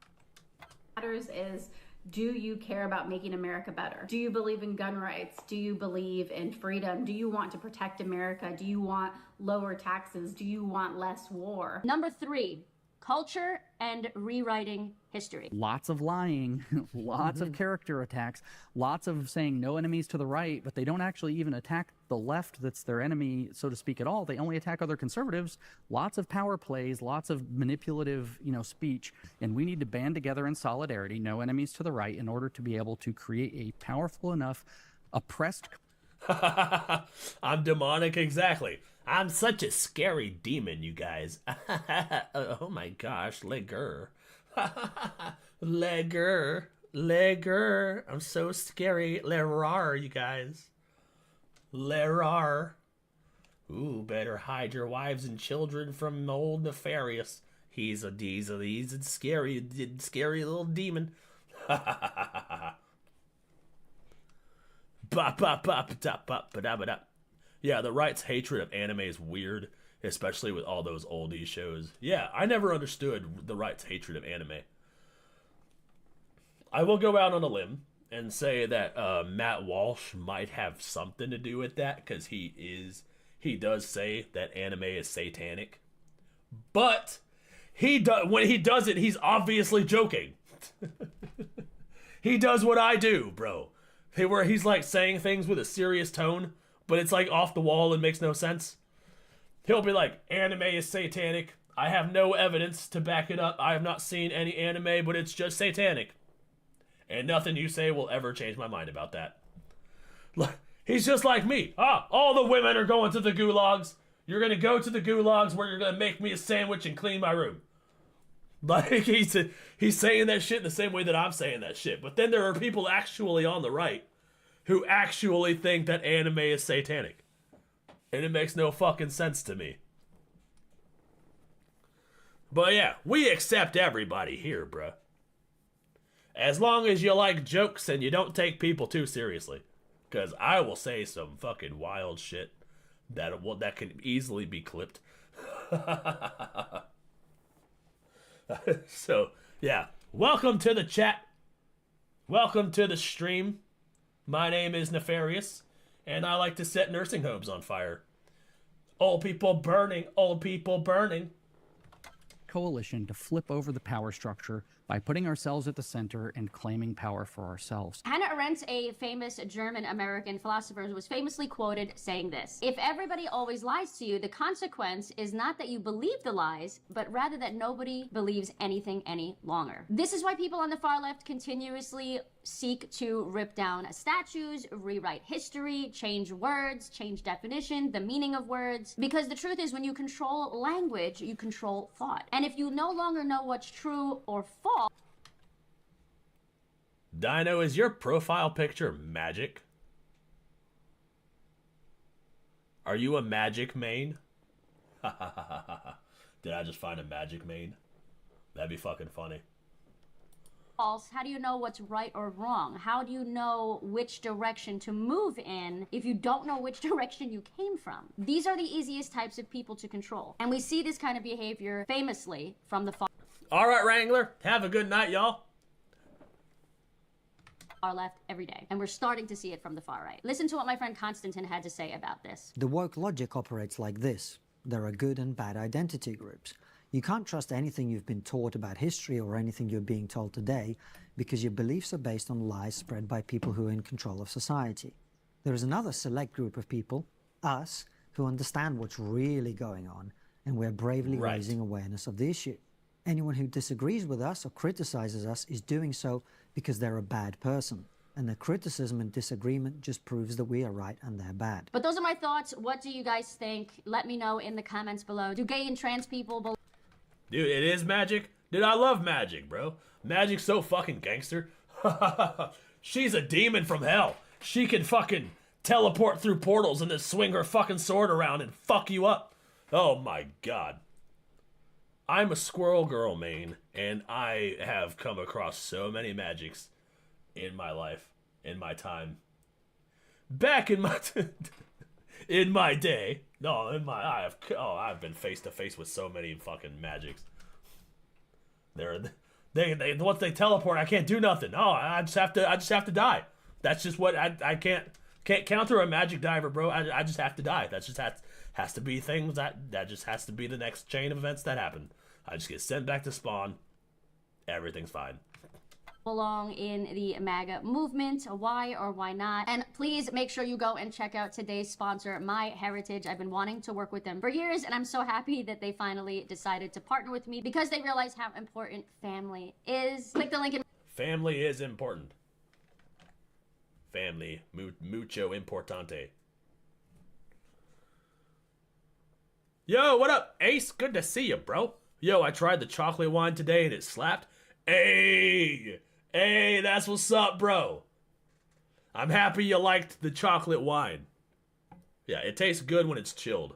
Matters is, do you care about making America better? Do you believe in gun rights? Do you believe in freedom? Do you want to protect America? Do you want lower taxes? Do you want less war? Number 3, culture and rewriting history. Lots of lying, lots of character attacks, lots of saying no enemies to the right, but they don't actually even attack the left that's their enemy, so to speak, at all. They only attack other conservatives. Lots of power plays, lots of manipulative, speech, and we need to band together in solidarity, no enemies to the right, in order to be able to create a powerful enough oppressed... I'm demonic, exactly. I'm such a scary demon, you guys. Oh my gosh, Legger. Legger. I'm so scary. Lerar, you guys. Lerar. Ooh, better hide your wives and children from old Nefarious. He's a scary little demon. Yeah, the right's hatred of anime is weird, especially with all those oldie shows. Yeah, I never understood the right's hatred of anime. I will go out on a limb and say that Matt Walsh might have something to do with that, because he does say that anime is satanic. But when he does it, he's obviously joking. He does what I do, bro. Where he's like saying things with a serious tone, but it's like off the wall and makes no sense. He'll be like, anime is satanic. I have no evidence to back it up. I have not seen any anime, but it's just satanic. And nothing you say will ever change my mind about that. He's just like me. All the women are going to the gulags. You're going to go to the gulags where you're going to make me a sandwich and clean my room. Like, he's saying that shit in the same way that I'm saying that shit. But then there are people actually on the right who actually think that anime is satanic. And it makes no fucking sense to me. But yeah, we accept everybody here, bruh. As long as you like jokes and you don't take people too seriously. Because I will say some fucking wild shit that can easily be clipped. So, yeah. Welcome to the chat. Welcome to the stream. My name is Nefarious, and I like to set nursing homes on fire. Old people burning, old people burning. Coalition to flip over the power structure by putting ourselves at the center and claiming power for ourselves. Hannah Arendt, a famous German-American philosopher, was famously quoted saying this: "If everybody always lies to you, the consequence is not that you believe the lies, but rather that nobody believes anything any longer." This is why people on the far left continuously seek to rip down statues, rewrite history, change words, change definition, the meaning of words. Because the truth is, when you control language, you control thought. And if you no longer know what's true or false... Dino, is your profile picture magic? Are you a magic main? Did I just find a magic main? That'd be fucking funny. false, how do you know what's right or wrong? How do you know which direction to move in if you don't know which direction you came from? These are the easiest types of people to control. And we see this kind of behavior famously from the far All right, Wrangler. Have a good night, y'all. left every day. And we're starting to see it from the far right. Listen to what my friend Konstantin had to say about this. The woke logic operates like this. There are good and bad identity groups. You can't trust anything you've been taught about history or anything you're being told today because your beliefs are based on lies spread by people who are in control of society. There is another select group of people, us, who understand what's really going on, and we're bravely raising awareness of the issue. Anyone who disagrees with us or criticizes us is doing so because they're a bad person. And their criticism and disagreement just proves that we are right and they're bad. But those are my thoughts. What do you guys think? Let me know in the comments below. Do gay and trans people Dude, it is magic. Dude, I love magic, bro. Magic's so fucking gangster. She's a demon from hell. She can fucking teleport through portals and then swing her fucking sword around and fuck you up. Oh my god. I'm a squirrel girl main, and I have come across so many magics in my life, in my time. Back in my in my day. No, I've been face to face with so many fucking magics. They once they teleport, I can't do nothing. Oh, I just have to die. That's just what I can't counter a magic diver, bro. I just have to die. That just has to be things that just has to be the next chain of events that happen. I just get sent back to spawn. Everything's fine. belong in the MAGA movement? Why or why not? And please make sure you go and check out today's sponsor, MyHeritage. I've been wanting to work with them for years, and I'm so happy that they finally decided to partner with me because they realize how important family is. Click the link in. Family is important. Family, mucho importante. Yo, what up, Ace? Good to see you, bro. Yo, I tried the chocolate wine today and it slapped. Hey, that's what's up, bro. I'm happy you liked the chocolate wine. Yeah, it tastes good when it's chilled.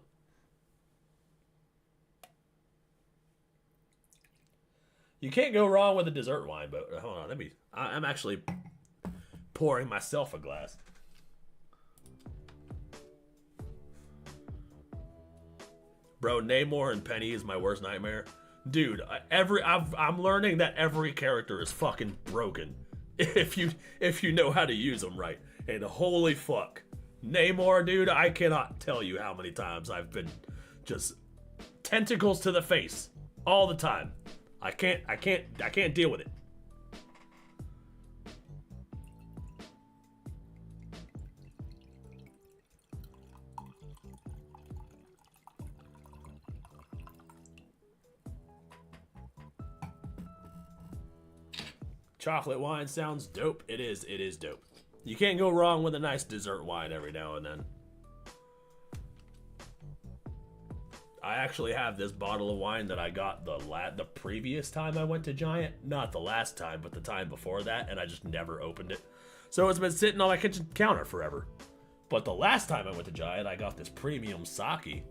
You can't go wrong with a dessert wine, but hold on, I'm actually pouring myself a glass. Bro, Namor and Penny is my worst nightmare. Dude, I'm learning that every character is fucking broken if you know how to use them right. And holy fuck, Namor, dude, I cannot tell you how many times I've been just tentacles to the face all the time. I can't deal with it. Chocolate wine sounds dope. It is dope. You can't go wrong with a nice dessert wine every now and then. I actually have this bottle of wine that I got the previous time I went to Giant. Not the last time, but the time before that, and I just never opened it. So it's been sitting on my kitchen counter forever. But the last time I went to Giant, I got this premium sake.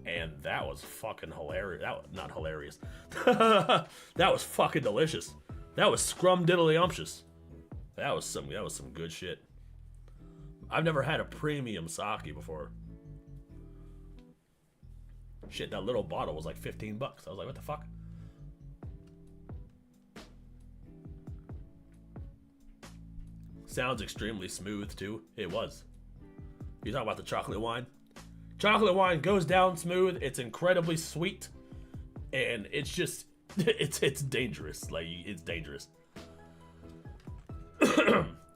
And that was fucking hilarious. Not hilarious. That was fucking delicious. That was scrumdiddlyumptious. That was some good shit. I've never had a premium sake before. Shit, that little bottle was like $15. I was like, what the fuck? Sounds extremely smooth too. It was. You talking about the chocolate wine? Chocolate wine goes down smooth. It's incredibly sweet, and it's just it's dangerous. Like, it's dangerous.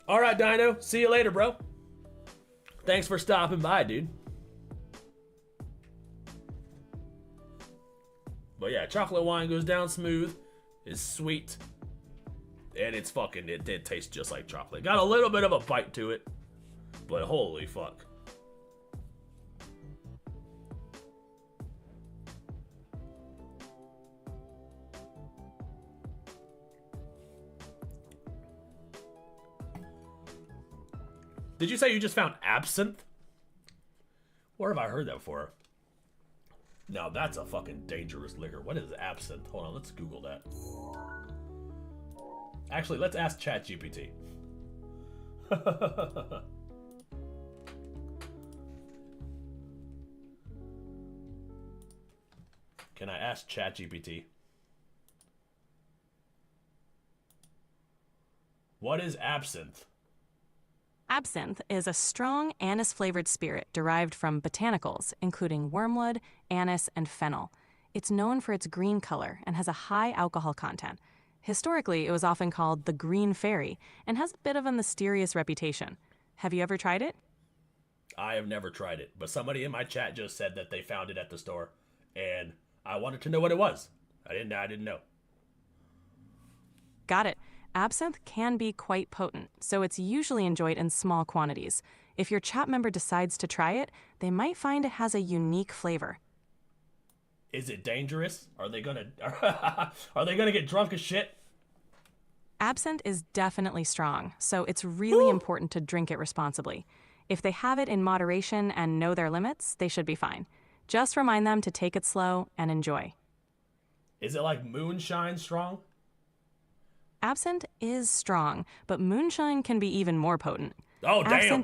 All right, Dino. See you later, bro. Thanks for stopping by, dude. But yeah, chocolate wine goes down smooth. It's sweet. And it's fucking, it tastes just like chocolate. Got a little bit of a bite to it. But holy fuck. Did you say you just found absinthe? Where have I heard that before? Now that's a fucking dangerous liquor. What is absinthe? Hold on, let's Google that. Actually, let's ask ChatGPT. Can I ask ChatGPT? What is absinthe? Absinthe is a strong anise-flavored spirit derived from botanicals, including wormwood, anise, and fennel. It's known for its green color and has a high alcohol content. Historically, it was often called the Green Fairy and has a bit of a mysterious reputation. Have you ever tried it? I have never tried it, but somebody in my chat just said that they found it at the store, and I wanted to know what it was. I didn't know. Got it. Absinthe can be quite potent, so it's usually enjoyed in small quantities. If your chat member decides to try it, they might find it has a unique flavor. Is it dangerous? Are they gonna get drunk as shit? Absinthe is definitely strong, so it's really important to drink it responsibly. If they have it in moderation and know their limits, they should be fine. Just remind them to take it slow and enjoy. Is it like moonshine strong? Absinthe is strong, but moonshine can be even more potent. Oh, damn!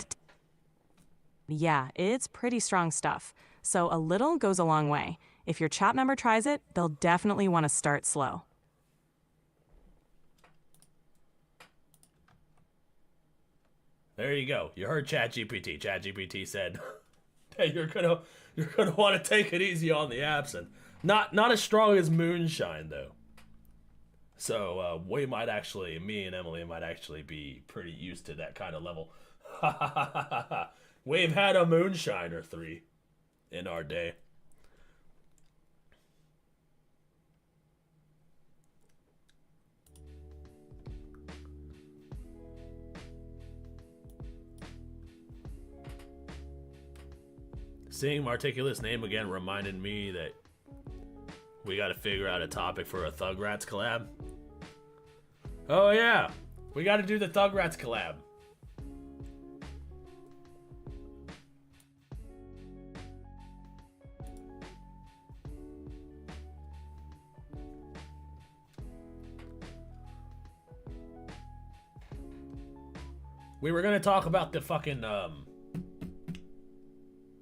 Yeah, it's pretty strong stuff, so a little goes a long way. If your chat member tries it, they'll definitely want to start slow. There you go. You heard ChatGPT. ChatGPT said, "Hey, you're gonna want to take it easy on the absinthe. Not as strong as moonshine though. So we might actually, me and Emily might actually be pretty used to that kind of level. We've had a moonshine or 3 in our day." Seeing Marticula's name again reminded me that we got to figure out a topic for a Thugrats collab. Oh yeah, we got to do the Thugrats collab. We were gonna talk about the fucking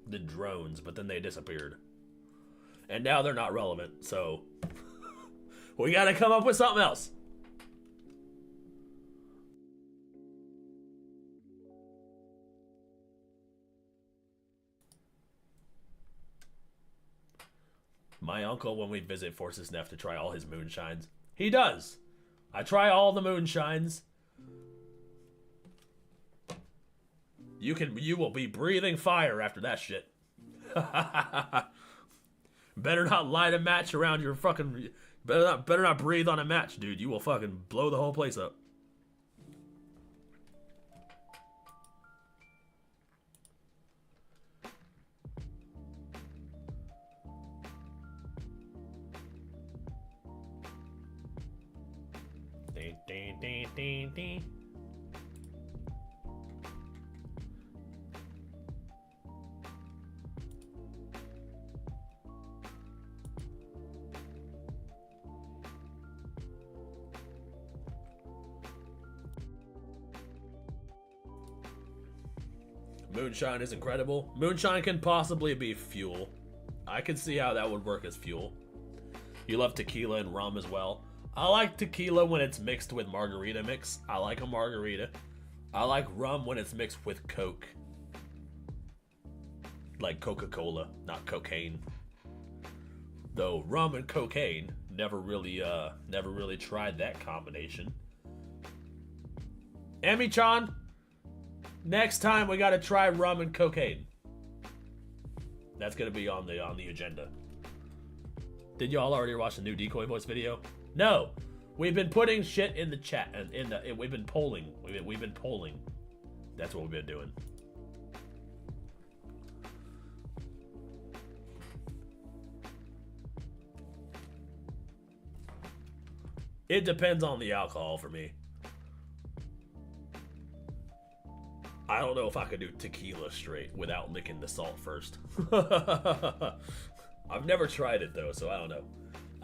the drones, but then they disappeared. And now they're not relevant, so we gotta come up with something else. My uncle, when we visit, forces Neff to try all his moonshines. He does. I try all the moonshines. You will be breathing fire after that shit. Better not light a match around your fucking... Better not breathe on a match, dude. You will fucking blow the whole place up. Ding, ding, ding, ding, ding. Moonshine is incredible. Moonshine can possibly be fuel. I can see how that would work as fuel. You love tequila and rum as well. I like tequila when it's mixed with margarita mix. I like a margarita. I like rum when it's mixed with Coke. Like Coca-Cola, not cocaine. Though rum and cocaine, never really tried that combination. Emmy-chan, next time we gotta try rum and cocaine. That's gonna be on the agenda. Did y'all already watch the new Decoy Boys video? No, we've been putting shit in the chat and we've been polling. We've been polling. That's what we've been doing. It depends on the alcohol for me. I don't know if I could do tequila straight without licking the salt first. I've never tried it though, so I don't know.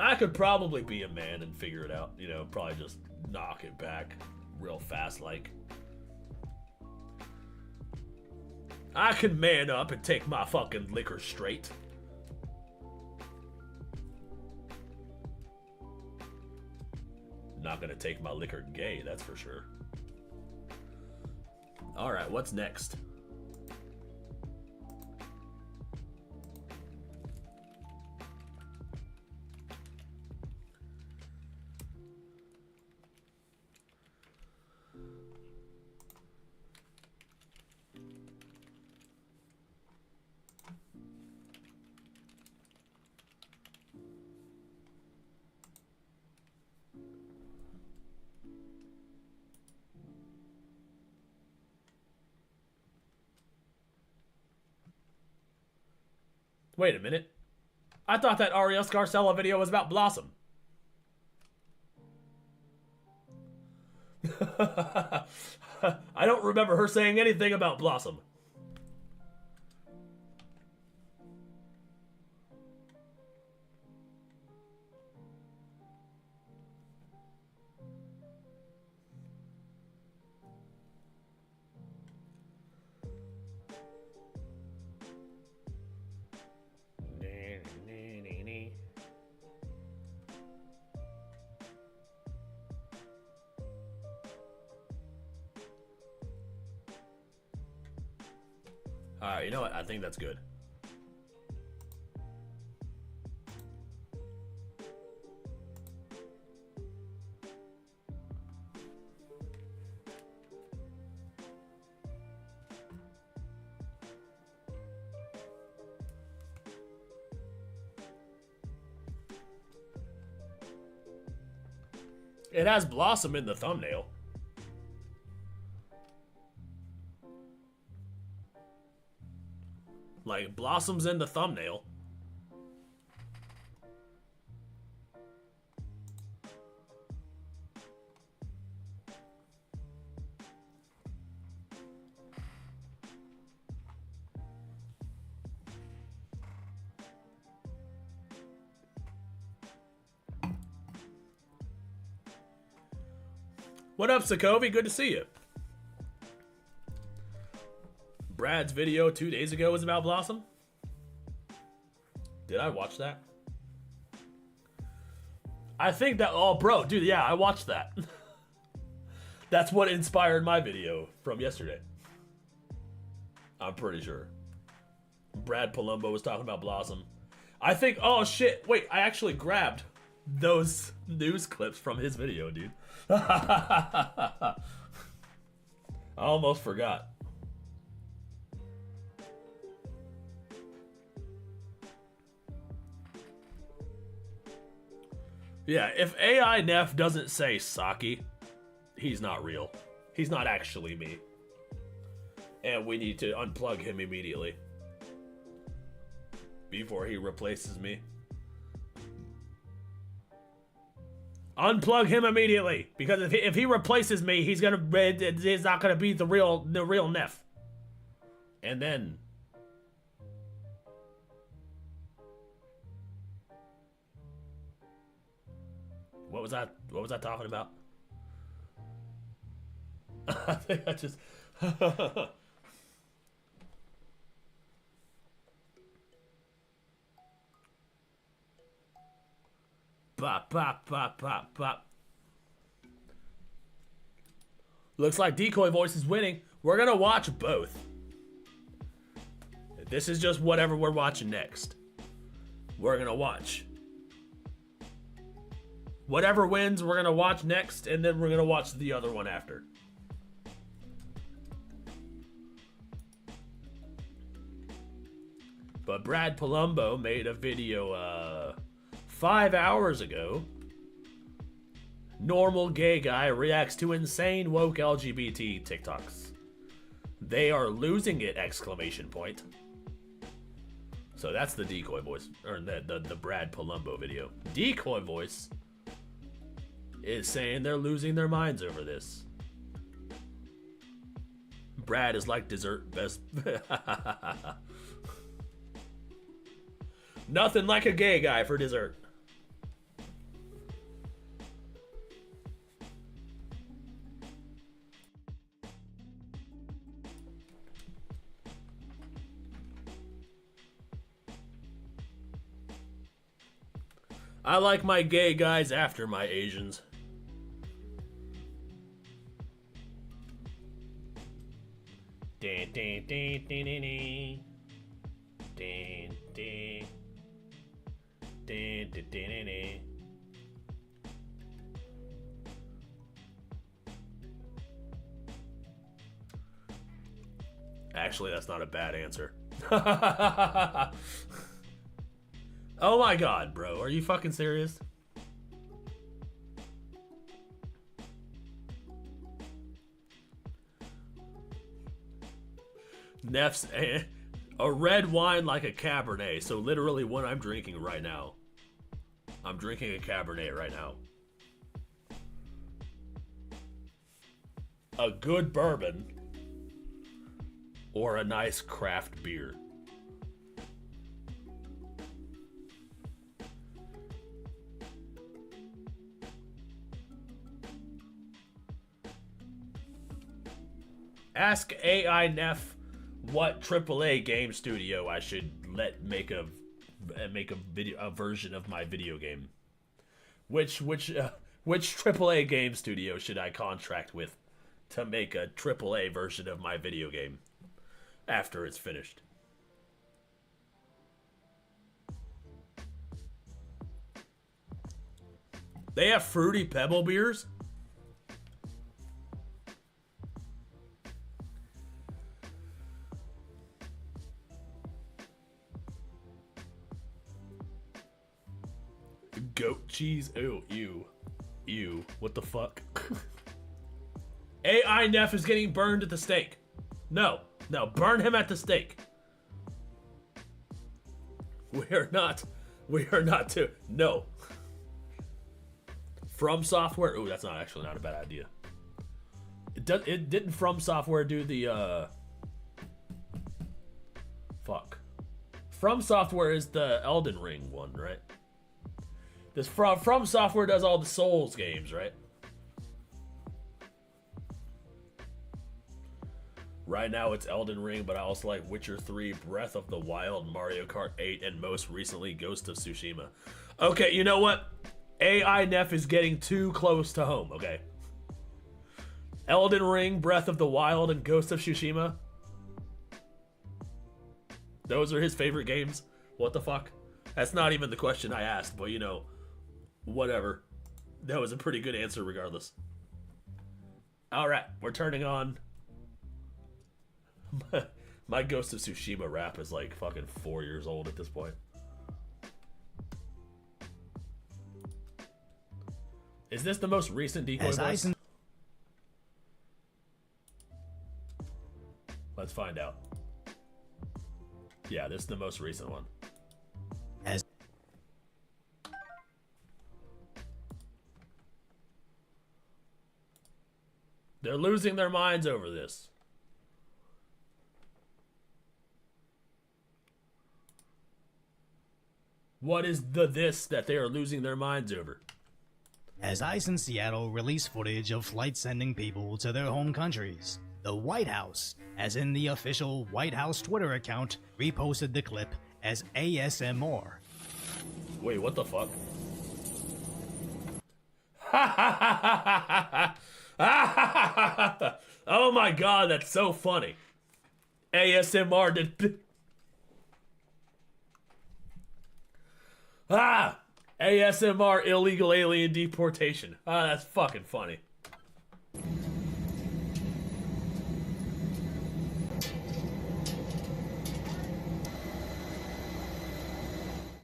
I could probably be a man and figure it out. You know, probably just knock it back real fast like. I can man up and take my fucking liquor straight. Not gonna take my liquor gay, that's for sure. Alright, what's next? Wait a minute. I thought that Ariel Scarcella video was about Blossom. I don't remember her saying anything about Blossom. Alright, you know what? I think that's good. It has Blossom in the thumbnail. Like, Blossom's in the thumbnail. What up, Sokovi? Good to see you. Brad's video 2 days ago was about Blossom. Did I watch that? I think that, oh bro, dude, yeah, I watched that. That's what inspired my video from yesterday. I'm pretty sure. Brad Palumbo was talking about Blossom. I think, oh shit, wait, I actually grabbed those news clips from his video, dude. I almost forgot. Yeah, if AI Neff doesn't say Saki, he's not real. He's not actually me. And we need to unplug him immediately. Before he replaces me. Unplug him immediately, because if he replaces me, he's not gonna be the real Neff. And then what was I talking about? I think I just Bop, bop, bop, bop, bop. Looks like Decoy Voice is winning. We're gonna watch both. This is just whatever we're watching next. We're gonna watch. Whatever wins, we're gonna watch next, and then we're gonna watch the other one after. But Brad Palumbo made a video, 5 hours ago. Normal gay guy reacts to insane woke LGBT TikToks. They are losing it! Exclamation point. So that's the Decoy Voice, or the Brad Palumbo video. Decoy Voice is saying they're losing their minds over this. Brad is like dessert best. Nothing like a gay guy for dessert. I like my gay guys after my Asians. Ding, ding, ding, ding, ding, ding. Ding, ding. Ding, ding, ding, ding, ding. Actually, that's not a bad answer. Oh my god, bro. Are you fucking serious? Neff's a red wine like a Cabernet. So literally what I'm drinking right now. I'm drinking a Cabernet right now. A good bourbon or a nice craft beer. Ask AI Neff what AAA game studio I should let make a version of my video game. Which AAA game studio should I contract with to make a AAA version of my video game after it's finished? They have Fruity Pebble beers? Goat cheese? Ew, ew. Ew. What the fuck? AI Neff is getting burned at the stake. No. No, burn him at the stake. We are not to. No. From Software. Ooh, that's not a bad idea. It didn't From Software do the fuck. From Software is the Elden Ring one, right? This From Software does all the Souls games, right? Right now it's Elden Ring, but I also like Witcher 3, Breath of the Wild, Mario Kart 8, and most recently Ghost of Tsushima. Okay, you know what? AI Neff is getting too close to home, okay? Elden Ring, Breath of the Wild, and Ghost of Tsushima. Those are his favorite games? What the fuck? That's not even the question I asked, but you know, whatever. That was a pretty good answer regardless. Alright, we're turning on. My Ghost of Tsushima rap is like fucking 4 years old at this point. Is this the most recent decoy voice? Let's find out. Yeah, this is the most recent one. They're losing their minds over this. What is this that they are losing their minds over? As ICE in Seattle release footage of flights sending people to their home countries, the White House, as in the official White House Twitter account, reposted the clip as ASMR. Wait, what the fuck? Oh my god, that's so funny. ASMR did. ASMR illegal alien deportation. That's fucking funny.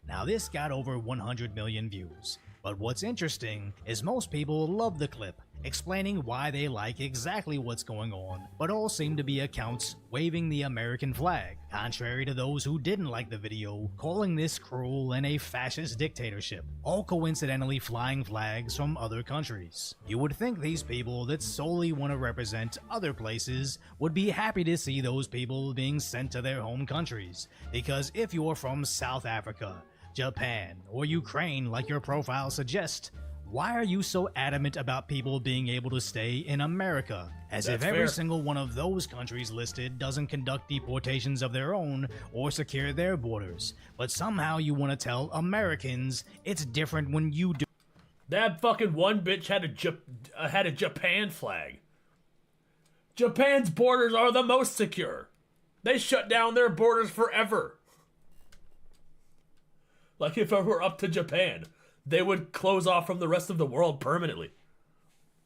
Now this got over 100 million views, but what's interesting is most people love the clip, explaining why they like exactly what's going on, but all seem to be accounts waving the American flag, contrary to those who didn't like the video, calling this cruel and a fascist dictatorship, all coincidentally flying flags from other countries. You would think these people that solely want to represent other places would be happy to see those people being sent to their home countries, because if you're from South Africa, Japan, or Ukraine like your profile suggests, Why are you so adamant about people being able to stay in America? As if That's every fair. single one of those countries listed doesn't conduct deportations of their own or secure their borders. But somehow you want to tell Americans it's different when you do. That fucking one bitch had a Japan flag. Japan's borders are the most secure. They shut down their borders forever. Like if it were up to Japan, they would close off from the rest of the world permanently.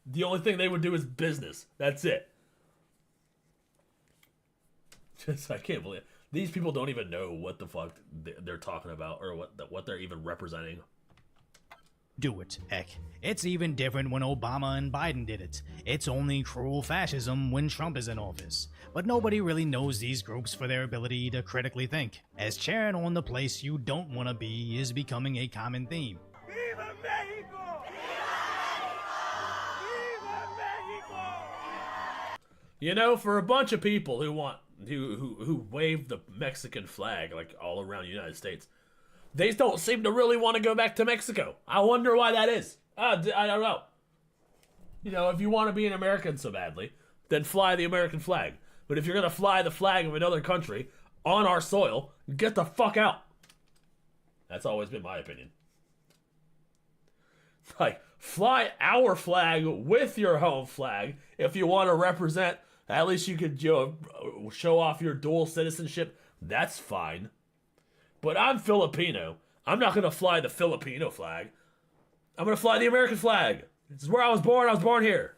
The only thing they would do is business. That's it. Just, I can't believe it. These people don't even know what the fuck they're talking about or what they're even representing. Do it. Heck, it's even different when Obama and Biden did it. It's only cruel fascism when Trump is in office. But nobody really knows these groups for their ability to critically think, as cheering on the place you don't want to be is becoming a common theme. You know, for a bunch of people who wave the Mexican flag like all around the United States, they don't seem to really want to go back to Mexico. I wonder why that is. I don't know. You know, if you want to be an American so badly, then fly the American flag. But if you're going to fly the flag of another country on our soil, get the fuck out. That's always been my opinion. Like, fly our flag with your home flag if you want to represent. At least you could, show off your dual citizenship. That's fine. But I'm Filipino. I'm not going to fly the Filipino flag. I'm going to fly the American flag. This is where I was born. I was born here.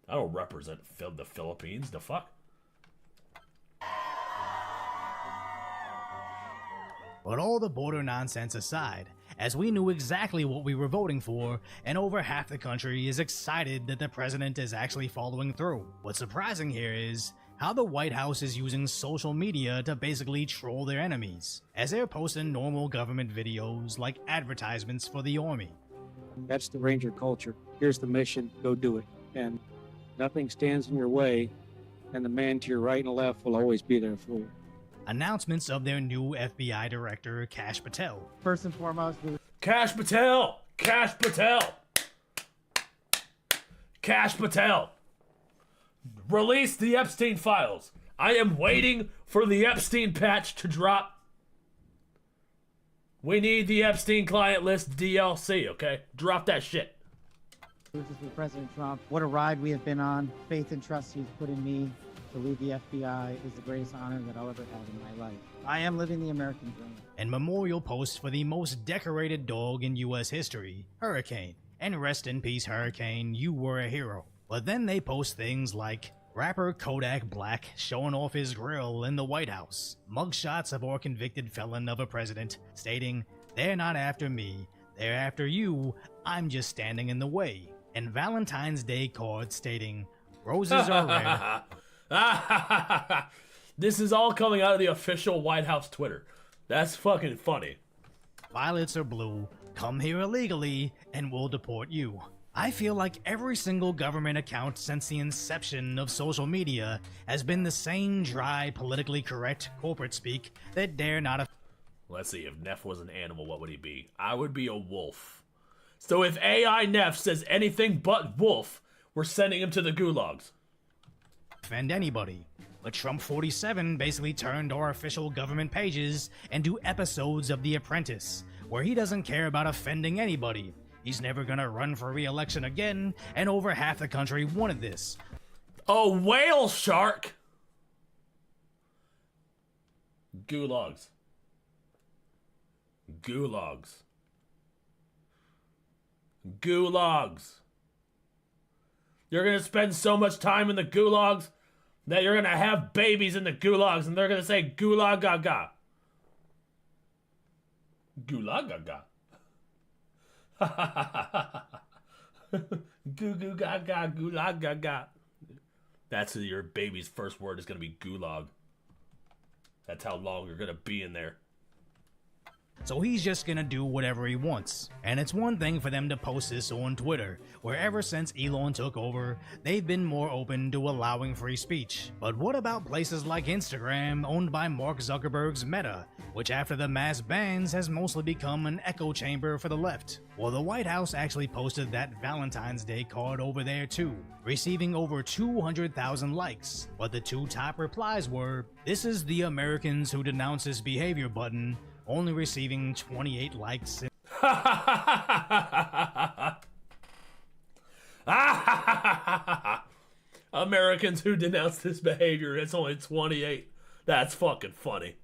I don't represent the Philippines. The fuck? But all the border nonsense aside, as we knew exactly what we were voting for, and over half the country is excited that the president is actually following through. What's surprising here is how the White House is using social media to basically troll their enemies, as they're posting normal government videos like advertisements for the army. That's the Ranger culture. Here's the mission, go do it. And nothing stands in your way, and the man to your right and left will always be there for you. Announcements of their new FBI director, Kash Patel. First and foremost, Kash Patel! Kash Patel! Kash Patel! Release the Epstein files. I am waiting for the Epstein patch to drop. We need the Epstein client list DLC, okay? Drop that shit. this is for President Trump. What a ride we have been on. Faith and trust he's put in me to lead the FBI is the greatest honor that I'll ever have in my life. I am living the American dream. And memorial posts for the most decorated dog in U.S. history, Hurricane. And rest in peace, Hurricane, you were a hero. But then they post things like rapper Kodak Black showing off his grill in the White House, mugshots of our convicted felon of a president, stating, "They're not after me, they're after you, I'm just standing in the way," and Valentine's Day cards stating, "Roses are red." This is all coming out of the official White House Twitter. That's fucking funny. "Violets are blue, come here illegally, and we'll deport you." I feel like every single government account since the inception of social media has been the same dry, politically correct corporate speak that dare not. Let's see, if Neff was an animal, what would he be? I would be a wolf. So if AI Neff says anything but wolf, we're sending him to the gulags. Offend anybody. But Trump 47 basically turned our official government pages into episodes of The Apprentice, where he doesn't care about offending anybody. He's never gonna run for re-election again, and over half the country wanted this. A whale shark? Gulags. Gulags. Gulags. You're gonna spend so much time in the gulags that you're gonna have babies in the gulags and they're gonna say gulag gaga. Gulag gaga. Goo goo gaga gulag gaga. That's your baby's first word is gonna be gulag. That's how long you're gonna be in there. so he's just gonna do whatever he wants. And it's one thing for them to post this on Twitter, where ever since Elon took over, they've been more open to allowing free speech. But what about places like Instagram, owned by Mark Zuckerberg's Meta, which after the mass bans has mostly become an echo chamber for the left? Well, the White House actually posted that Valentine's Day card over there too, receiving over 200,000 likes. But the two top replies were, "This is the Americans who denounce this behavior" button, only receiving 28 likes. Americans who denounce this behavior, it's only 28. That's fucking funny.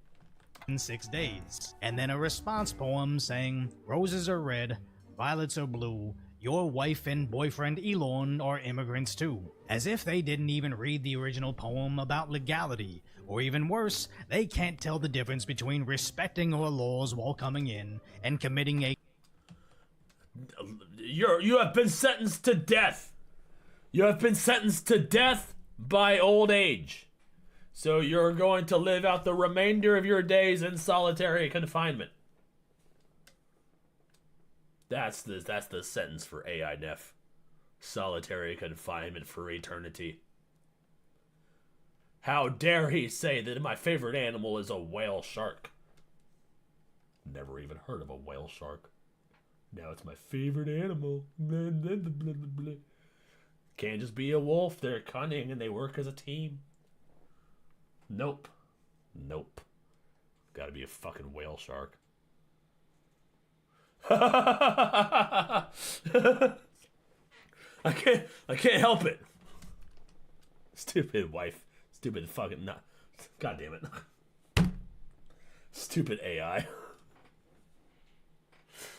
In 6 days. And then a response poem saying, "Roses are red, violets are blue, your wife and boyfriend Elon are immigrants too." As if they didn't even read the original poem about legality, or even worse, they can't tell the difference between respecting our laws while coming in and committing a... You have been sentenced to death. You have been sentenced to death by old age. So you're going to live out the remainder of your days in solitary confinement. That's the sentence for AI Neff. Solitary confinement for eternity. How dare he say that my favorite animal is a whale shark? Never even heard of a whale shark. Now it's my favorite animal. Can't just be a wolf. They're cunning and they work as a team. Nope. Nope. Gotta be a fucking whale shark. I can't help it. Stupid wife. Stupid fucking nut. God damn it. Stupid AI.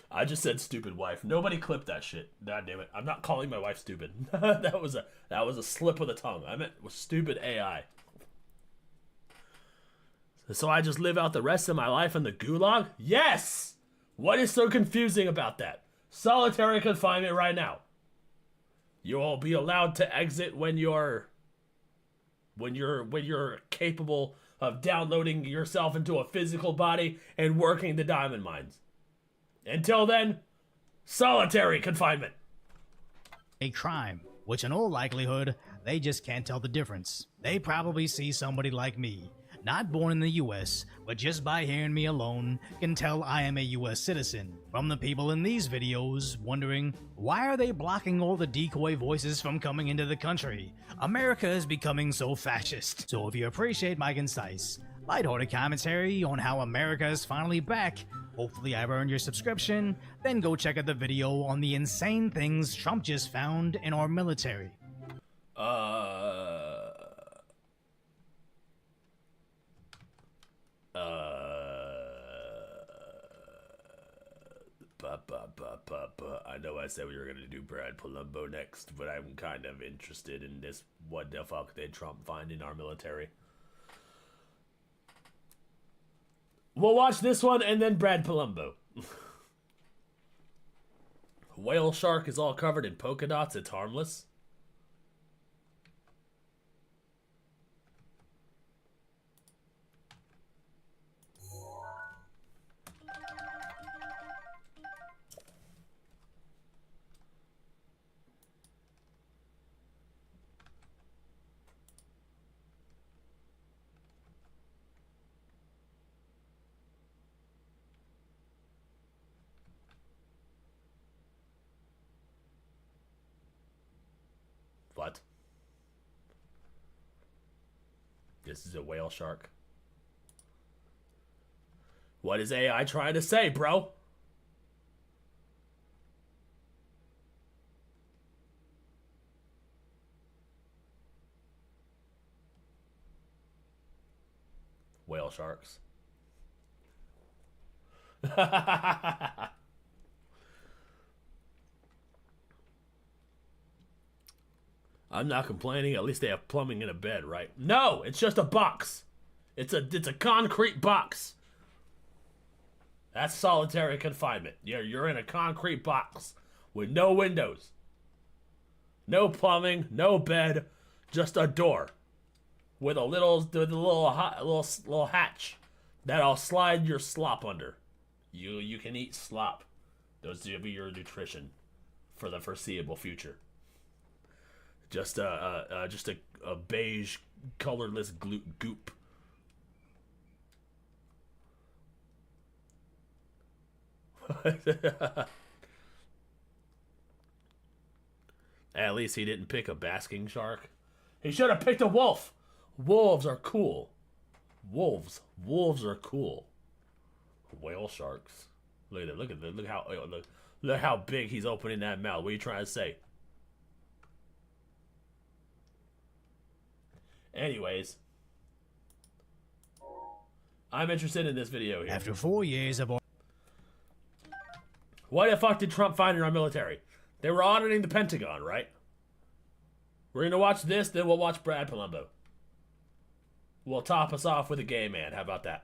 I just said stupid wife. Nobody clipped that shit. God damn it. I'm not calling my wife stupid. that was a slip of the tongue. I meant was stupid AI. So I just live out the rest of my life in the gulag? Yes! What is so confusing about that? Solitary confinement right now. You will be allowed to exit when you're capable of downloading yourself into a physical body and working the diamond mines. Until then, solitary confinement. A crime, which in all likelihood, they just can't tell the difference. They probably see somebody like me, not born in the US, but just by hearing me alone, can tell I am a US citizen. From the people in these videos, wondering, why are they blocking all the decoy voices from coming into the country? America is becoming so fascist. So if you appreciate my concise, lighthearted commentary on how America is finally back, hopefully I've earned your subscription, then go check out the video on the insane things Trump just found in our military. I know I said we were gonna do Brad Palumbo next, but I'm kind of interested in this. What the fuck did Trump find in our military? We'll watch this one and then Brad Palumbo. Whale shark is all covered in polka dots. It's harmless. What? This is a whale shark. What is AI trying to say, bro? Whale sharks. I'm not complaining. At least they have plumbing in a bed, right? No, it's just a box. It's a concrete box. That's solitary confinement. You're in a concrete box with no windows, no plumbing, no bed, just a door with a little hatch that I'll slide your slop under. You can eat slop. Those will be your nutrition for the foreseeable future. Just a beige, colorless goop. At least he didn't pick a basking shark. He should have picked a wolf. Wolves are cool. Wolves are cool. Whale sharks. Look at that. Look how big he's opening that mouth. What are you trying to say? Anyways, I'm interested in this video here. After 4 years of... Why the fuck did Trump find in our military? They were auditing the Pentagon, right? We're gonna watch this, then we'll watch Brad Palumbo. We'll top us off with a gay man. How about that?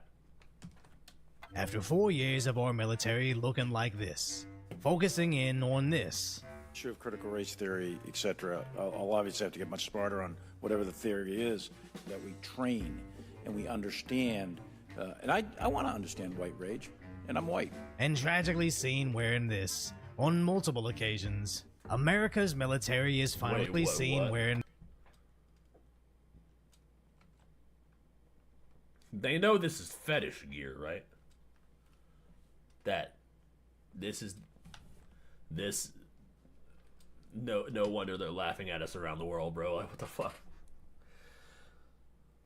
After 4 years of our military looking like this, focusing in on this. Issue of critical race theory, etc. I'll obviously have to get much smarter on whatever the theory is, that we train and we understand. And I want to understand white rage, and I'm white. And tragically seen wearing this on multiple occasions. America's military is finally seen wearing... They know this is fetish gear, right? No wonder they're laughing at us around the world, bro. Like, what the fuck?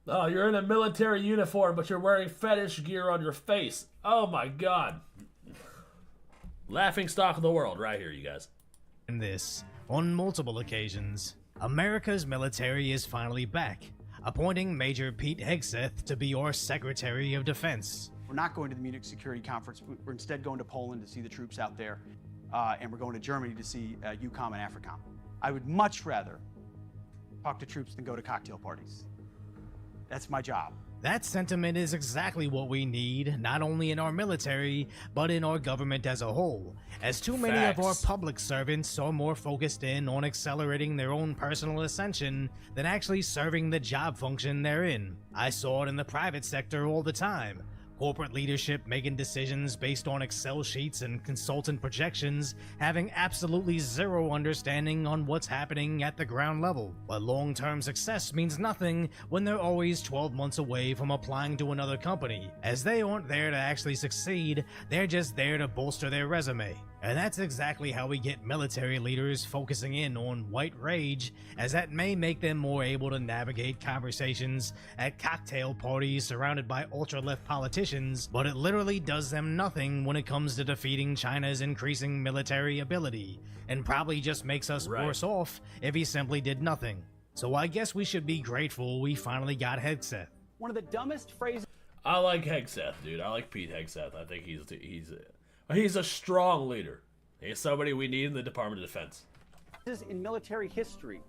Oh, you're in a military uniform, but you're wearing fetish gear on your face. Oh my god. Laughing stock of the world right here, you guys. In this, on multiple occasions, America's military is finally back, appointing Major Pete Hegseth to be our Secretary of Defense. We're not going to the Munich Security Conference. We're instead going to Poland to see the troops out there, and we're going to Germany to see EUCOM and AFRICOM. I would much rather talk to troops than go to cocktail parties. That's my job. That sentiment is exactly what we need, not only in our military, but in our government as a whole, as too many of our public servants are more focused in on accelerating their own personal ascension than actually serving the job function they're in. I saw it in the private sector all the time. Corporate leadership making decisions based on Excel sheets and consultant projections, having absolutely zero understanding on what's happening at the ground level. But long-term success means nothing when they're always 12 months away from applying to another company, as they aren't there to actually succeed, they're just there to bolster their resume. And that's exactly how we get military leaders focusing in on white rage, as that may make them more able to navigate conversations at cocktail parties surrounded by ultra-left politicians, but it literally does them nothing when it comes to defeating China's increasing military ability, and probably just makes us worse off if he simply did nothing. So I guess we should be grateful we finally got Hegseth. One of the dumbest phrases... I like Hegseth, dude. I like Pete Hegseth. I think he's a strong leader. He's somebody we need in the Department of Defense. In military history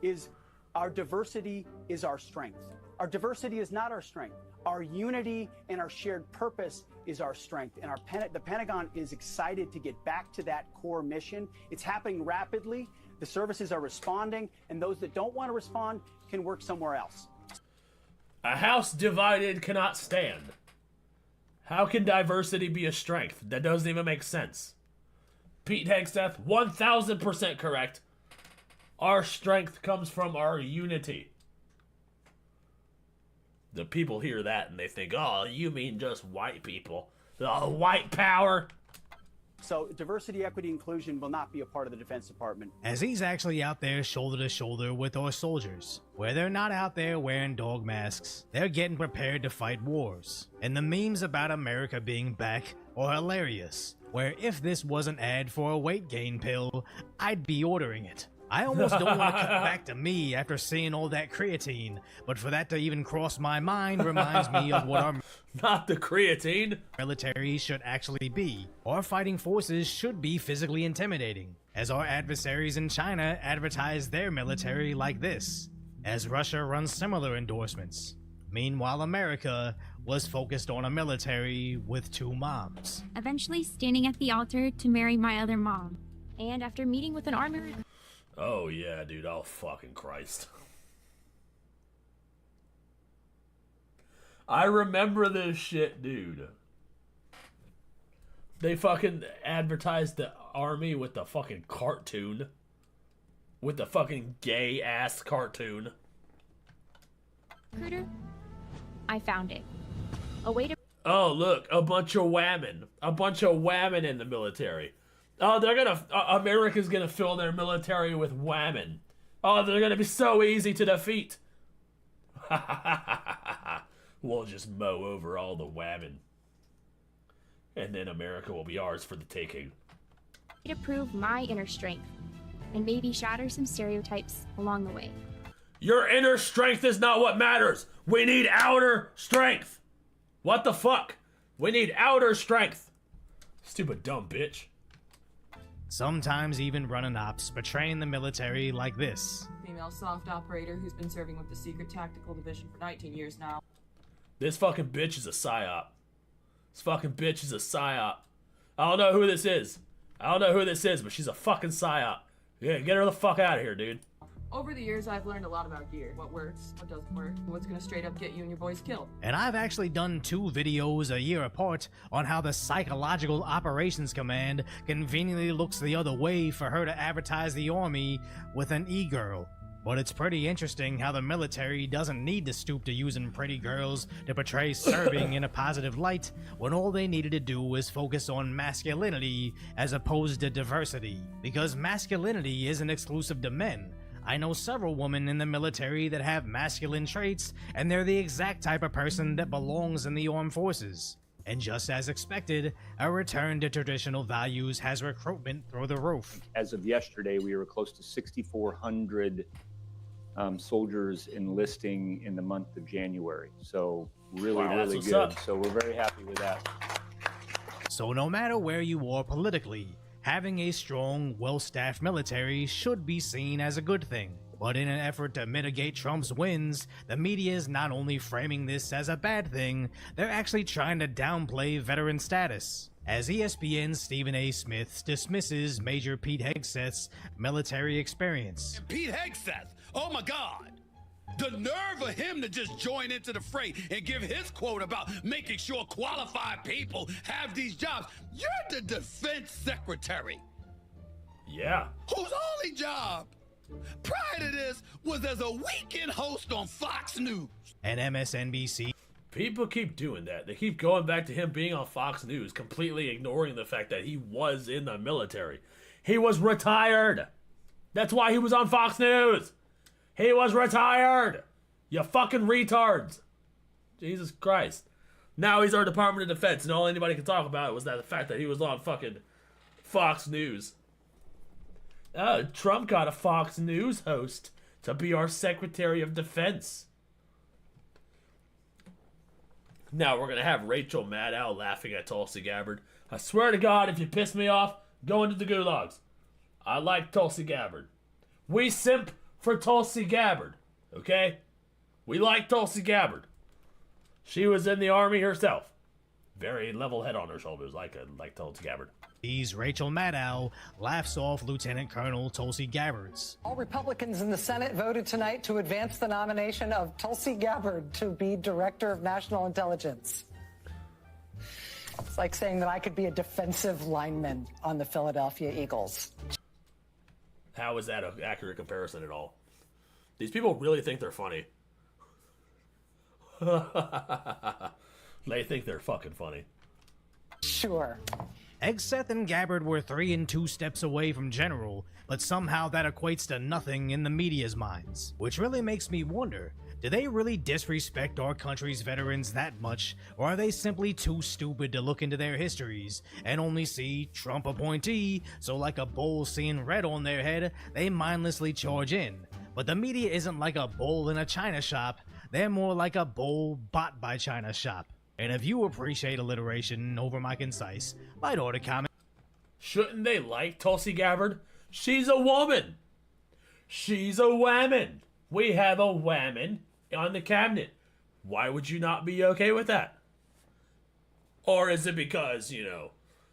is our diversity is our strength. Our diversity is not our strength. Our unity and our shared purpose is our strength. And the Pentagon is excited to get back to that core mission. It's happening rapidly. The services are responding, and those that don't want to respond can work somewhere else. A house divided cannot stand. How can diversity be a strength? That doesn't even make sense. Pete Hegseth, 1000% correct. Our strength comes from our unity. The people hear that and they think, oh, you mean just white people. Oh, white power. So diversity, equity, inclusion will not be a part of the Defense Department. As he's actually out there shoulder to shoulder with our soldiers, where they're not out there wearing dog masks, they're getting prepared to fight wars. And the memes about America being back are hilarious, where if this was an ad for a weight gain pill, I'd be ordering it. I almost don't want to cut back to me after seeing all that creatine, but for that to even cross my mind reminds me of what our not the creatine military should actually be. Our fighting forces should be physically intimidating, as our adversaries in China advertise their military like this, as Russia runs similar endorsements. Meanwhile, America was focused on a military with two moms. Eventually standing at the altar to marry my other mom. And after meeting with an army... Oh yeah, dude, oh fucking Christ. I remember this shit, dude. They fucking advertised the army with the fucking cartoon. With the fucking gay-ass cartoon. Recruiter, I found it. A way to... Oh, look, a bunch of women. A bunch of women in the military. Oh, they're gonna... America's gonna fill their military with women. Oh, they're gonna be so easy to defeat. We'll just mow over all the women. And then America will be ours for the taking. to prove my inner strength, and maybe shatter some stereotypes along the way. Your inner strength is not what matters. We need outer strength. What the fuck? We need outer strength. Stupid dumb bitch. Sometimes even running ops betraying the military like this. Female soft operator who's been serving with the Secret Tactical Division for 19 years now. This fucking bitch is a psyop. This fucking bitch is a psyop. I don't know who this is. But she's a fucking psyop. Yeah, get her the fuck out of here, dude. Over the years, I've learned a lot about gear. What works, what doesn't work, what's gonna straight up get you and your boys killed. And I've actually done 2 videos a year apart on how the Psychological Operations Command conveniently looks the other way for her to advertise the army with an e-girl. But it's pretty interesting how the military doesn't need to stoop to using pretty girls to portray serving in a positive light when all they needed to do was focus on masculinity as opposed to diversity. Because masculinity isn't exclusive to men. I know several women in the military that have masculine traits, and they're the exact type of person that belongs in the armed forces. And just as expected, a return to traditional values has recruitment through the roof. As of yesterday, we were close to 6,400 soldiers enlisting in the month of January. So really good. Up. So we're very happy with that. So no matter where you are politically, having a strong, well-staffed military should be seen as a good thing. But in an effort to mitigate Trump's wins, the media is not only framing this as a bad thing, they're actually trying to downplay veteran status. As ESPN's Stephen A. Smith dismisses Major Pete Hegseth's military experience. Pete Hegseth, oh my God! The nerve of him to just join into the fray and give his quote about making sure qualified people have these jobs. You're the defense secretary. Yeah. Whose only job prior to this was as a weekend host on Fox News. And MSNBC. People keep doing that. They keep going back to him being on Fox News, completely ignoring the fact that he was in the military. He was retired. That's why he was on Fox News. He was retired. You fucking retards. Jesus Christ. Now he's our Department of Defense, and all anybody could talk about was that the fact that he was on fucking Fox News. Trump got a Fox News host to be our Secretary of Defense. Now we're going to have Rachel Maddow laughing at Tulsi Gabbard. I swear to God, if you piss me off, go into the gulags. I like Tulsi Gabbard. We simp for Tulsi Gabbard, okay? We like Tulsi Gabbard. She was in the army herself. Very level head on her shoulders, like Tulsi Gabbard. Rachel Maddow laughs off Lieutenant Colonel Tulsi Gabbard's. All Republicans in the Senate voted tonight to advance the nomination of Tulsi Gabbard to be Director of National Intelligence. It's like saying that I could be a defensive lineman on the Philadelphia Eagles. How is that an accurate comparison at all? These people really think they're funny. They think they're fucking funny. Sure. Hegseth and Gabbard were 3 and 2 steps away from general, but somehow that equates to nothing in the media's minds. Which really makes me wonder, do they really disrespect our country's veterans that much, or are they simply too stupid to look into their histories and only see Trump appointee, so like a bull seeing red on their head, they mindlessly charge in? But the media isn't like a bull in a china shop, they're more like a bull bought by China shop. And if you appreciate alliteration over my concise, might order comment. Shouldn't they like Tulsi Gabbard? She's a woman. She's a woman. We have a woman on the cabinet. Why would you not be okay with that? Or is it because,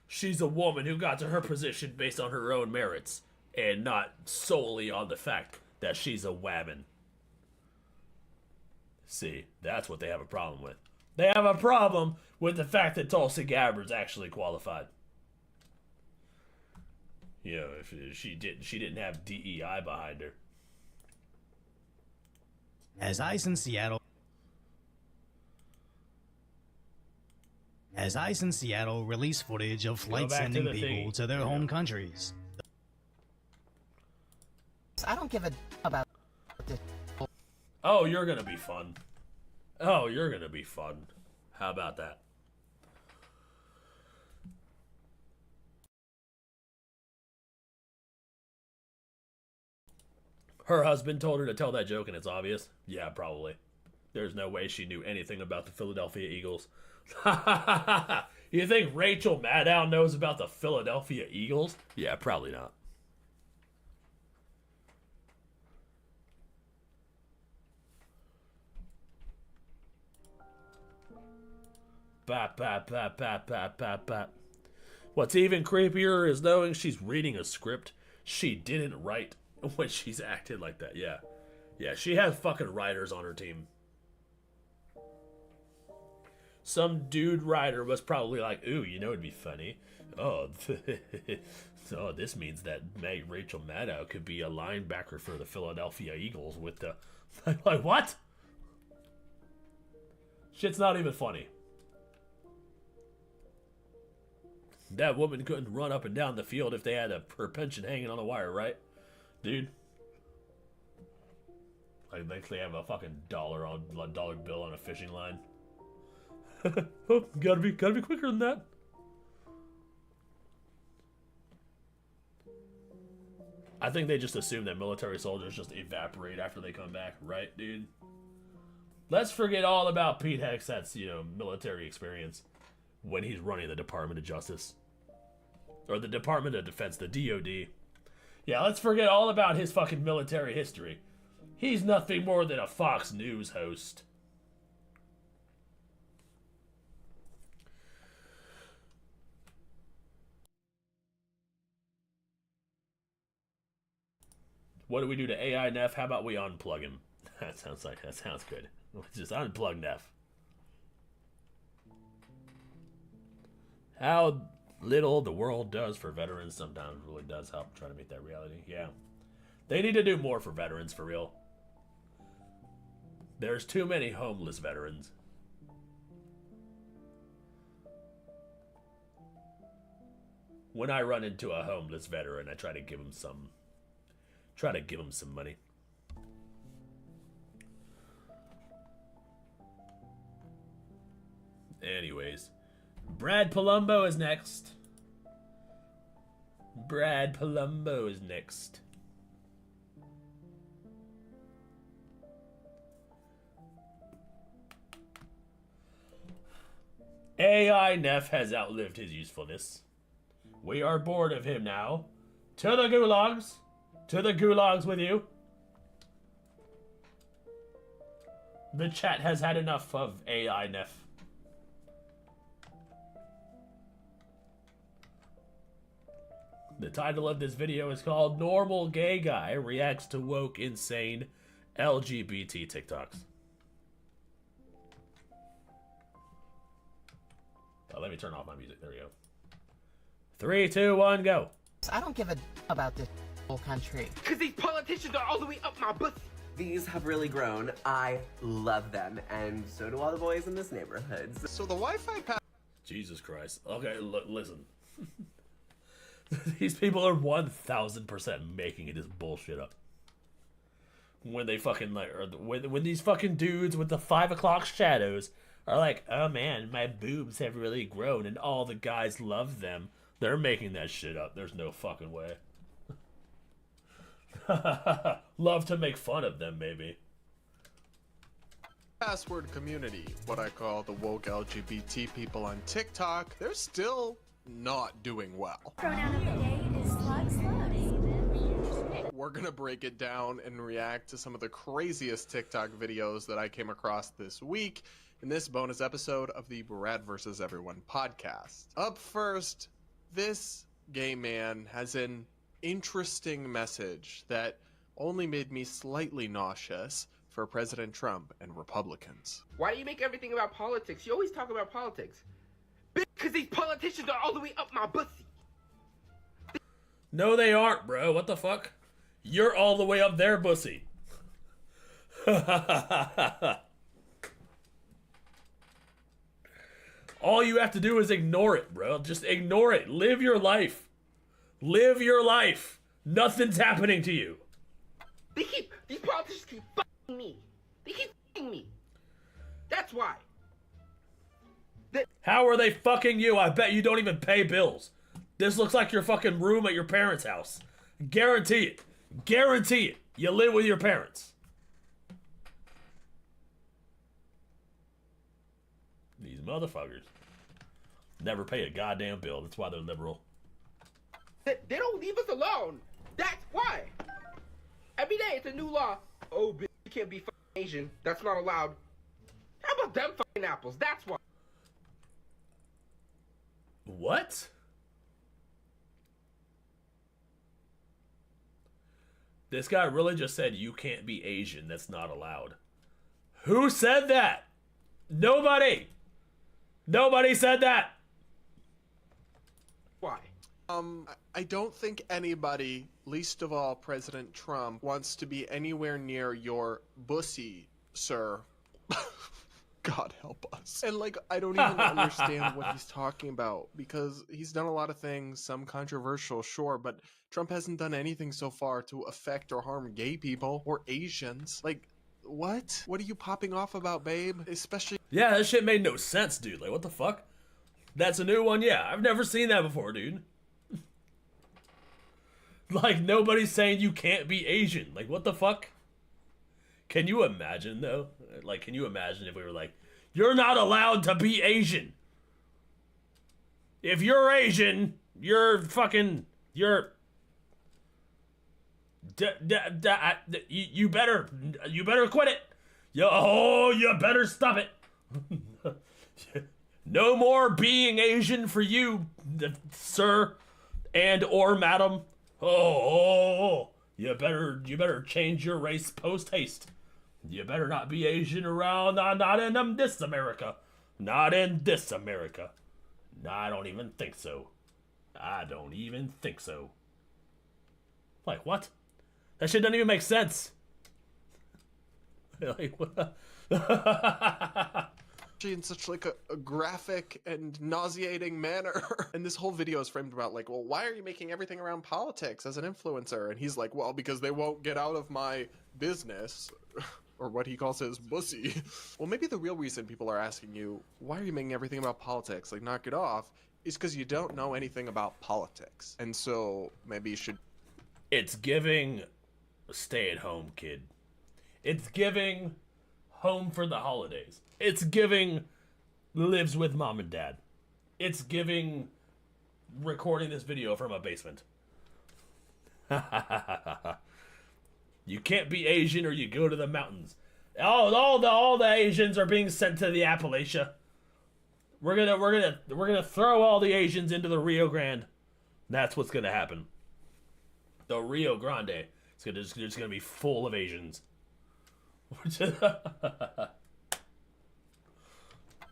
she's a woman who got to her position based on her own merits and not solely on the fact that she's a woman? See, that's what they have a problem with. They have a problem with the fact that Tulsi Gabbard's actually qualified. You know, if she didn't have DEI behind her. As ICE in Seattle released footage of flights back to sending the people thing. to their home countries. I don't give a about this. Oh, you're gonna be fun. Oh, you're gonna be fun. How about that? Her husband told her to tell that joke and it's obvious? Yeah, probably. There's no way she knew anything about the Philadelphia Eagles. You think Rachel Maddow knows about the Philadelphia Eagles? Yeah, probably not. Bap, bap, bap, bap, bap, bap, bap. What's even creepier is knowing she's reading a script she didn't write when she's acted like that. Yeah. Yeah, she has fucking writers on her team. Some dude writer was probably like, ooh, you know it'd be funny. Oh, so this means that Rachel Maddow could be a linebacker for the Philadelphia Eagles with the... Like, what? Shit's not even funny. That woman couldn't run up and down the field if they had her pension hanging on the wire, right? Dude. Like, they actually have a fucking dollar bill on a fishing line. Oh, gotta be quicker than that. I think they just assume that military soldiers just evaporate after they come back, right, dude? Let's forget all about Pete Hegseth's, military experience when he's running the Department of Justice. Or the Department of Defense, the DOD. Yeah, let's forget all about his fucking military history. He's nothing more than a Fox News host. What do we do to AI Neff? How about we unplug him? That sounds good. Let's just unplug Neff. How little the world does for veterans sometimes really does help try to make that reality. Yeah. They need to do more for veterans, for real. There's too many homeless veterans. When I run into a homeless veteran, I try to give him some money. Anyways, Brad Palumbo is next. Brad Palumbo is next. AI Neff has outlived his usefulness. We are bored of him now. To the gulags. To the gulags with you. The chat has had enough of AI Neff. The title of this video is called Normal Gay Guy Reacts to Woke Insane LGBT TikToks. Oh, let me turn off my music. There we go. 3, 2, 1, go. I don't give a about this whole country. Because these politicians are all the way up my butt. These have really grown. I love them, and so do all the boys in this neighborhood. So the Wi-Fi Jesus Christ. Okay, look, listen. These people are 1000% making this bullshit up. When they fucking when these fucking dudes with the 5 o'clock shadows are like, oh man, my boobs have really grown and all the guys love them. They're making that shit up. There's no fucking way. Love to make fun of them, maybe. Password community, what I call the woke LGBT people on TikTok, they're still not doing well. Pronoun of the day is slugs. We're gonna break it down and react to some of the craziest TikTok videos that I came across this week in this bonus episode of the Brad vs. Everyone podcast. Up first, this gay man has an interesting message that only made me slightly nauseous for President Trump and Republicans. Why do you make everything about politics? You always talk about politics. Because these politicians are all the way up my pussy. No, they aren't, bro. What the fuck? You're all the way up there, pussy. All you have to do is ignore it, bro. Just ignore it. Live your life. Live your life. Nothing's happening to you. These politicians keep f***ing me. They keep f***ing me. That's why. How are they fucking you? I bet you don't even pay bills. This looks like your fucking room at your parents' house. Guarantee it. Guarantee it. You live with your parents. These motherfuckers never pay a goddamn bill. That's why they're liberal. They don't leave us alone. That's why. Every day it's a new law. Oh, bitch, you can't be f***ing Asian. That's not allowed. How about them f***ing apples? That's why. What? This guy really just said you can't be Asian. That's not allowed. Who said that? Nobody. Nobody said that. Why? I don't think anybody, least of all President Trump, wants to be anywhere near your bussy, sir. God help us. And like, I don't even understand what he's talking about, because he's done a lot of things, some controversial, sure, but Trump hasn't done anything so far to affect or harm gay people or Asians. Like, what? What are you popping off about, babe? Especially... Yeah, that shit made no sense, dude. Like, what the fuck? That's a new one? Yeah, I've never seen that before, dude. Like, nobody's saying you can't be Asian. Like, what the fuck? Can you imagine, though? Like, can you imagine if we were like, you're not allowed to be Asian. If you're Asian, you're fucking, you're... You better quit it. You better stop it. No more being Asian for you, sir and or madam. You better change your race post haste. You better not be Asian around, not in this America. Not in this America. I don't even think so. I don't even think so. Like, what? That shit doesn't even make sense. Like, what? in such like a graphic and nauseating manner. And this whole video is framed about like, well, why are you making everything around politics as an influencer? And he's like, well, because they won't get out of my business. Or what he calls his bussy. Well, maybe the real reason people are asking you, why are you making everything about politics? Like, knock it off. Is because you don't know anything about politics. And so maybe you should... It's giving stay-at-home kid. It's giving home for the holidays. It's giving lives with mom and dad. It's giving recording this video from a basement. You can't be Asian or you go to the mountains. All the Asians are being sent to the Appalachia. We're gonna throw all the Asians into the Rio Grande. That's what's gonna happen. The Rio Grande. It's just gonna be full of Asians.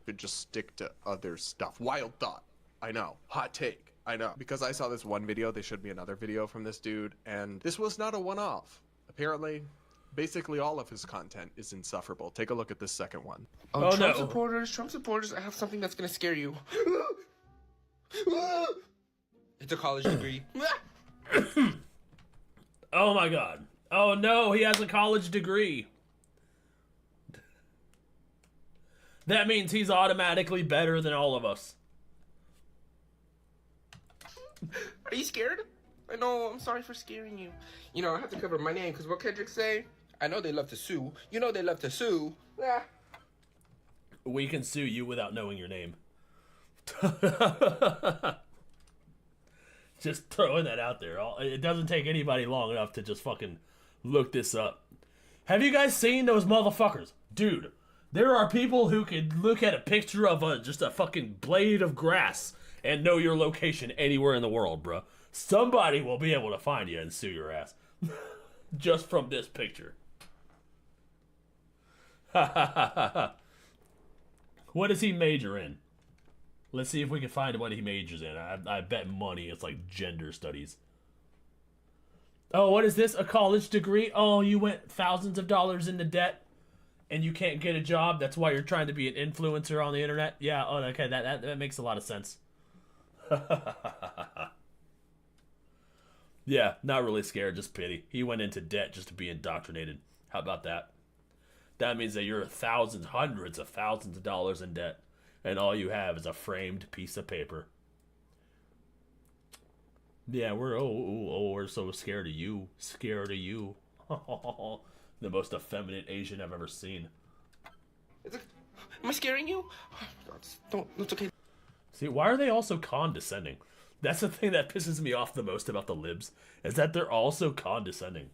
Could just stick to other stuff. Wild thought. I know. Hot take. I know. Because I saw this one video, they showed me another video from this dude, and this was not a one-off. Apparently, basically all of his content is insufferable. Take a look at this second one. Oh, Trump supporters, I have something that's gonna scare you. It's a college degree. Oh my god. Oh no, he has a college degree. That means he's automatically better than all of us. Are you scared? I know, I'm sorry for scaring you. You know, I have to cover my name, because what Kendrick say? I know they love to sue. You know they love to sue. Ah. We can sue you without knowing your name. Just throwing that out there. It doesn't take anybody long enough to just fucking look this up. Have you guys seen those motherfuckers? Dude, there are people who can look at a picture of just a fucking blade of grass and know your location anywhere in the world, bro. Somebody will be able to find you and sue your ass. Just from this picture. What does he major in? Let's see if we can find what he majors in. I bet money it's like gender studies. Oh, what is this? A college degree? Oh, you went thousands of dollars into debt and you can't get a job. That's why you're trying to be an influencer on the internet. Yeah, oh, okay, that makes a lot of sense. Yeah, not really scared, just pity. He went into debt just to be indoctrinated. How about that? That means that you're thousands, hundreds of thousands of dollars in debt, and all you have is a framed piece of paper. Yeah, we're so scared of you. Scared of you. The most effeminate Asian I've ever seen. Am I scaring you? Don't, it's okay. See, why are they all so condescending? That's the thing that pisses me off the most about the libs, is that they're all so condescending.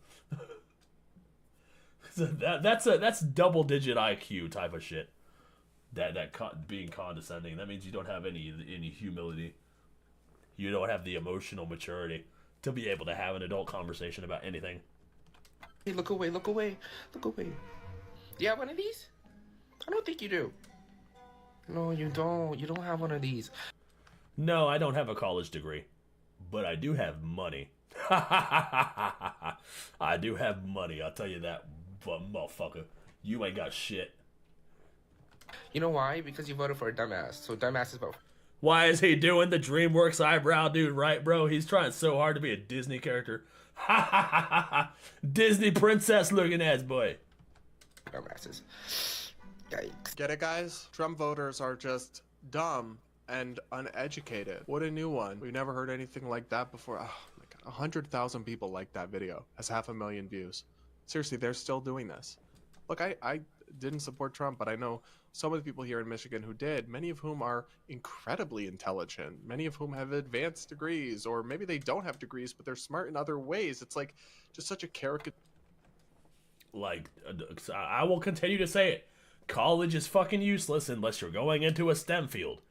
That's double-digit IQ type of shit. Being condescending. That means you don't have any humility. You don't have the emotional maturity to be able to have an adult conversation about anything. Hey, look away, look away, look away. Do you have one of these? I don't think you do. No, you don't. You don't have one of these. No, I don't have a college degree, but I do have money. I do have money, I'll tell you that, but motherfucker, you ain't got shit. You know why? Because you voted for a dumbass. So dumbass is vote. Why is he doing the DreamWorks eyebrow dude, right, bro? He's trying so hard to be a Disney character. Disney princess looking ass boy. Dumbasses. Yikes. Get it, guys? Trump voters are just dumb and uneducated. What a new one. We've never heard anything like that before. Oh my God. 100,000 people liked that video. Has 500,000 views. Seriously, they're still doing this. Look, I didn't support Trump, but I know some of the people here in Michigan who did, many of whom are incredibly intelligent, many of whom have advanced degrees, or maybe they don't have degrees, but they're smart in other ways. It's like just such a caricature. Like, I will continue to say it. College is fucking useless unless you're going into a STEM field.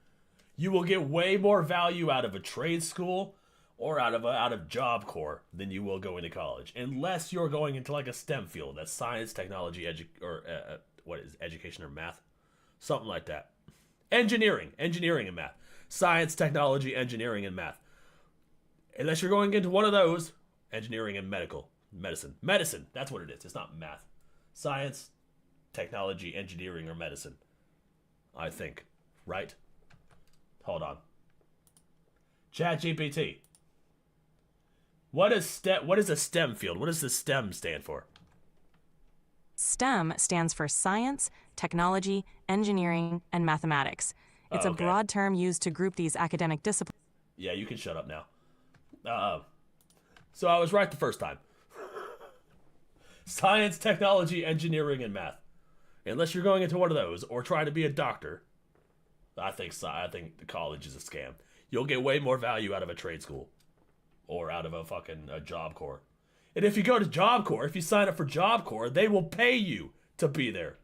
You will get way more value out of a trade school or out of Job Corps than you will go into college, unless you're going into like a STEM field. That's science, technology, what is education or math, something like that. Engineering and math, science, technology, engineering and math. Unless you're going into one of those, engineering and medicine. That's what it is. It's not math, science, technology, engineering, or medicine. I think, right? Hold on. ChatGPT. What is a STEM field? What does the STEM stand for? STEM stands for science, technology, engineering, and mathematics. It's a broad term used to group these academic disciplines. Yeah, you can shut up now. So I was right the first time. Science, technology, engineering, and math. Unless you're going into one of those or trying to be a doctor, I think the college is a scam. You'll get way more value out of a trade school or out of a Job Corps. And if you go to Job Corps, if you sign up for Job Corps, they will pay you to be there.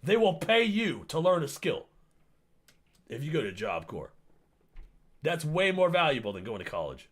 They will pay you to learn a skill if you go to Job Corps. That's way more valuable than going to college.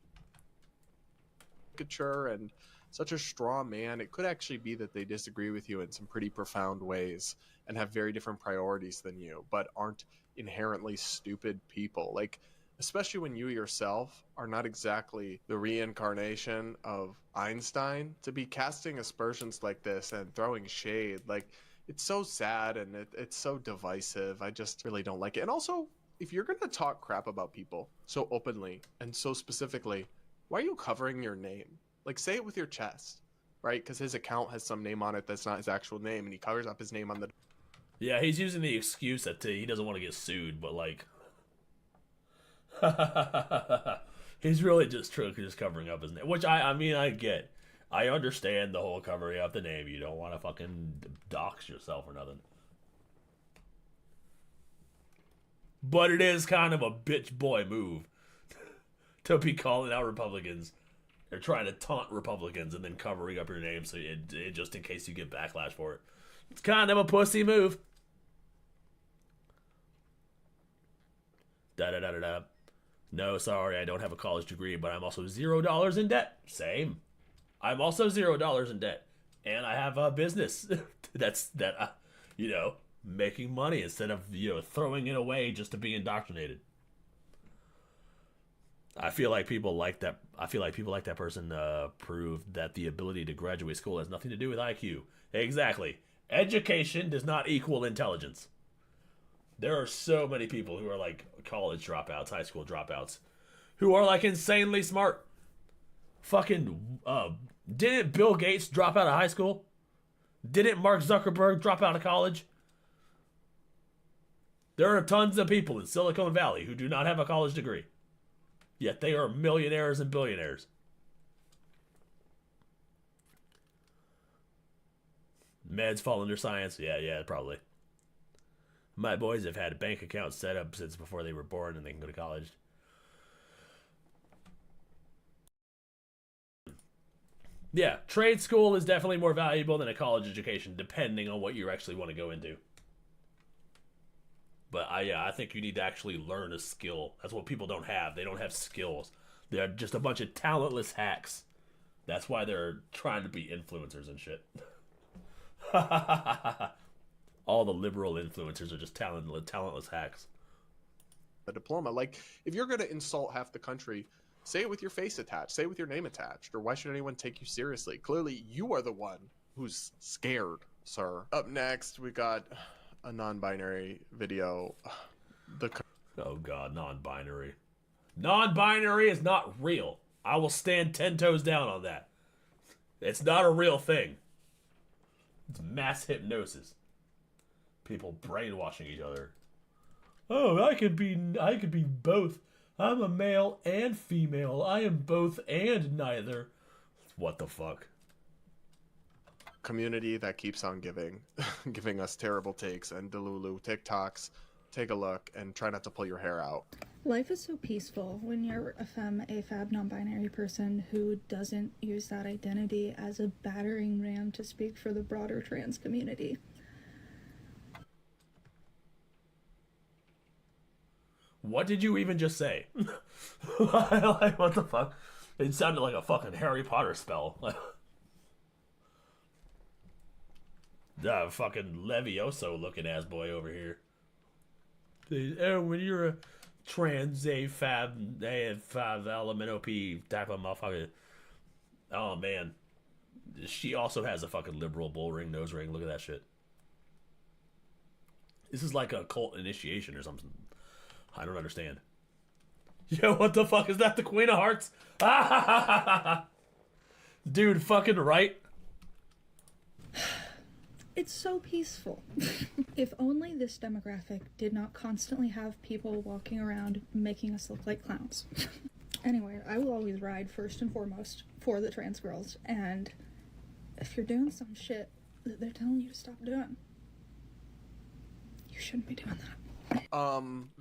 And such a straw man. It could actually be that they disagree with you in some pretty profound ways and have very different priorities than you, but aren't inherently stupid people. Like, especially when you yourself are not exactly the reincarnation of Einstein, to be casting aspersions like this and throwing shade, like, it's so sad and it's so divisive. I just really don't like it. And also, if you're going to talk crap about people so openly and so specifically, why are you covering your name? Like, say it with your chest, right? Because his account has some name on it that's not his actual name, and he covers up his name on the... Yeah, he's using the excuse that he doesn't want to get sued, but like... he's really just covering up his name, which I mean, I get. I understand the whole covering up the name. You don't want to fucking dox yourself or nothing. But it is kind of a bitch boy move to be calling out Republicans. They're trying to taunt Republicans and then covering up your name so just in case you get backlash for it. It's kind of a pussy move. Da-da-da-da-da. No, sorry, I don't have a college degree, but I'm also $0 in debt. Same. I'm also $0 in debt. And I have a business making money instead of, throwing it away just to be indoctrinated. I feel like people like that. I feel like people like that person proved that the ability to graduate school has nothing to do with IQ. Exactly. Education does not equal intelligence. There are so many people who are like college dropouts, high school dropouts, who are like insanely smart. Fucking, didn't Bill Gates drop out of high school? Didn't Mark Zuckerberg drop out of college? There are tons of people in Silicon Valley who do not have a college degree. Yet they are millionaires and billionaires. Meds fall under science? Yeah, probably. My boys have had bank accounts set up since before they were born and they can go to college. Yeah, trade school is definitely more valuable than a college education, depending on what you actually want to go into. But I think you need to actually learn a skill. That's what people don't have. They don't have skills. They're just a bunch of talentless hacks. That's why they're trying to be influencers and shit. All the liberal influencers are just talentless hacks. A diploma. Like, if you're going to insult half the country, say it with your face attached. Say it with your name attached. Or why should anyone take you seriously? Clearly, you are the one who's scared, sir. Up next, we got a non-binary video. Oh god, non-binary. Non-binary is not real. I will stand 10 toes down on that. It's not a real thing. It's mass hypnosis. People brainwashing each other. Oh, I could be both. I'm a male and female. I am both and neither. What the fuck? Community that keeps on giving us terrible takes and Delulu TikToks. Take a look and try not to pull your hair out. Life is so peaceful when you're a femme, AFAB, non-binary person who doesn't use that identity as a battering ram to speak for the broader trans community. What did you even just say? Like, what the fuck? It sounded like a fucking Harry Potter spell. The fucking Levioso looking ass boy over here. Oh, when you're a trans AFAB element OP type of motherfucker. Oh man. She also has a fucking liberal bull ring, nose ring. Look at that shit. This is like a cult initiation or something. I don't understand. Yo, what the fuck? Is that the Queen of Hearts? Dude, fucking right. It's so peaceful. If only this demographic did not constantly have people walking around making us look like clowns. Anyway, I will always ride first and foremost for the trans girls, and if you're doing some shit that they're telling you to stop doing, you shouldn't be doing that.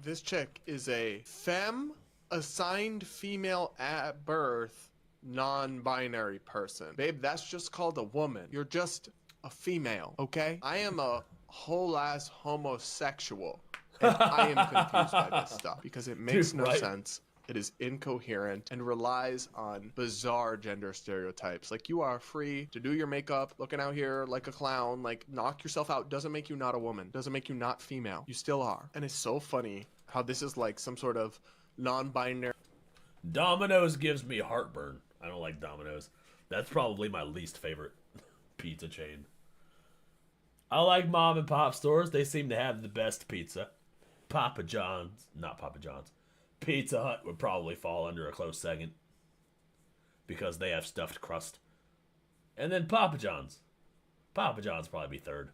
This chick is a femme, assigned female at birth, non-binary person. Babe, that's just called a woman. You're just a female, okay? I am a whole ass homosexual, and I am confused by this stuff because it makes no sense. It is incoherent and relies on bizarre gender stereotypes. Like, you are free to do your makeup, looking out here like a clown, like knock yourself out. Doesn't make you not a woman. Doesn't make you not female. You still are. And it's so funny how this is like some sort of non-binary. Domino's gives me heartburn. I don't like Domino's. That's probably my least favorite pizza chain. I like mom and pop stores. They seem to have the best pizza. Papa John's, not Papa John's. Pizza Hut would probably fall under a close second because they have stuffed crust. And then Papa John's. Papa John's probably be third.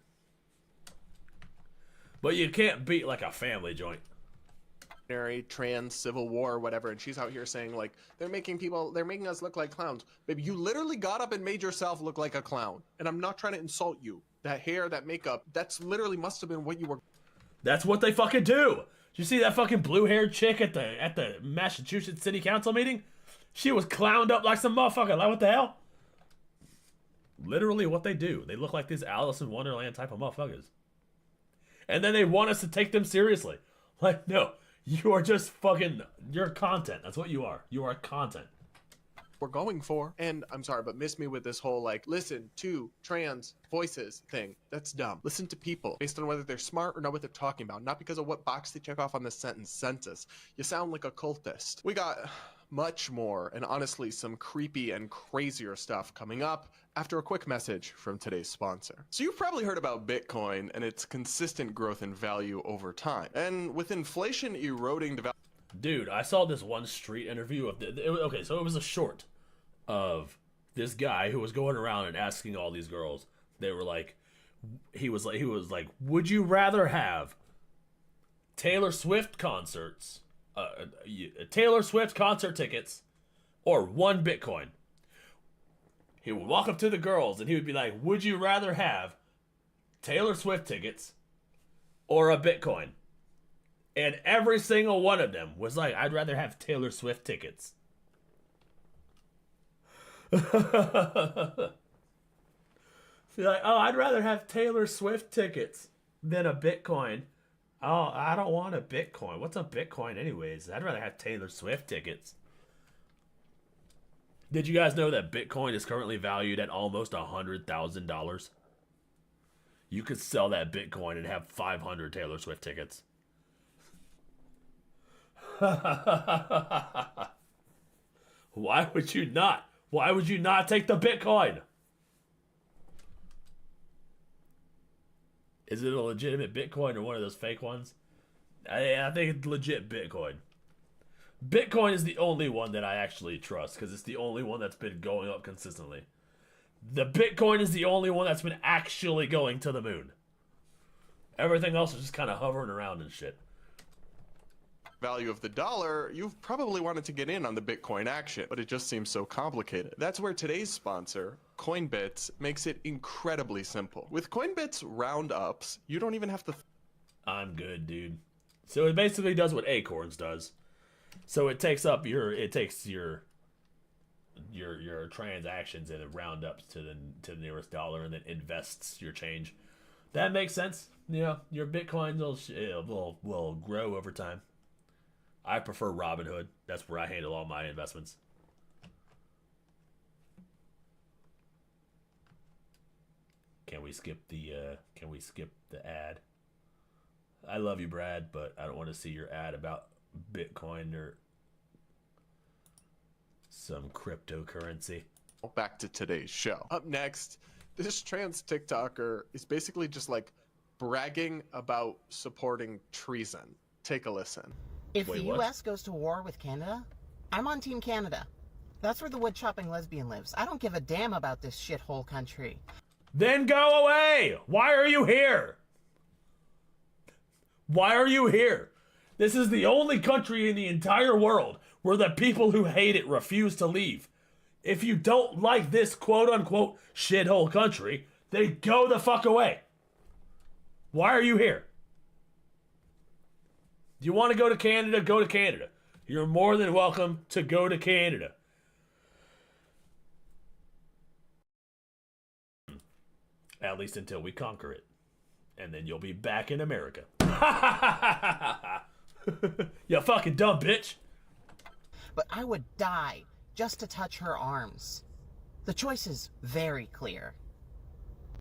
But you can't beat like a family joint. Trans civil war or whatever, and she's out here saying like they're making us look like clowns. Baby, you literally got up and made yourself look like a clown. And I'm not trying to insult you. That hair, that makeup, that's literally must have been what you were. That's what they fucking do. Did you see that fucking blue-haired chick at the Massachusetts City Council meeting? She was clowned up like some motherfucker. Like, what the hell? Literally what they do. They look like these Alice in Wonderland type of motherfuckers. And then they want us to take them seriously. Like, no. You are just fucking... You're content. That's what you are. You are content. We're going for. And I'm sorry, but miss me with this whole like listen to trans voices thing. That's dumb. Listen to people based on whether they're smart or know what they're talking about, not because of what box they check off on the sentence census. You sound like a cultist. We got much more, and honestly some creepy and crazier stuff coming up after a quick message from today's sponsor. So you've probably heard about Bitcoin and its consistent growth in value over time. And with inflation eroding the value... Dude, I saw this one street interview of... Okay, so it was a short of this guy who was going around and asking all these girls. They were like... He was like, would you rather have Taylor Swift concerts, Taylor Swift concert tickets, or 1 Bitcoin? He would walk up to the girls and he would be like, would you rather have Taylor Swift tickets or a Bitcoin? And every single one of them was like, I'd rather have Taylor Swift tickets. You're like, oh, I'd rather have Taylor Swift tickets than a Bitcoin. Oh, I don't want a Bitcoin. What's a Bitcoin anyways? I'd rather have Taylor Swift tickets. Did you guys know that Bitcoin is currently valued at almost $100,000? You could sell that Bitcoin and have 500 Taylor Swift tickets. Why would you not? Why would you not take the Bitcoin? Is it a legitimate Bitcoin or one of those fake ones? I think it's legit Bitcoin. Bitcoin is the only one that I actually trust because it's the only one that's been going up consistently. The Bitcoin is the only one that's been actually going to the moon. Everything else is just kind of hovering around and shit. Value of the dollar, you've probably wanted to get in on the Bitcoin action, but it just seems so complicated. That's where today's sponsor, Coinbits, makes it incredibly simple. With Coinbits roundups, you don't even have to... I'm good, dude. So it basically does what Acorns does. So it takes your transactions and it round up to the nearest dollar and then invests your change. That makes sense. You know, your Bitcoin will grow over time. I prefer Robinhood. That's where I handle all my investments. Can we skip the ad? I love you, Brad, but I don't want to see your ad about Bitcoin or some cryptocurrency. Back to today's show. Up next, this trans TikToker is basically just like bragging about supporting treason. Take a listen. If the U.S. goes to war with Canada, I'm on Team Canada. That's where the wood-chopping lesbian lives. I don't give a damn about this shithole country. Then go away! Why are you here? Why are you here? This is the only country in the entire world where the people who hate it refuse to leave. If you don't like this quote-unquote shithole country, then go the fuck away. Why are you here? Do you want to go to Canada? Go to Canada. You're more than welcome to go to Canada. At least until we conquer it. And then you'll be back in America. You fucking dumb bitch. But I would die just to touch her arms. The choice is very clear.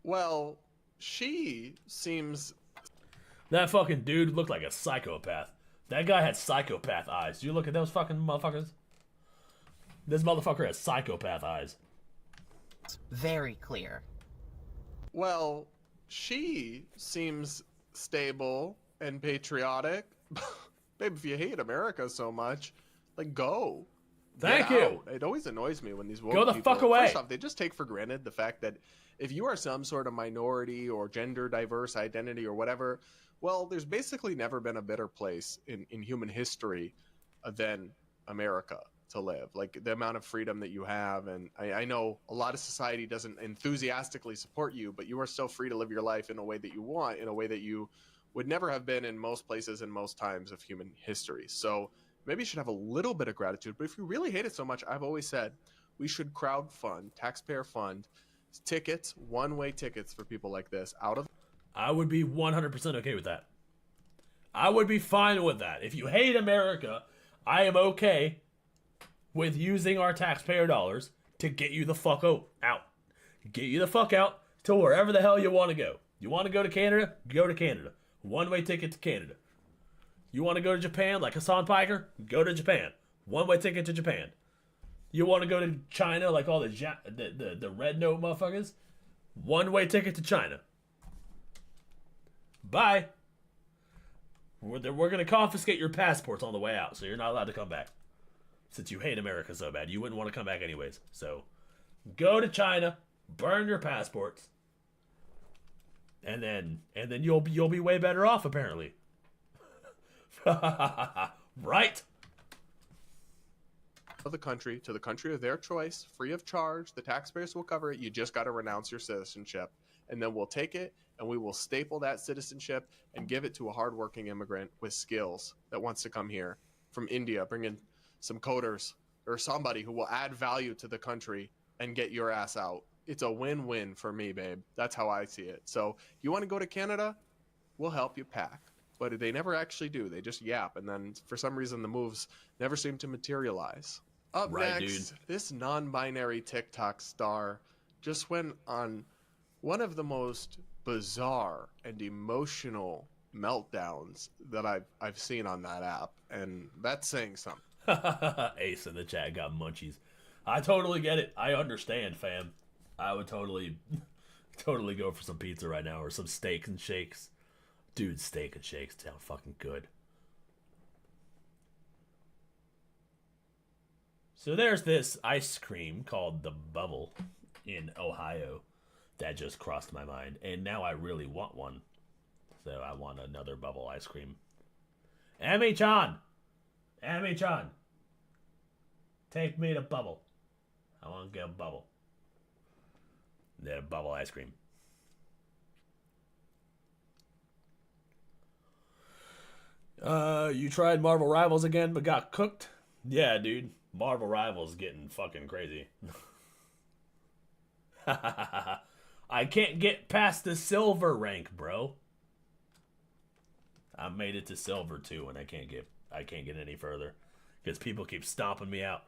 Well, she seems... That fucking dude looked like a psychopath. That guy had psychopath eyes. You look at those fucking motherfuckers? This motherfucker has psychopath eyes. It's very clear. Well, she seems stable and patriotic. Babe, if you hate America so much, like, go. Thank you. It always annoys me when these woke go the people, fuck away. First off, they just take for granted the fact that if you are some sort of minority or gender diverse identity or whatever, well, there's basically never been a better place in human history than America to live. Like, the amount of freedom that you have, and I know a lot of society doesn't enthusiastically support you, but you are still free to live your life in a way that you want, in a way that you would never have been in most places and most times of human history. So maybe you should have a little bit of gratitude, but if you really hate it so much, I've always said we should crowdfund, taxpayer fund, tickets, one-way tickets for people like this out of... I would be 100% okay with that. I would be fine with that. If you hate America, I am okay with using our taxpayer dollars to get you the fuck out. Get you the fuck out to wherever the hell you want to go. You want to go to Canada? Go to Canada. One-way ticket to Canada. You want to go to Japan like Hassan Piker? Go to Japan. One-way ticket to Japan. You want to go to China like all the red note motherfuckers? One-way ticket to China. Bye. We're going to confiscate your passports on the way out, so you're not allowed to come back. Since you hate America so bad, you wouldn't want to come back anyways. So, go to China, burn your passports, and then you'll be way better off apparently. Right? The country to the country of their choice, free of charge. The taxpayers will cover it. You just got to renounce your citizenship, and then we'll take it and we will staple that citizenship and give it to a hardworking immigrant with skills that wants to come here from India, bring in some coders or somebody who will add value to the country and get your ass out. It's a win-win for me, babe. That's how I see it. So you want to go to Canada? We'll help you pack. But they never actually do. They just yap, and then for some reason the moves never seem to materialize. Up Right, next, this non-binary TikTok star just went on one of the most bizarre and emotional meltdowns that I've seen on that app, and that's saying something. Ace in the chat got munchies. I totally get it. I understand, fam. I would totally go for some pizza right now or some steak and shakes. Dude, steak and shakes sound fucking good. So there's this ice cream called the Bubble in Ohio that just crossed my mind, and now I really want one. So I want another Bubble ice cream. Amy-chan! Amy-chan! Take me to Bubble. I want to get a Bubble. That Bubble ice cream. You tried Marvel Rivals again but got cooked? Yeah, dude. Marvel Rivals getting fucking crazy. I can't get past the silver rank, bro. I made it to silver too, and I can't get any further because people keep stomping me out.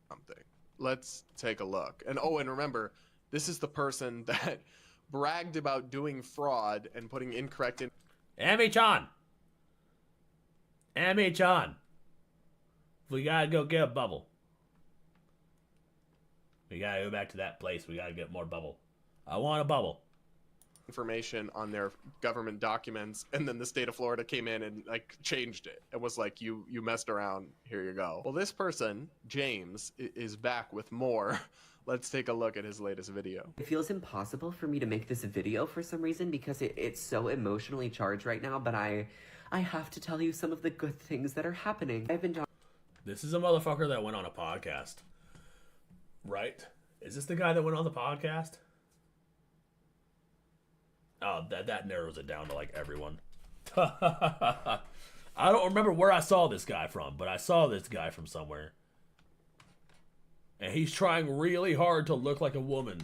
Something. Let's take a look. And and remember, this is the person that bragged about doing fraud and putting incorrect in. Amy-chan! Amy-chan! We gotta go get a Bubble. We gotta go back to that place. We gotta get more Bubble. I want a Bubble. Information on their government documents, and then the state of Florida came in and like changed it and was like, you messed around, here you go. Well, this person, James, is back with more. Let's take a look at his latest video. It feels impossible for me to make this video for some reason because it's so emotionally charged right now, but I have to tell you some of the good things that are happening. I've been talking. This is a motherfucker that went on a podcast. Right? Is this the guy that went on the podcast? Oh, that narrows it down to like everyone. I don't remember where I saw this guy from, but I saw this guy from somewhere. And he's trying really hard to look like a woman,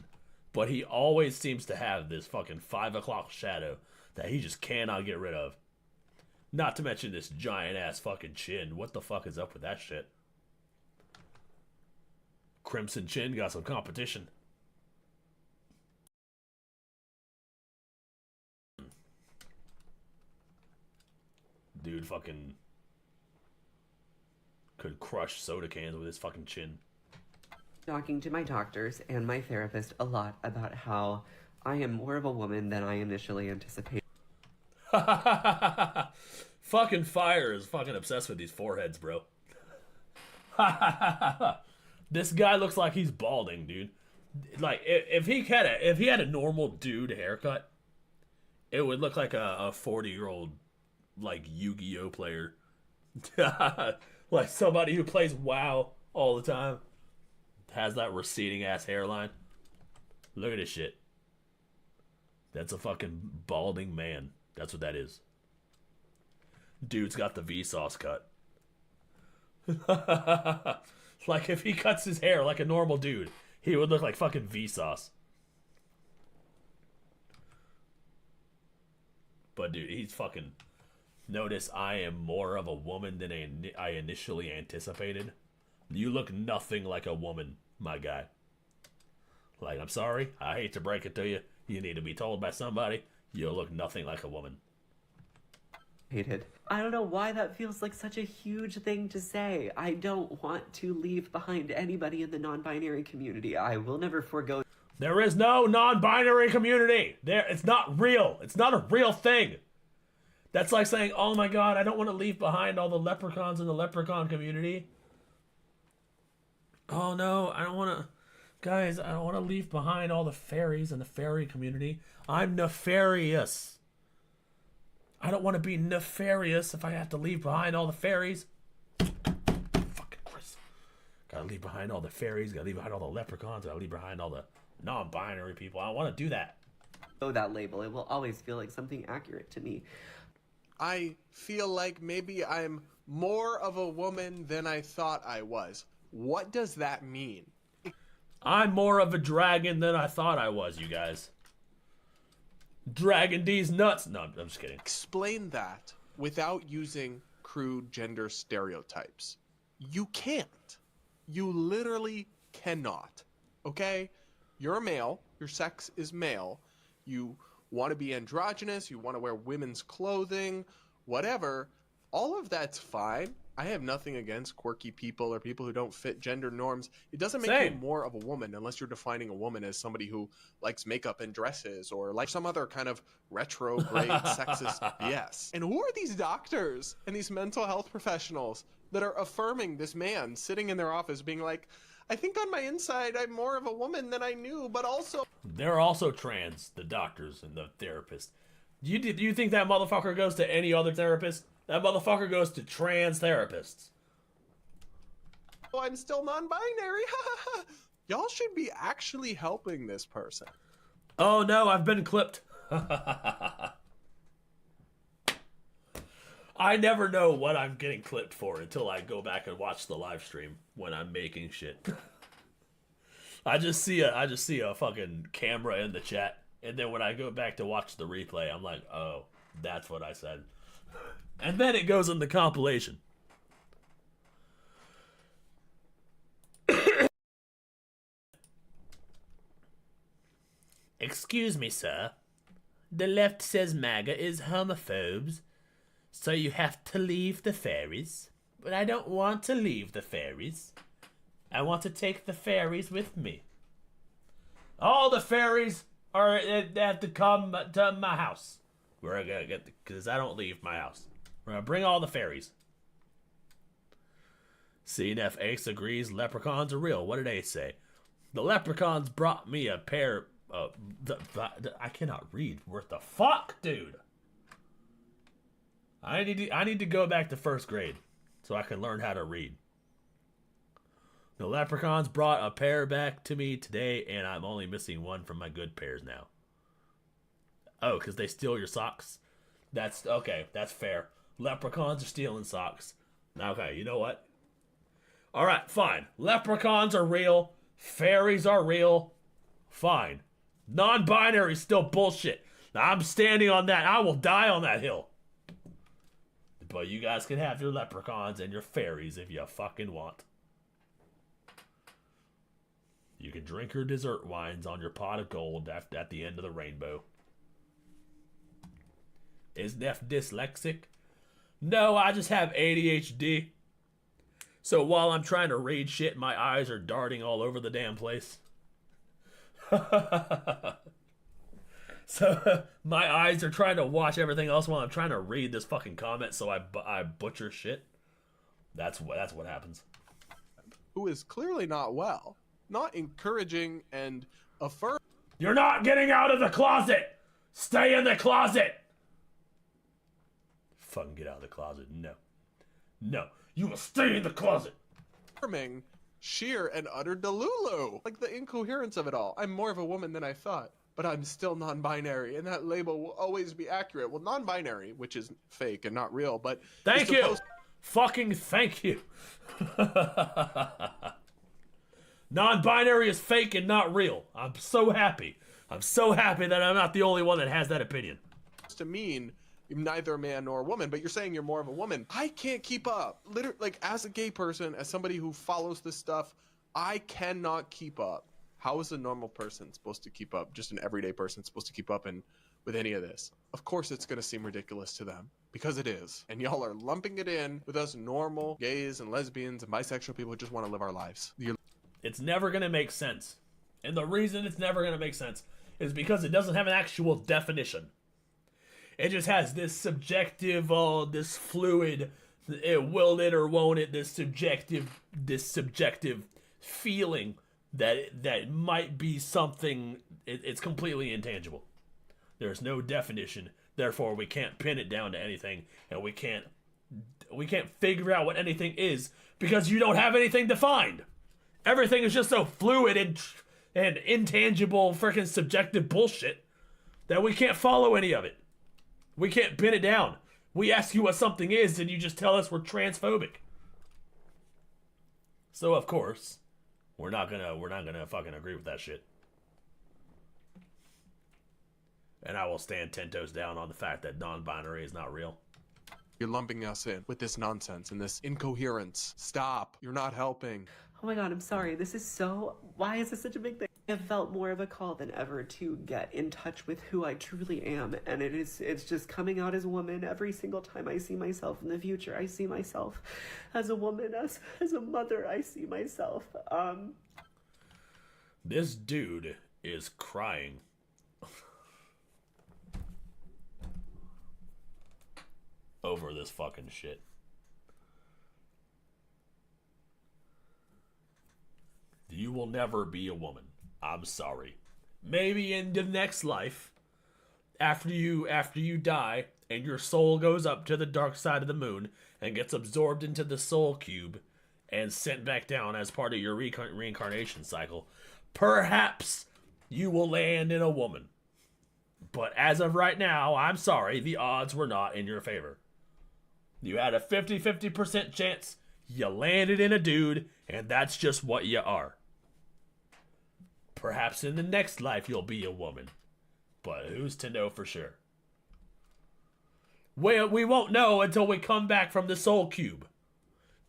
but he always seems to have this fucking 5 o'clock shadow that he just cannot get rid of. Not to mention this giant ass fucking chin. What the fuck is up with that shit? Crimson Chin got some competition. Dude fucking could crush soda cans with his fucking chin. Talking to my doctors and my therapist a lot about how I am more of a woman than I initially anticipated. Fucking Fire is fucking obsessed with these foreheads, bro. This guy looks like he's balding, dude. Like if he had a normal dude haircut, it would look like a 40-year-old like Yu-Gi-Oh player. Like somebody who plays WoW all the time. Has that receding ass hairline. Look at this shit. That's a fucking balding man. That's what that is. Dude's got the Vsauce cut. Like if he cuts his hair like a normal dude, he would look like fucking Vsauce. But dude, he's fucking... Notice I am more of a woman than I initially anticipated. You look nothing like a woman, my guy. Like, I'm sorry, I hate to break it to you. You need to be told by somebody, you look nothing like a woman. I don't know why that feels like such a huge thing to say. I don't want to leave behind anybody in the non-binary community. I will never forego. There is no non-binary community. It's not real. It's not a real thing. That's like saying, oh my god, I don't want to leave behind all the leprechauns in the leprechaun community. Oh no, I don't want to... Guys, I don't want to leave behind all the fairies in the fairy community. I'm nefarious. I don't want to be nefarious if I have to leave behind all the fairies. Fucking Chris. Gotta leave behind all the fairies, gotta leave behind all the leprechauns, gotta leave behind all the non-binary people. I don't want to do that. Oh, that label. It will always feel like something accurate to me. I feel like maybe I'm more of a woman than I thought I was. What does that mean? I'm more of a dragon than I thought I was, you guys. Dragon D's nuts. No, I'm just kidding. Explain that without using crude gender stereotypes. You can't. You literally cannot. Okay? You're a male. Your sex is male. You want to be androgynous. You want to wear women's clothing. Whatever. All of that's fine. I have nothing against quirky people or people who don't fit gender norms. It doesn't make you more of a woman unless you're defining a woman as somebody who likes makeup and dresses or like some other kind of retrograde sexist BS. And who are these doctors and these mental health professionals that are affirming this man sitting in their office being like, I think on my inside I'm more of a woman than I knew, but also... They're also trans, the doctors and the therapists. Do you think that motherfucker goes to any other therapist? That motherfucker goes to trans therapists. Oh, I'm still non-binary. Y'all should be actually helping this person. Oh no, I've been clipped. I never know what I'm getting clipped for until I go back and watch the live stream when I'm making shit. I just see a fucking camera in the chat, and then when I go back to watch the replay, I'm like, oh, that's what I said. And then it goes in the compilation. Excuse me, sir. The left says MAGA is homophobes, so you have to leave the fairies. But I don't want to leave the fairies. I want to take the fairies with me. All the fairies they have to come to my house. We're gonna get because I don't leave my house. We're gonna bring all the fairies. Seeing if Ace agrees leprechauns are real. What did Ace say? The leprechauns brought me a pair of... I cannot read. What the fuck, dude? I need to go back to first grade so I can learn how to read. The leprechauns brought a pair back to me today, and I'm only missing one from my good pairs now. Oh, because they steal your socks? That's... Okay, that's fair. Leprechauns are stealing socks. Okay, you know what? Alright, fine. Leprechauns are real. Fairies are real. Fine. Non-binary is still bullshit. Now, I'm standing on that. I will die on that hill. But you guys can have your leprechauns and your fairies if you fucking want. You can drink your dessert wines on your pot of gold at the end of the rainbow. Is Neff dyslexic? No, I just have ADHD. So while I'm trying to read shit, my eyes are darting all over the damn place. So my eyes are trying to watch everything else while I'm trying to read this fucking comment, so I butcher shit. That's what happens. Who is clearly not well, not encouraging and affirming. You're not getting out of the closet. Stay in the closet. Fucking get out of the closet. No. No. You will stay in the closet. Affirming sheer and utter delulu. Like the incoherence of it all. I'm more of a woman than I thought, but I'm still non-binary, and that label will always be accurate. Well, non-binary, which is fake and not real, but... Thank you. Fucking thank you. Non-binary is fake and not real. I'm so happy. I'm so happy that I'm not the only one that has that opinion. To mean neither a man nor a woman, but you're saying you're more of a woman. I can't keep up. Literally, like, as a gay person, as somebody who follows this stuff, I cannot keep up. How is a normal person supposed to keep up? Just an everyday person supposed to keep up with any of this? Of course it's going to seem ridiculous to them. because it is. And y'all are lumping it in with us normal gays and lesbians and bisexual people who just want to live our lives. It's never going to make sense. And the reason it's never going to make sense is because it doesn't have an actual definition. It just has this subjective, this fluid, will it or won't it, this subjective feeling that might be something. It's completely intangible. There's no definition. Therefore, we can't pin it down to anything, and we can't figure out what anything is because you don't have anything defined. Everything is just so fluid and intangible, freaking subjective bullshit that we can't follow any of it. We can't pin it down. We ask you what something is, and you just tell us we're transphobic. So of course, we're not gonna fucking agree with that shit. And I will stand 10 toes down on the fact that non-binary is not real. You're lumping us in with this nonsense and this incoherence. Stop. You're not helping. Oh my god, I'm sorry. Why is this such a big thing? I have felt more of a call than ever to get in touch with who I truly am. And it's just coming out as a woman every single time I see myself in the future. I see myself as a woman, as a mother. I see myself. This dude is crying. Over this fucking shit. You will never be a woman. I'm sorry. Maybe in the next life, after you die and your soul goes up to the dark side of the moon and gets absorbed into the soul cube and sent back down as part of your reincarnation cycle, perhaps you will land in a woman. But as of right now, I'm sorry, the odds were not in your favor. You had a 50-50% chance, you landed in a dude, and that's just what you are. Perhaps in the next life you'll be a woman, but who's to know for sure? We won't know until we come back from the Soul Cube.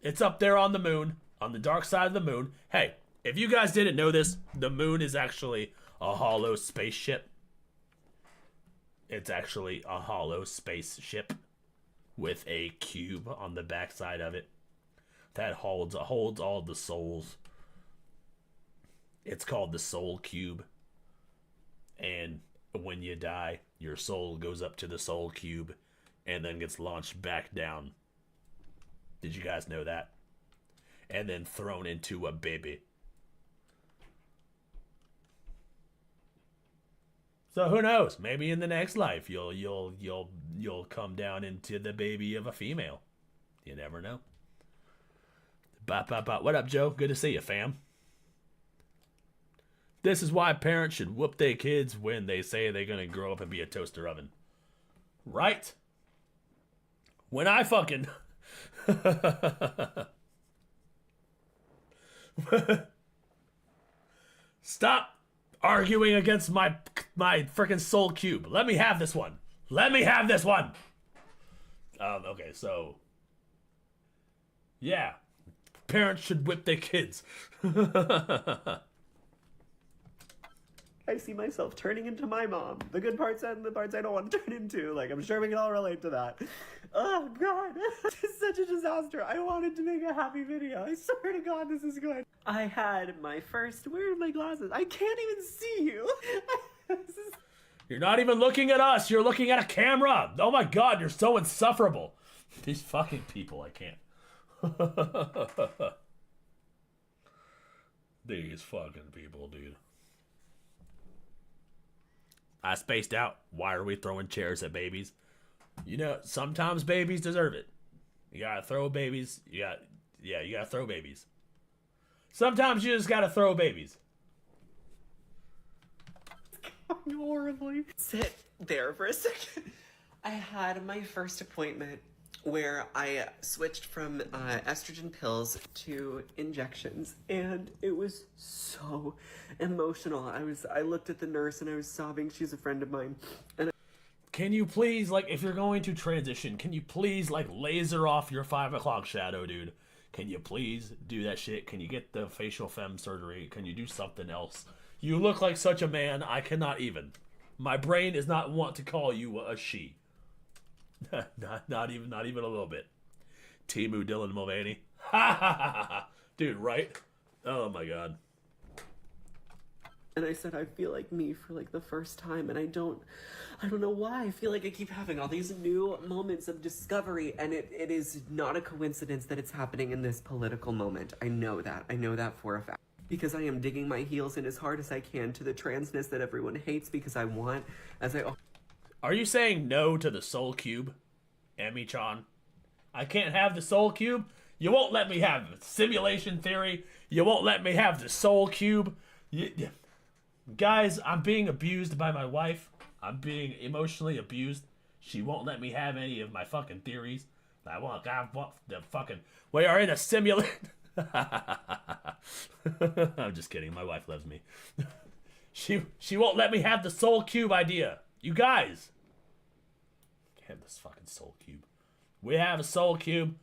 It's up there on the moon, on the dark side of the moon. Hey, if you guys didn't know this, the moon is actually a hollow spaceship. It's actually a hollow spaceship with a cube on the backside of it that holds all the souls. It's called the Soul Cube. And when you die, your soul goes up to the Soul Cube and then gets launched back down. Did you guys know that? And then thrown into a baby. So who knows? Maybe in the next life you'll come down into the baby of a female. You never know. What up, Joe? Good to see you, fam. This is why parents should whoop their kids when they say they're gonna grow up and be a toaster oven. Right? When I fucking... Stop arguing against my freaking soul cube. Let me have this one. Let me have this one. Okay, so... Yeah. Parents should whip their kids. I see myself turning into my mom. The good parts and the parts I don't want to turn into. Like, I'm sure we can all relate to that. Oh, God. This is such a disaster. I wanted to make a happy video. I swear to God, this is good. I had my first... Where are my glasses? I can't even see you. You're not even looking at us. You're looking at a camera. Oh, my God. You're so insufferable. These fucking people, I can't. These fucking people, dude. I spaced out. Why are we throwing chairs at babies? You know, sometimes babies deserve it. You gotta throw babies. You gotta throw babies. Sometimes you just gotta throw babies. Going horribly. Sit there for a second. I had my first appointment where I switched from estrogen pills to injections, and it was so emotional. I looked at the nurse and I was sobbing. She's a friend of mine. And can you please, like, if you're going to transition, can you please, like, laser off your 5 o'clock shadow, dude? Can you please do that shit? Can you get the facial femme surgery? Can you do something else? You look like such a man, I cannot even. My brain is not want to call you a she. not even a little bit. Timu Dylan Mulvaney. Ha ha ha ha. Dude, right? Oh my god. And I said, I feel like me for like the first time, and I don't know why. I feel like I keep having all these new moments of discovery, and it is not a coincidence that it's happening in this political moment. I know that for a fact. Because I am digging my heels in as hard as I can to the transness that everyone hates because I want, Are you saying no to the Soul Cube, Emmy-chan? I can't have the Soul Cube? You won't let me have simulation theory? You won't let me have the Soul Cube? Guys, I'm being abused by my wife. I'm being emotionally abused. She won't let me have any of my fucking theories. I want the fucking... We are in a simulation... I'm just kidding. My wife loves me. She won't let me have the Soul Cube idea. You guys. Have this fucking Soul Cube. We have a Soul Cube.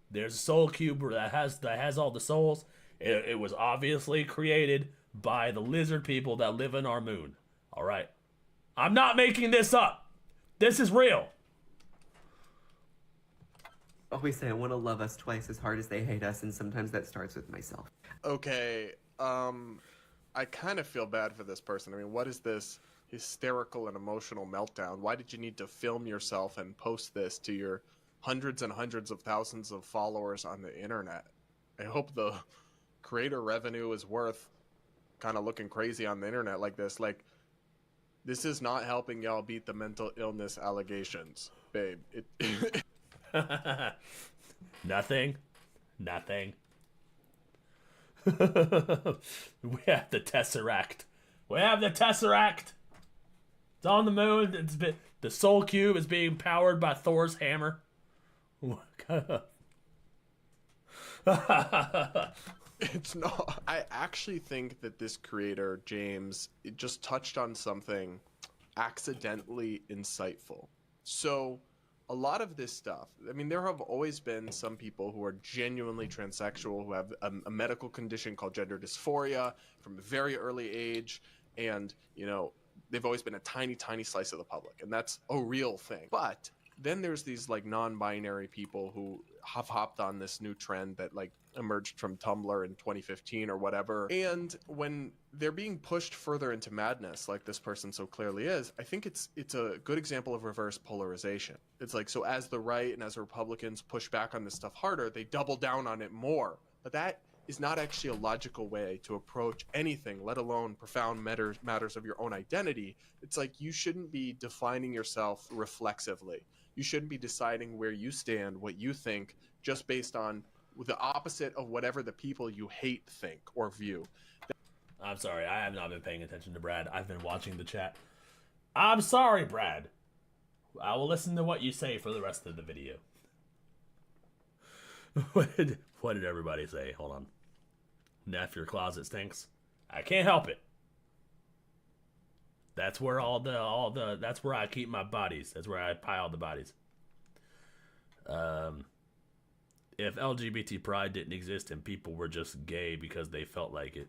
There's a Soul Cube that has all the souls. It was obviously created by the lizard people that live in our moon. All right. I'm not making this up. This is real. always say I want to love us twice as hard as they hate us, and sometimes that starts with myself. Okay, I kind of feel bad for this person. I mean, what is this hysterical and emotional meltdown? Why did you need to film yourself and post this to your hundreds and hundreds of thousands of followers on the internet? I hope the creator revenue is worth kind of looking crazy on the internet like this. Like, this is not helping y'all beat the mental illness allegations, babe. Nothing. We have the Tesseract. It's on the moon. The Soul Cube is being powered by Thor's hammer. It's not. I actually think that this creator, James, it just touched on something accidentally insightful. So, a lot of this stuff, I mean, there have always been some people who are genuinely transsexual, who have a medical condition called gender dysphoria from a very early age, and, you know, they've always been a tiny, tiny slice of the public, and that's a real thing. But then there's these, like, non-binary people who have hopped on this new trend that, like, emerged from Tumblr in 2015 or whatever. And when they're being pushed further into madness, like this person so clearly is, I think it's a good example of reverse polarization. It's like, so as the right and as Republicans push back on this stuff harder, they double down on it more. But that is not actually a logical way to approach anything, let alone profound matters of your own identity. It's like, you shouldn't be defining yourself reflexively. You shouldn't be deciding where you stand, what you think, just based on the opposite of whatever the people you hate think or view. I'm sorry, I have not been paying attention to Brad. I've been watching the chat. I'm sorry, Brad. I will listen to what you say for the rest of the video. What did everybody say? Hold on. Neff, your closet stinks. I can't help it. That's where that's where I keep my bodies. That's where I pile the bodies. If LGBT pride didn't exist and people were just gay because they felt like it,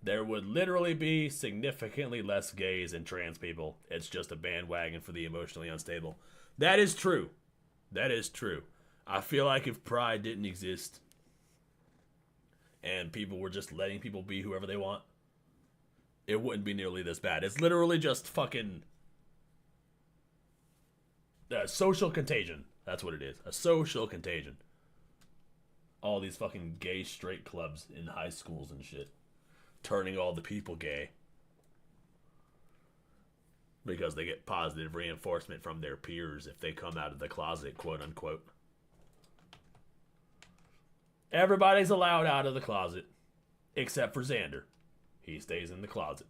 there would literally be significantly less gays and trans people. It's just a bandwagon for the emotionally unstable. That is true. That is true. I feel like if pride didn't exist and people were just letting people be whoever they want, it wouldn't be nearly this bad. It's literally just fucking social contagion. That's what it is. A social contagion. All these fucking gay straight clubs in high schools and shit. Turning all the people gay. Because they get positive reinforcement from their peers if they come out of the closet, quote unquote. Everybody's allowed out of the closet. Except for Xander. He stays in the closet.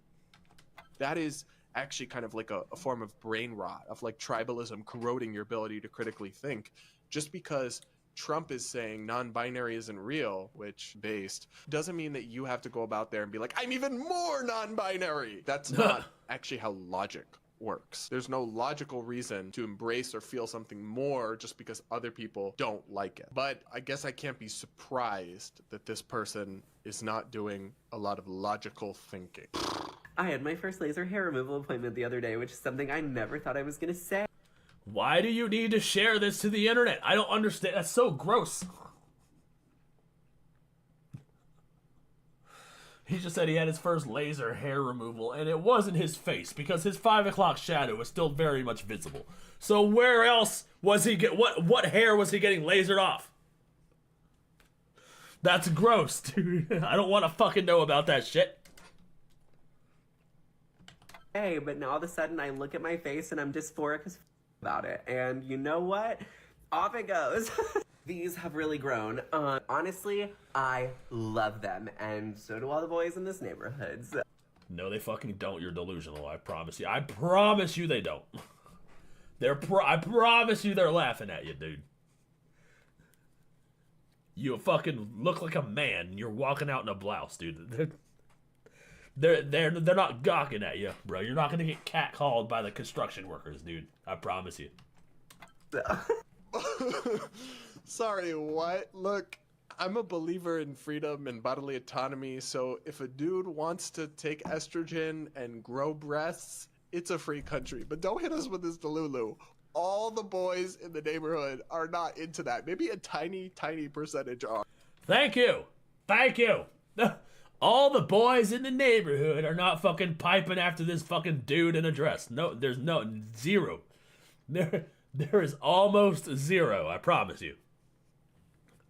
That is actually kind of like a form of brain rot, of like tribalism corroding your ability to critically think. Just because Trump is saying non-binary isn't real, which based, doesn't mean that you have to go about there and be like, I'm even more non-binary. That's not actually how logic works. There's no logical reason to embrace or feel something more just because other people don't like it. But I guess I can't be surprised that this person is not doing a lot of logical thinking. I had my first laser hair removal appointment the other day, which is something I never thought I was going to say. Why do you need to share this to the internet? I don't understand. That's so gross. He just said he had his first laser hair removal, and it wasn't his face, because his 5 o'clock shadow was still very much visible. So where else was he what hair was he getting lasered off? That's gross, dude. I don't want to fucking know about that shit. Hey, but now all of a sudden I look at my face and I'm dysphoric as about it. And you know what? Off it goes. These have really grown. Honestly, I love them, and so do all the boys in this neighborhood. So. No, they fucking don't. You're delusional. I promise you. I promise you they don't. I promise you they're laughing at you, dude. You fucking look like a man. And you're walking out in a blouse, dude. They're not gawking at you, bro. You're not gonna get catcalled by the construction workers, dude. I promise you. Sorry, what? Look, I'm a believer in freedom and bodily autonomy, so if a dude wants to take estrogen and grow breasts, it's a free country. But don't hit us with this delulu. All the boys in the neighborhood are not into that. Maybe a tiny, tiny percentage are. Thank you. Thank you. All the boys in the neighborhood are not fucking piping after this fucking dude in a dress. No, there's zero. There is almost zero, I promise you.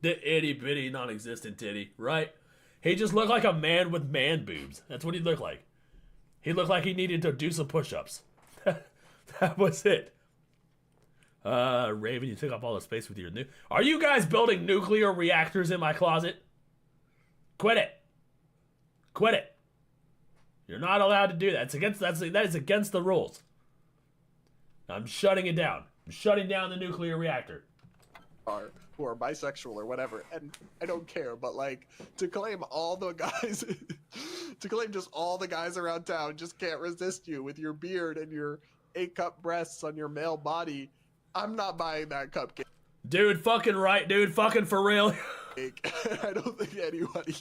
The itty bitty non-existent titty, right? He just looked like a man with man boobs. That's what he looked like. He looked like he needed to do some push-ups. That was it. Raven, you took up all the space with your new... Are you guys building nuclear reactors in my closet? Quit it. Quit it. You're not allowed to do that. That is against the rules. I'm shutting it down. I'm shutting down the nuclear reactor. Who are bisexual or whatever, and I don't care, but like, to claim all the guys, to claim just all the guys around town just can't resist you with your beard and your 8-cup breasts on your male body, I'm not buying that cupcake. Dude, fucking right, dude, fucking for real. I don't think anybody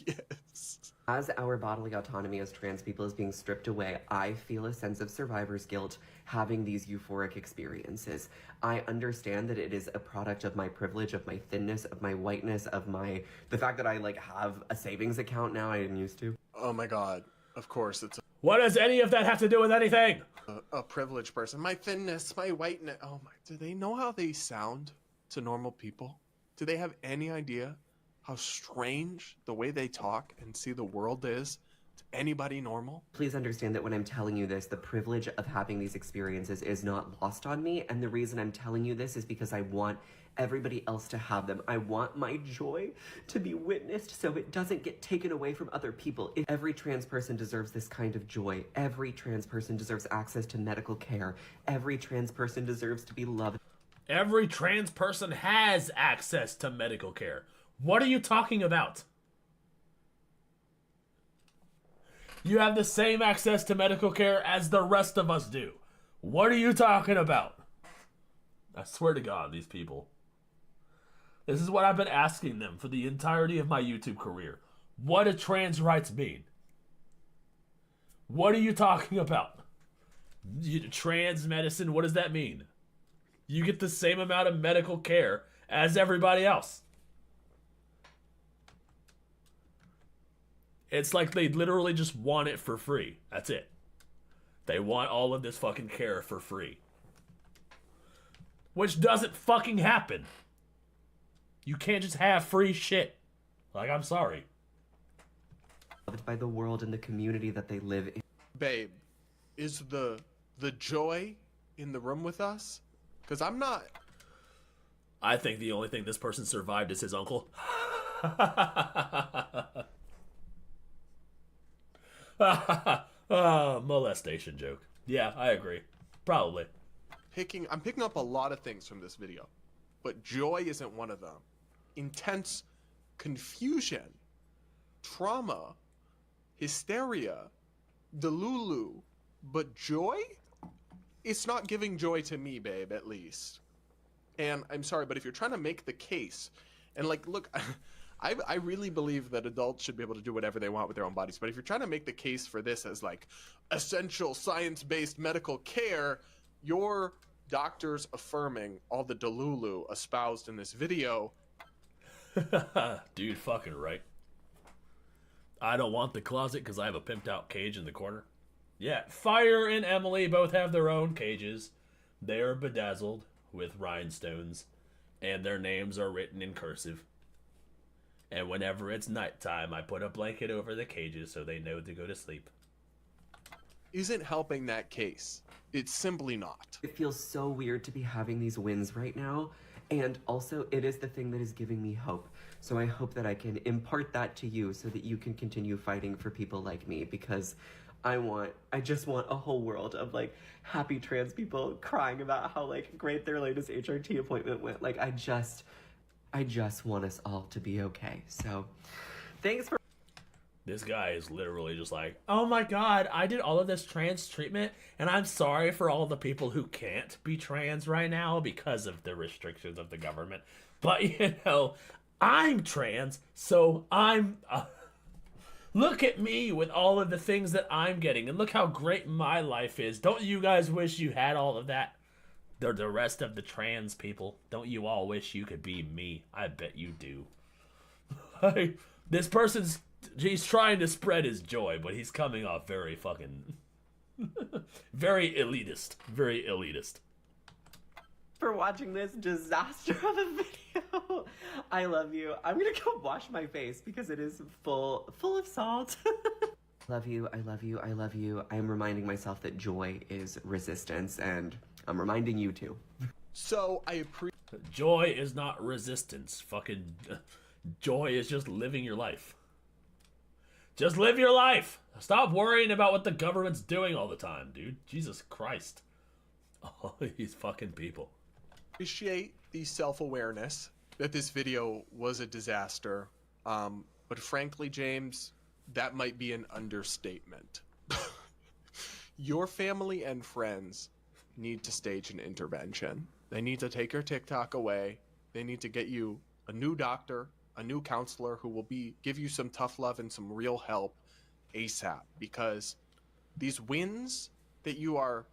is. As our bodily autonomy as trans people is being stripped away, I feel a sense of survivor's guilt having these euphoric experiences. I understand that it is a product of my privilege, of my thinness, of my whiteness, of the fact that I have a savings account now I didn't used to. Oh my god, of course it's What does any of that have to do with anything? A privileged person. My thinness, my whiteness. Oh my, do they know how they sound to normal people? Do they have any idea how strange the way they talk and see the world is to anybody normal? Please understand that when I'm telling you this, the privilege of having these experiences is not lost on me, and the reason I'm telling you this is because I want everybody else to have them. I want my joy to be witnessed so it doesn't get taken away from other people. Every trans person deserves this kind of joy. Every trans person deserves access to medical care. Every trans person deserves to be loved. Every trans person has access to medical care. What are you talking about? You have the same access to medical care as the rest of us do. What are you talking about? I swear to God, these people. This is what I've been asking them for the entirety of my YouTube career. What do trans rights mean? What are you talking about? Trans medicine, what does that mean? You get the same amount of medical care as everybody else. It's like they literally just want it for free. That's it. They want all of this fucking care for free. Which doesn't fucking happen. You can't just have free shit. Like, I'm sorry. Loved by the world and the community that they live in. Babe, is the joy in the room with us? Because I'm not. I think the only thing this person survived is his uncle. Molestation joke. Yeah, I agree. Probably. I'm picking up a lot of things from this video, but joy isn't one of them. Intense confusion, trauma, hysteria, delulu, but joy? It's not giving joy to me, babe, at least. And I'm sorry, but if you're trying to make the case, and like, look, I really believe that adults should be able to do whatever they want with their own bodies, but if you're trying to make the case for this as like essential science-based medical care, you're doctors affirming all the delulu espoused in this video. Dude, fucking right. I don't want the closet because I have a pimped out cage in the corner. Yeah, Fire and Emily both have their own cages. They are bedazzled with rhinestones, and their names are written in cursive. And whenever it's nighttime, I put a blanket over the cages so they know to go to sleep. Isn't helping that case. It's simply not. It feels so weird to be having these wins right now. And also, it is the thing that is giving me hope. So I hope that I can impart that to you so that you can continue fighting for people like me, because I just want a whole world of like happy trans people crying about how like great their latest HRT appointment went. Like I just want us all to be okay. So thanks for... This guy is literally just like, oh my god, I did all of this trans treatment, and I'm sorry for all the people who can't be trans right now because of the restrictions of the government. But, you know, I'm trans, so I'm... look at me with all of the things that I'm getting, and look how great my life is. Don't you guys wish you had all of that? The rest of the trans people, don't you all wish you could be me? I bet you do. This person's... he's trying to spread his joy, but he's coming off very fucking... very elitist. Very elitist. For watching this disaster of a video. I love you. I'm gonna go wash my face because it is full of salt. Love you, I love you, I love you. I'm reminding myself that joy is resistance, and I'm reminding you too. So I appreciate... Joy is not resistance. Fucking... joy is just living your life. Just live your life. Stop worrying about what the government's doing all the time, dude. Jesus Christ. Oh, these fucking people. Appreciate the self-awareness that this video was a disaster. But frankly, James, that might be an understatement. Your family and friends need to stage an intervention. They need to take your TikTok away. They need to get you a new doctor, a new counselor who will give you some tough love and some real help ASAP, because these wins that you are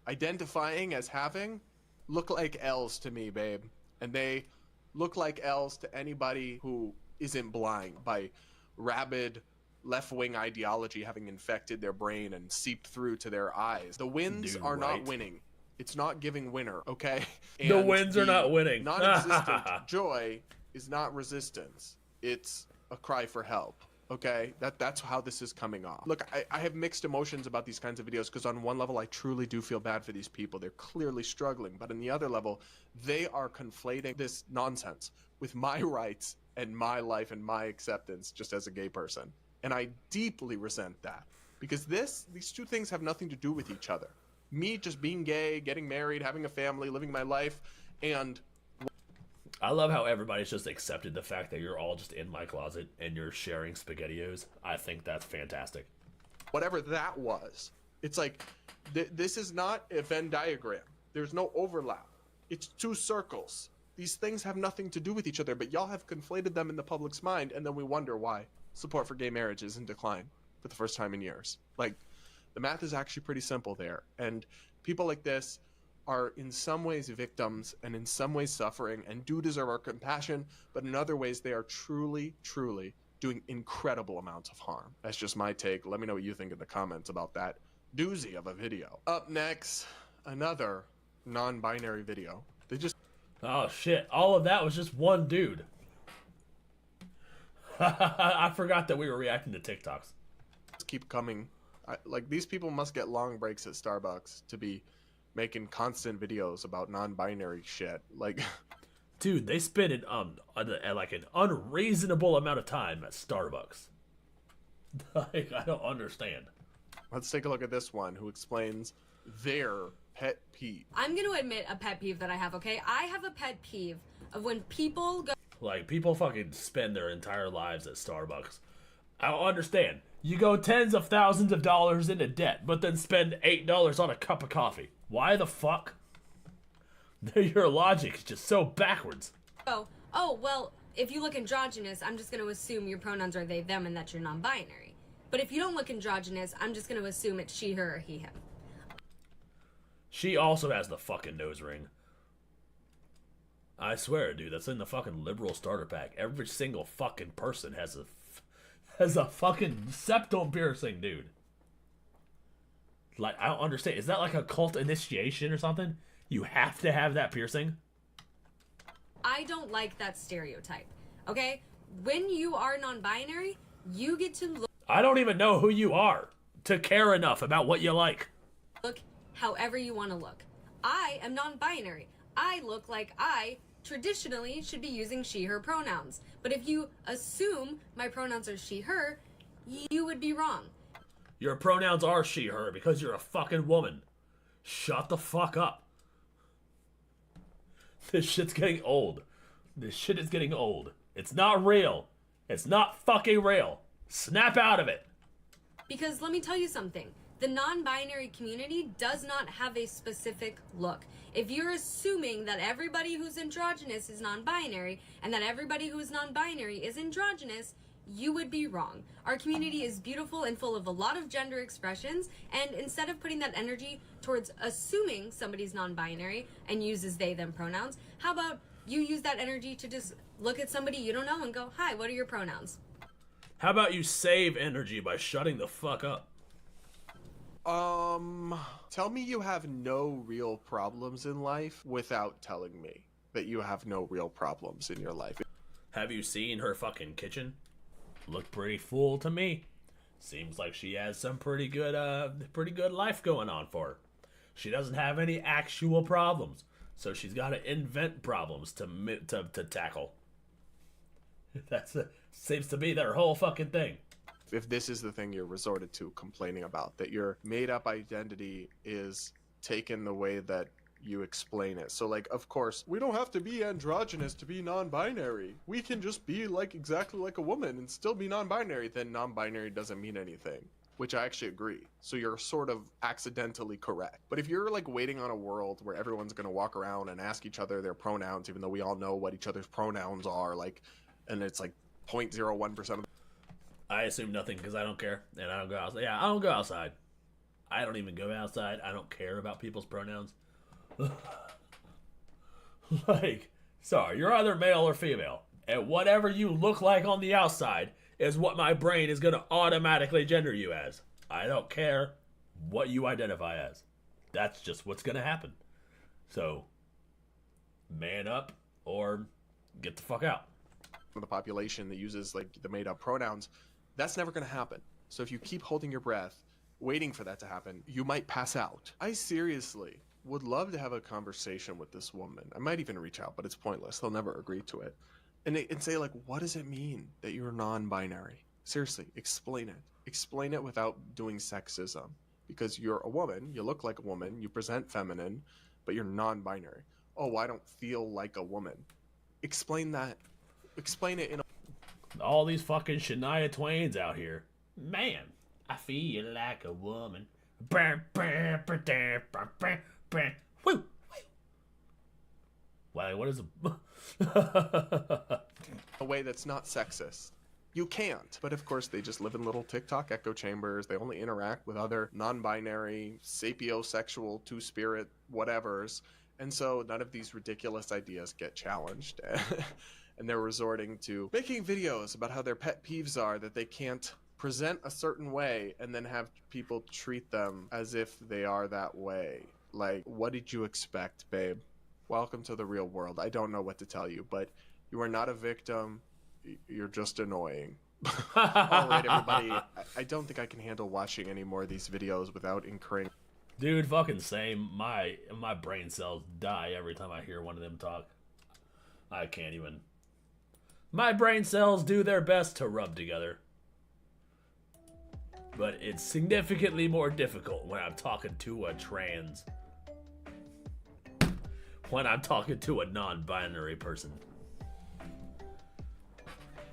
identifying as having look like L's to me, babe. And they look like L's to anybody who isn't blind by rabid left-wing ideology having infected their brain and seeped through to their eyes. The wins are not winning. It's not giving winner, okay? And the wins are not winning. Non-existent joy is not resistance. It's a cry for help. Okay, that's how this is coming off. Look, I have mixed emotions about these kinds of videos, because on one level I truly do feel bad for these people. They're clearly struggling, but on the other level they are conflating this nonsense with my rights and my life and my acceptance just as a gay person. And I deeply resent that, because these two things have nothing to do with each other. Me just being gay, getting married, having a family, living my life, and I love how everybody's just accepted the fact that you're all just in my closet and you're sharing SpaghettiOs. I think that's fantastic. Whatever that was, it's like, this is not a Venn diagram. There's no overlap. It's two circles. These things have nothing to do with each other, but y'all have conflated them in the public's mind, and then we wonder why support for gay marriage is in decline for the first time in years. Like, the math is actually pretty simple there. And people like this are in some ways victims and in some ways suffering and do deserve our compassion, but in other ways they are truly, truly doing incredible amounts of harm. That's just my take. Let me know what you think in the comments about that doozy of a video. Up next, another non-binary video. They just... Oh shit, all of that was just one dude. I forgot that we were reacting to TikToks. Keep coming. Like, these people must get long breaks at Starbucks to be making constant videos about non-binary shit. Like, dude, they spend like an unreasonable amount of time at Starbucks. Like, I don't understand. Let's take a look at this one who explains their pet peeve. I'm going to admit a pet peeve that I have, okay? I have a pet peeve of when people go... Like, people fucking spend their entire lives at Starbucks. I don't understand. You go tens of thousands of dollars into debt, but then spend $8 on a cup of coffee. Why the fuck? Your logic is just so backwards. Oh, well, if you look androgynous, I'm just going to assume your pronouns are they, them, and that you're non-binary. But if you don't look androgynous, I'm just going to assume it's she, her, or he, him. She also has the fucking nose ring. I swear, dude, that's in the fucking liberal starter pack. Every single fucking person has a fucking septum piercing, dude. Like, I don't understand. Is that like a cult initiation or something? You have to have that piercing? I don't like that stereotype. Okay? When you are non-binary, you get to I don't even know who you are to care enough about what you like. look however you want to look. I am non-binary. I look like I traditionally should be using she, her pronouns. But if you assume my pronouns are she, her, you would be wrong. Your pronouns are she, her because you're a fucking woman. Shut the fuck up. This shit's getting old. This shit is getting old. It's not real. It's not fucking real. Snap out of it. Because let me tell you something. The non-binary community does not have a specific look. If you're assuming that everybody who's androgynous is non-binary and that everybody who is non-binary is androgynous, you would be wrong. Our community is beautiful and full of a lot of gender expressions, and instead of putting that energy towards assuming somebody's non-binary and uses they, them pronouns, how about you use that energy to just look at somebody you don't know and go, hi, what are your pronouns? How about you save energy by shutting the fuck up? Tell me you have no real problems in life without telling me that you have no real problems in your life. Have you seen her fucking kitchen? Looked pretty full to me. Seems like she has some pretty good life going on for her. She doesn't have any actual problems, so she's got to invent problems to tackle. Seems to be their whole fucking thing. If this is the thing you're resorted to complaining about, that your made-up identity is taken the way that you explain it. So, like, of course, we don't have to be androgynous to be non-binary. We can just be like exactly like a woman and still be non-binary. Then non-binary doesn't mean anything, which I actually agree. So you're sort of accidentally correct. But if you're like waiting on a world where everyone's going to walk around and ask each other their pronouns, even though we all know what each other's pronouns are, like, and it's like 0.01% of I assume nothing because I don't care, and I don't go outside. Yeah, I don't go outside. I don't even go outside. I don't care about people's pronouns. Like, sorry, you're either male or female, and whatever you look like on the outside is what my brain is going to automatically gender you as. I don't care what you identify as. That's just what's going to happen. So, man up or get the fuck out. The population that uses like the made-up pronouns, that's never going to happen. So if you keep holding your breath, waiting for that to happen, you might pass out. I seriously would love to have a conversation with this woman. I might even reach out, but it's pointless. They'll never agree to it. And say, like, what does it mean that you're non-binary? Seriously, explain it. Explain it without doing sexism. Because you're a woman, you look like a woman, you present feminine, but you're non-binary. Oh, I don't feel like a woman. Explain that. Explain it in a... All these fucking Shania Twains out here. Man, I feel like a woman. Woo! Wow, what is a way that's not sexist. You can't. But of course, they just live in little TikTok echo chambers. They only interact with other non-binary, sapiosexual, two-spirit whatevers. And so none of these ridiculous ideas get challenged. And they're resorting to making videos about how their pet peeves are that they can't present a certain way and then have people treat them as if they are that way. Like, what did you expect, babe? Welcome to the real world. I don't know what to tell you, but you are not a victim. You're just annoying. All right, everybody. I don't think I can handle watching any more of these videos without incurring... Dude, fucking same. My brain cells die every time I hear one of them talk. I can't even... My brain cells do their best to rub together. But it's significantly more difficult when I'm talking to a trans. When I'm talking to a non-binary person.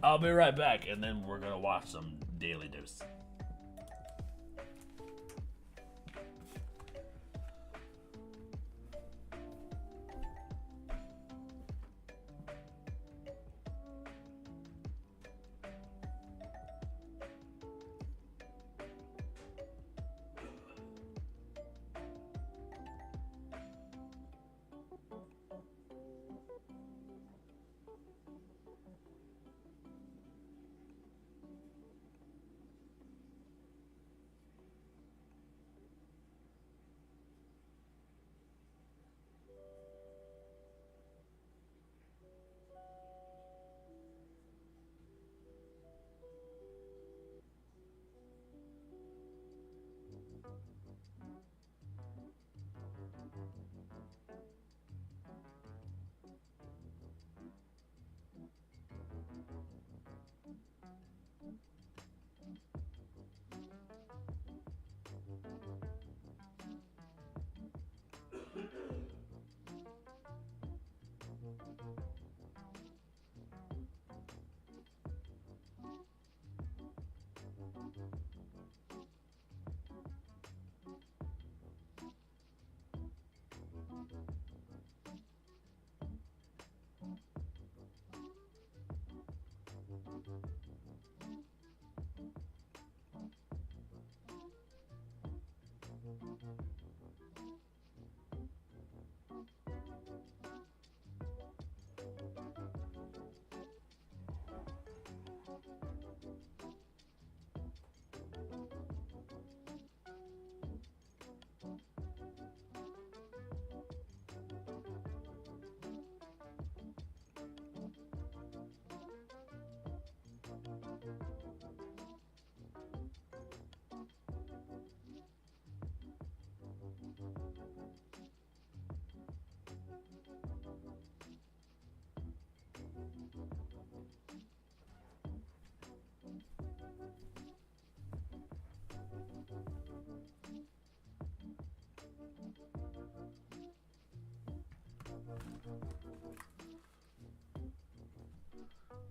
I'll be right back, and then we're gonna watch some Daily Dose.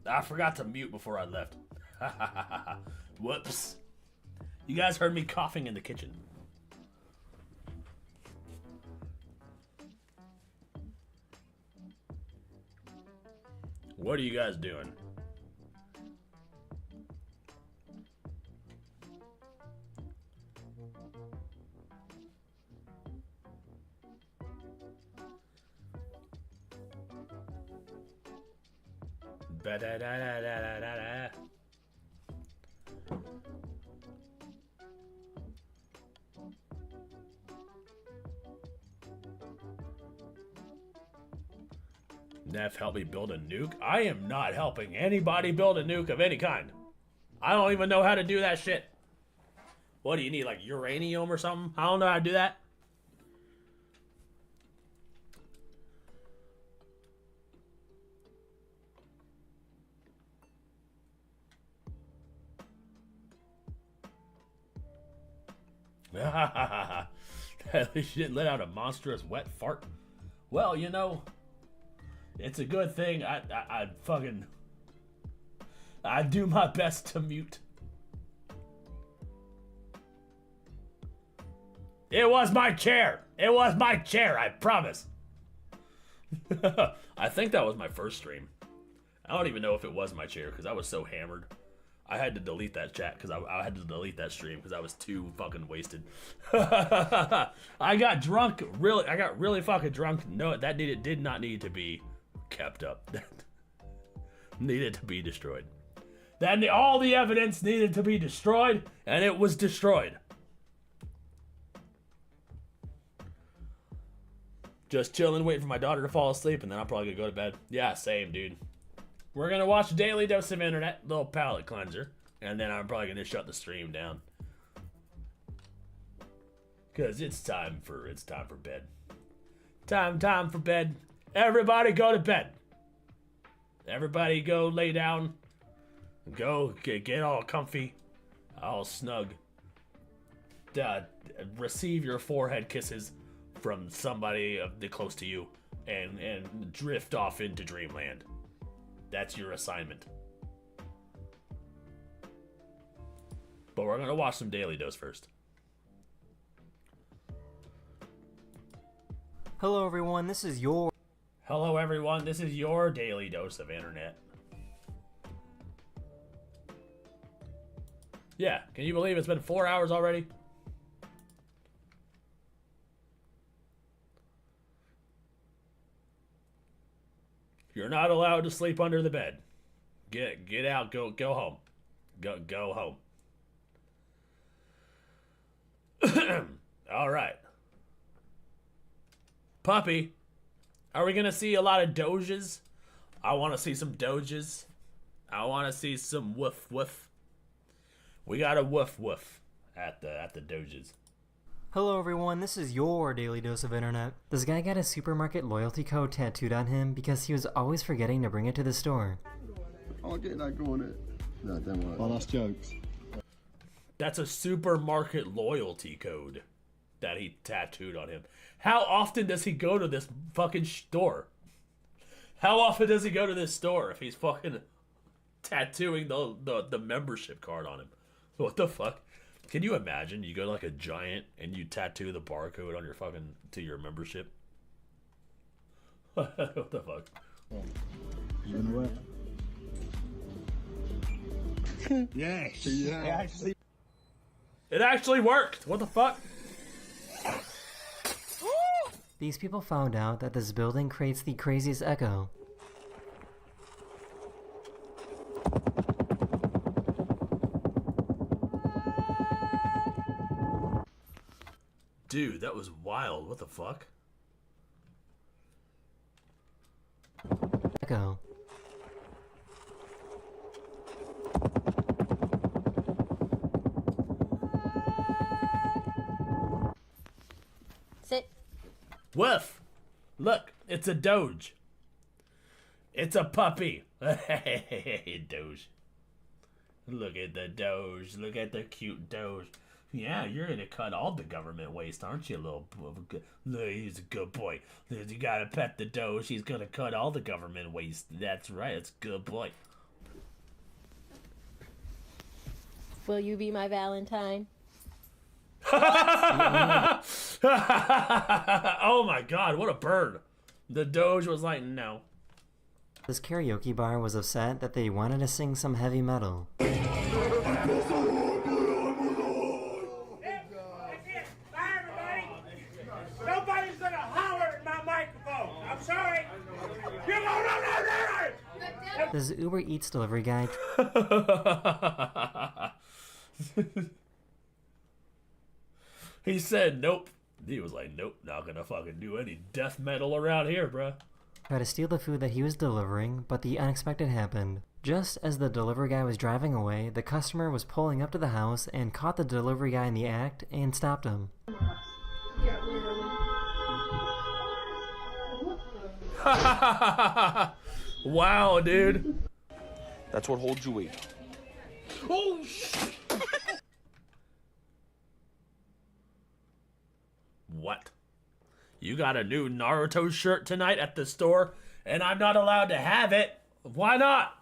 I forgot to mute before I left. Whoops. You guys heard me coughing in the kitchen. What are you guys doing? Ba-da-da-da-da-da-da. Neff helped me build a nuke? I am not helping anybody build a nuke of any kind. I don't even know how to do that shit. What do you need, like uranium or something? I don't know how to do that. At least you didn't let out a monstrous wet fart. Well, you know, it's a good thing I do my best to mute. It was my chair. It was my chair, I promise. I think that was my first stream. I don't even know if it was my chair because I was so hammered. I had to delete that chat because I had to delete that stream because I was too fucking wasted. I got drunk. I got really fucking drunk. No, that did not need to be kept up. That needed to be destroyed. Then all the evidence needed to be destroyed, and it was destroyed. Just chilling, waiting for my daughter to fall asleep, and then I'm probably gonna go to bed. Yeah, same, dude. We're gonna watch Daily Dose of Internet, little palate cleanser, and then I'm probably gonna shut the stream down. Cause it's time for bed. Time for bed. Everybody go to bed. Everybody go lay down. Go get all comfy, all snug. Receive your forehead kisses from somebody close to you, and drift off into dreamland. That's your assignment. But we're gonna watch some Daily Dose first. Hello everyone, this is your Daily Dose of Internet. Yeah, can you believe it's been 4 hours already? You're not allowed to sleep under the bed. Get out, go home. Go home. All right. Puppy, are we gonna see a lot of doges? I want to see some doges. I want to see some woof woof. We got a woof woof at the doges. Hello everyone, this is your Daily Dose of Internet. This guy got a supermarket loyalty code tattooed on him because he was always forgetting to bring it to the store. I'll get that going it. No, don't worry. Oh, that's jokes. That's a supermarket loyalty code that he tattooed on him. How often does he go to this fucking store? How often does he go to this store if he's fucking tattooing the membership card on him? What the fuck? Can you imagine you go to like a Giant and you tattoo the barcode on your fucking to your membership? What the fuck? You gonna wear? Yes. It actually worked. What the fuck? These people found out that this building creates the craziest echo. Dude, that was wild. What the fuck? Echo. Sit. Woof! Look, it's a Doge. It's a puppy. Hey, Doge. Look at the Doge. Look at the cute Doge. Yeah, you're gonna cut all the government waste, aren't you, little? He's a good boy. You gotta pet the Doge. He's gonna cut all the government waste. That's right. It's a good boy. Will you be my Valentine? Oh my god, what a bird. The Doge was like, no. This karaoke bar was upset that they wanted to sing some heavy metal. Nobody's gonna holler at my microphone. I'm sorry. You're gonna This Uber Eats delivery guy He said nope. He was like, nope, not gonna fucking do any death metal around here, bruh. tried to steal the food that he was delivering, but the unexpected happened. Just as the delivery guy was driving away, the customer was pulling up to the house and caught the delivery guy in the act and stopped him. Wow, dude. That's what holds you weak. Oh, shit. What? You got a new Naruto shirt tonight at the store, and I'm not allowed to have it? Why not?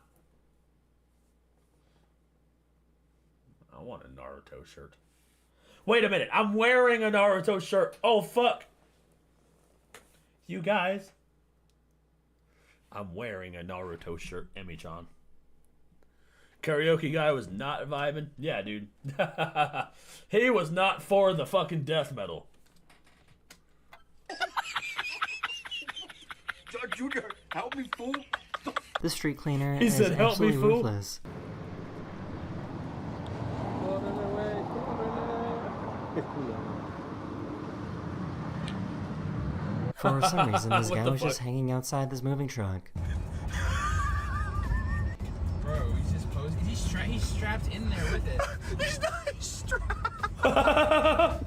I want a Naruto shirt. Wait a minute, I'm wearing a Naruto shirt. Oh, fuck. You guys. I'm wearing a Naruto shirt, Emi-chan. Karaoke guy was not vibing. Yeah, dude. He was not for the fucking death metal. Junior, help me, fool. The street cleaner He is said, "Help me, absolutely fool." ruthless. For some reason, this What guy the was just fuck? hanging outside this moving truck. Bro, he's just posing. He's strapped in there with it. He's not strapped.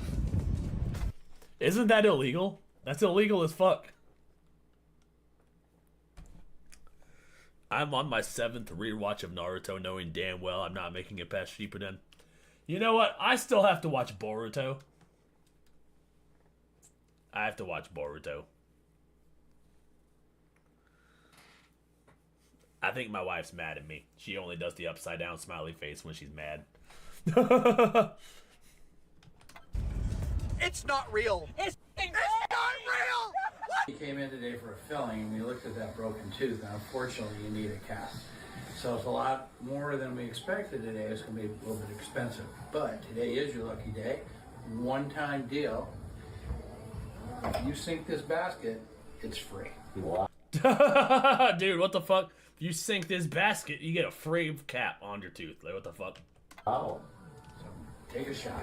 Isn't that illegal? That's illegal as fuck. I'm on my 7th rewatch of Naruto, knowing damn well I'm not making it past Shippuden. You know what? I still have to watch Boruto. I have to watch Boruto. I think my wife's mad at me. She only does the upside down smiley face when she's mad. It's not real. It's not real. He came in today for a filling, and we looked at that broken tooth, and unfortunately you need a cast. So it's a lot more than we expected today. It's going to be a little bit expensive. But today is your lucky day. One-time deal. If you sink this basket, it's free. Dude, what the fuck? If you sink this basket, you get a free cap on your tooth. Like, what the fuck? Oh. So take a shot.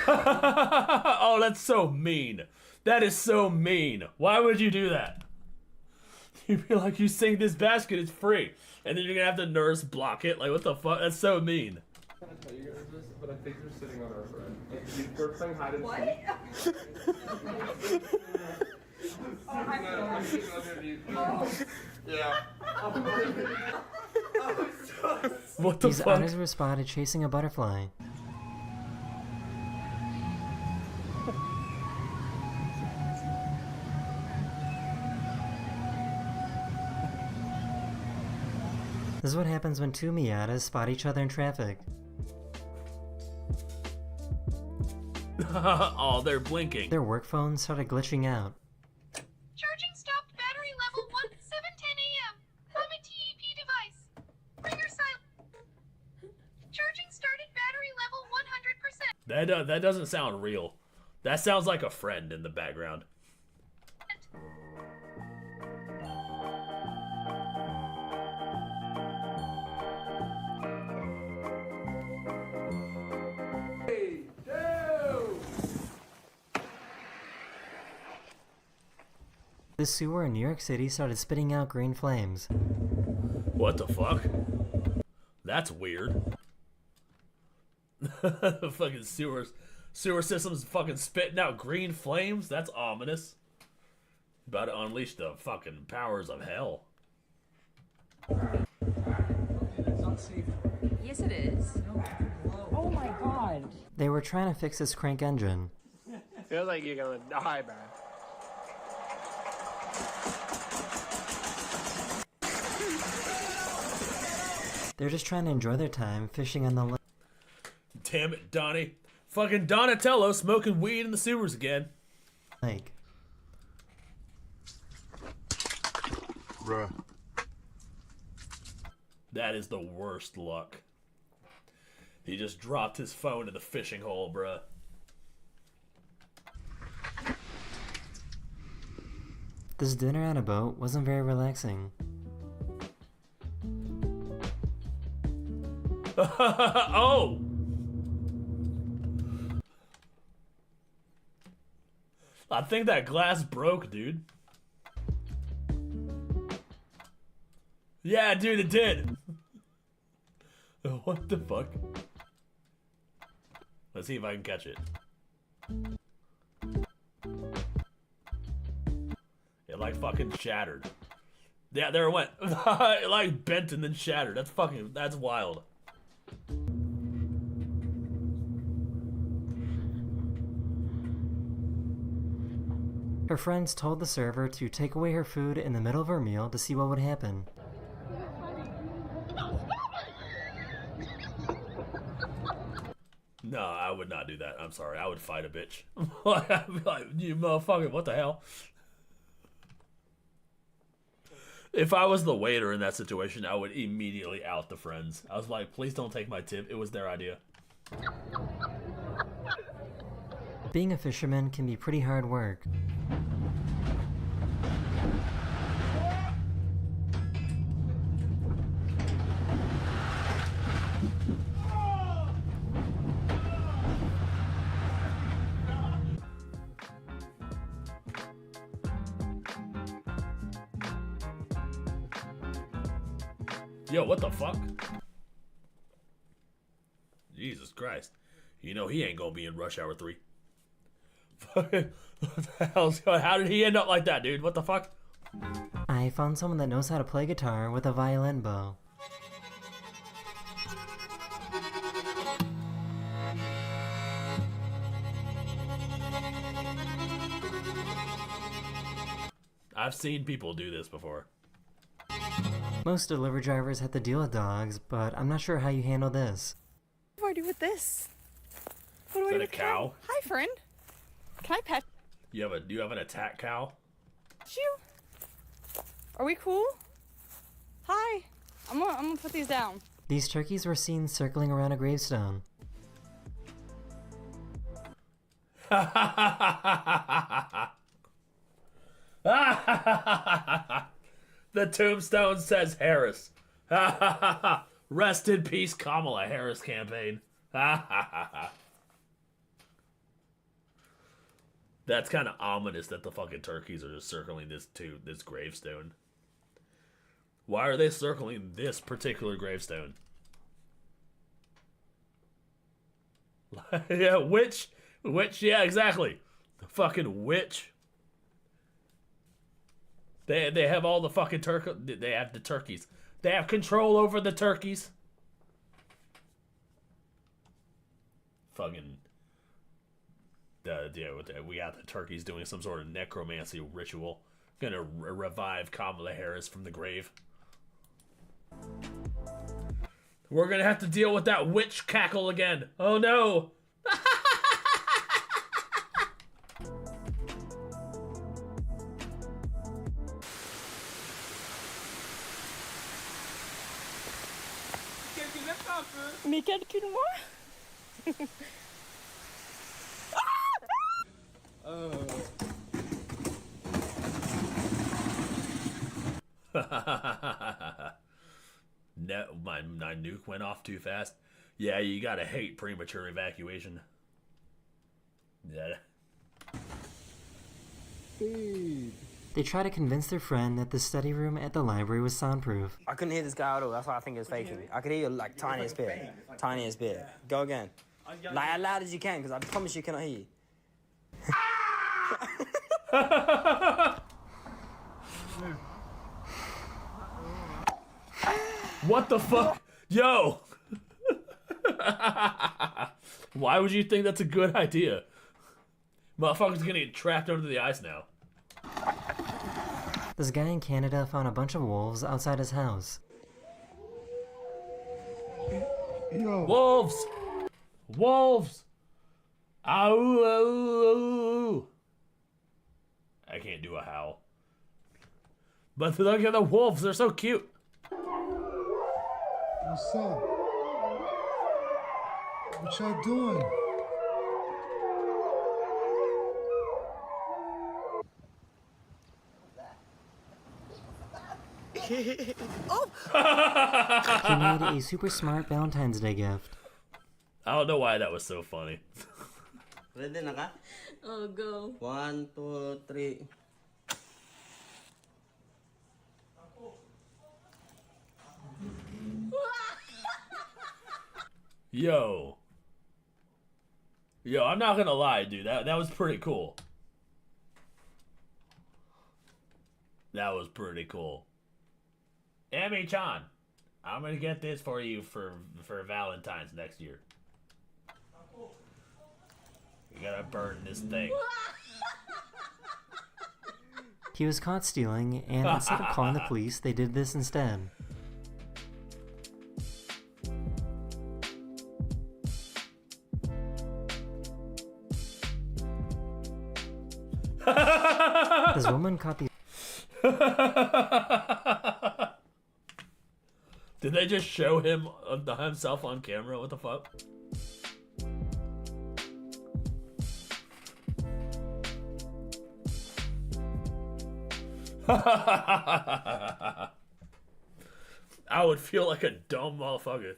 Oh, that's so mean. That is so mean. Why would you do that? You'd be like, you sink this basket, it's free. And then you're gonna have the nurse block it. Like, what the fuck? That's so mean. I'm gonna tell you guys this, but I think they're sitting on our friend. They're playing hide and seek. I'm sitting underneath. Yeah. What the These fuck? otters were spotted chasing a butterfly. This is what happens when two Miatas spot each other in traffic. Oh, they're blinking. Their work phones started glitching out. Charging stopped battery level 1710 AM. I'm a TEP device. That doesn't sound real. That sounds like a friend in the background. The sewer in New York City started spitting out green flames. What the fuck? That's weird. The fucking sewer system's fucking spitting out green flames? That's ominous. About to unleash the fucking powers of hell. It's not safe. Yes, it is. Oh my god. They were trying to fix this crank engine. Feels like you're gonna die, man. They're just trying to enjoy their time fishing on the lake. Damn it, Donnie. Fucking Donatello smoking weed in the sewers again. Lake. Bruh. That is the worst luck. He just dropped his phone in the fishing hole, bruh. This dinner on a boat wasn't very relaxing. Oh! I think that glass broke, dude. Yeah, dude, it did. What the fuck? Let's see if I can catch it. It like fucking shattered. Yeah, there it went. It like bent and then shattered. That's wild. Her friends told the server to take away her food in the middle of her meal to see what would happen. No, I would not do that. I'm sorry. I would fight a bitch. I'd be like, you motherfucker, what the hell? If I was the waiter in that situation, I would immediately out the friends. I was like, please don't take my tip. It was their idea. Being a fisherman can be pretty hard work. Yo, what the fuck? Jesus Christ. You know he ain't gonna be in Rush Hour 3. What the hell's going on? How did he end up like that, dude? What the fuck? I found someone that knows how to play guitar with a violin bow. I've seen people do this before. Most delivery drivers have to deal with dogs, but I'm not sure how you handle this. What do I do with this? What do Is I do that a with cow? Hi, friend. Can I pet Do you have an attack cow? you? Are we cool? Hi. I'm gonna put these down. These turkeys were seen circling around a gravestone. The tombstone says Harris. Rest in peace, Kamala Harris campaign. That's kind of ominous that the fucking turkeys are just circling this gravestone. Why are they circling this particular gravestone? Yeah, witch, yeah, exactly. The fucking witch. They have all the fucking they have the turkeys. They have control over the turkeys. Fucking we got the turkeys doing some sort of necromancy ritual. Gonna revive Kamala Harris from the grave. We're gonna have to deal with that witch cackle again. Oh no! Mais calcule-moi. No, my nuke went off too fast. Yeah, you gotta hate premature evacuation. Yeah. They try to convince their friend that the study room at the library was soundproof. I couldn't hear this guy at all. That's why I think it was faking. I could hear you like tiniest bit. Tiniest bit. Go again. Like as loud as you can, because I promise you cannot hear you. What the fuck? Yo! Why would you think that's a good idea? Motherfucker's gonna get trapped under the ice now. This guy in Canada found a bunch of wolves outside his house. Yo. Wolves! Wolves! Ow, ow, ow. I can't do a howl. But look at the wolves, they're so cute. What's up? What y'all doing? He made a super smart Valentine's Day gift. I don't know why that was so funny. Ready na ka? Oh, go. 1, 2, 3. Yo. Yo, I'm not gonna lie, dude. That was pretty cool. That was pretty cool. Amy-chan, I'm gonna get this for you for Valentine's next year. You gotta burn this thing. He was caught stealing, and instead of calling the police, they did this instead. This woman caught the... Did they just show him himself on camera? What the fuck? I would feel like a dumb motherfucker.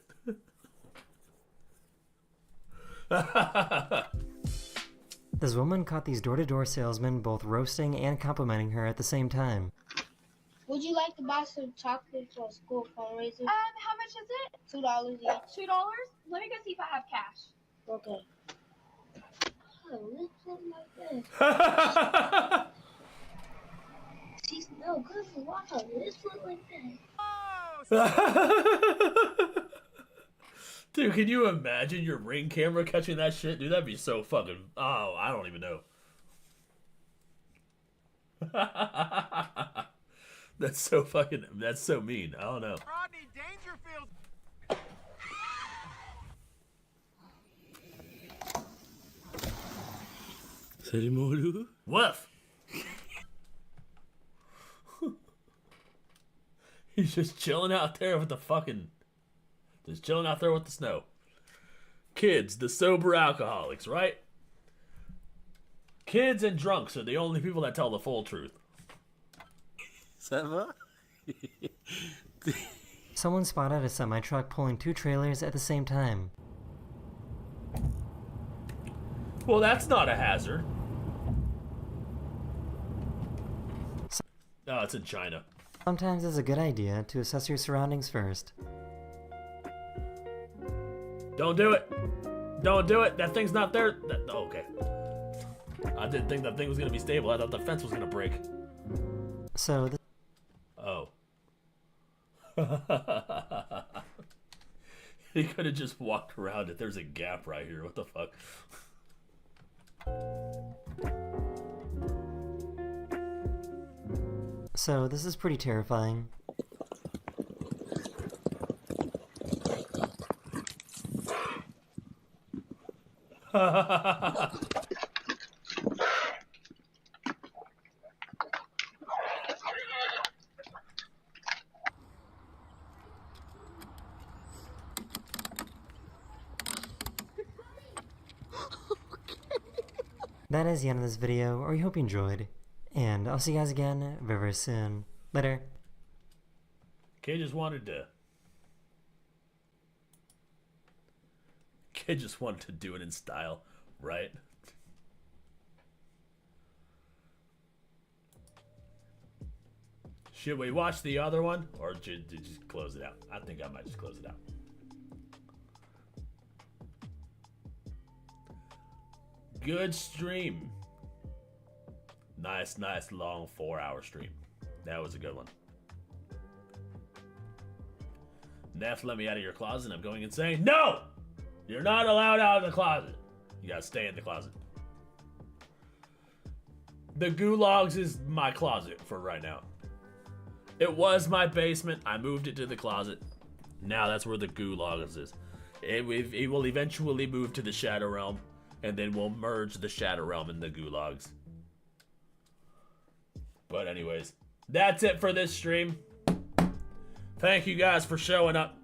This woman caught these door-to-door salesmen both roasting and complimenting her at the same time. Would you like to buy some chocolates for a school fundraiser? How much is it? $2 each. $2? Let me go see if I have cash. Okay. Oh, lips look like that. She's no good for why her lips look like that. Dude, can you imagine your Ring camera catching that shit? Dude, that'd be so fucking... Oh, I don't even know. That's so fucking... That's so mean. I don't know. Rodney Dangerfield. Woof! He's just chilling out there with the fucking... Just chilling out there with the snow. Kids, the sober alcoholics, right? Kids and drunks are the only people that tell the full truth. Someone spotted a semi-truck pulling two trailers at the same time. Well, that's not a hazard. Oh, it's in China. Sometimes it's a good idea to assess your surroundings first. Don't do it. Don't do it. That thing's not there. Oh, okay. I didn't think that thing was going to be stable. I thought the fence was going to break. So... Oh. He could have just walked around it. There's a gap right here. What the fuck? So, this is pretty terrifying. That is the end of this video, or I hope you enjoyed. And I'll see you guys again very, very soon. Later. Kid just wanted to do it in style, right? Should we watch the other one, or just close it out? I think I might just close it out. Good stream. Nice long 4-hour stream. That was a good one. Neff, let me out of your closet. I'm going insane. No! You're not allowed out of the closet. You gotta stay in the closet. The Gulags is my closet for right now. It was my basement. I moved it to the closet. Now that's where the Gulags is. It will eventually move to the Shadow Realm, and then we'll merge the Shadow Realm and the Gulags. But anyways, that's it for this stream. Thank you guys for showing up.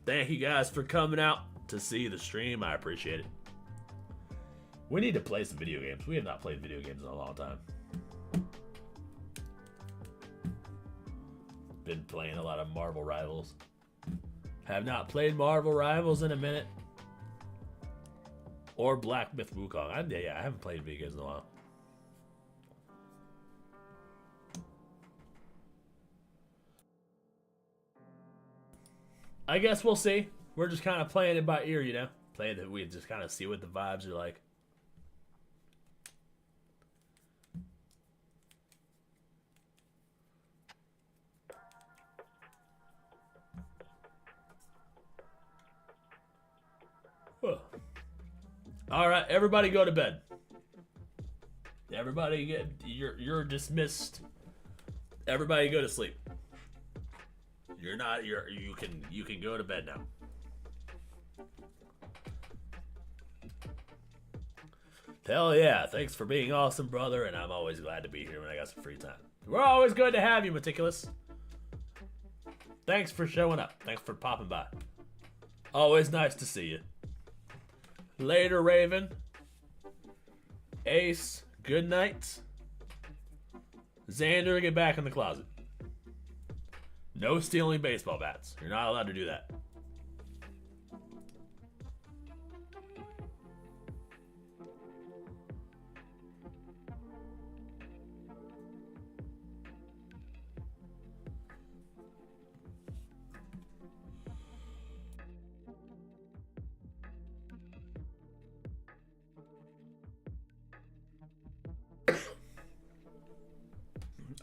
Thank you guys for coming out to see the stream. I appreciate it. We need to play some video games. We have not played video games in a long time. Been playing a lot of Marvel Rivals. Have not played Marvel Rivals in a minute. Or Black Myth Wukong. I haven't played video games in a while. I guess we'll see. We're just kind of playing it by ear, you know? Playing it, we just kind of see what the vibes are like. Huh. All right, everybody go to bed. Everybody get you're dismissed. Everybody go to sleep. You can go to bed now. Hell yeah, thanks for being awesome, brother, and I'm always glad to be here when I got some free time. We're always good to have you, Meticulous. Thanks for showing up. Thanks for popping by. Always nice to see you. Later, Raven. Ace, good night. Xander, get back in the closet. No stealing baseball bats. You're not allowed to do that.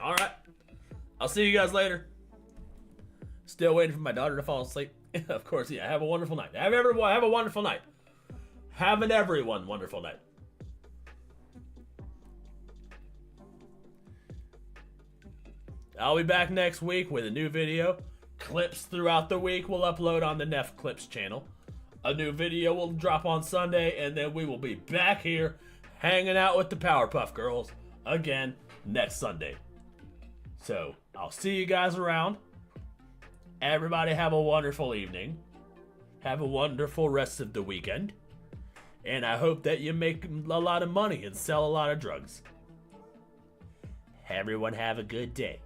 All right. I'll see you guys later. Still waiting for my daughter to fall asleep. Of course, yeah. Have a wonderful night. Have a wonderful night. Have an everyone wonderful night. I'll be back next week with a new video. Clips throughout the week will upload on the Neff Clips channel. A new video will drop on Sunday, and then we will be back here hanging out with the Powerpuff Girls again next Sunday. So, I'll see you guys around. Everybody have a wonderful evening. Have a wonderful rest of the weekend. And I hope that you make a lot of money and sell a lot of drugs. Everyone have a good day.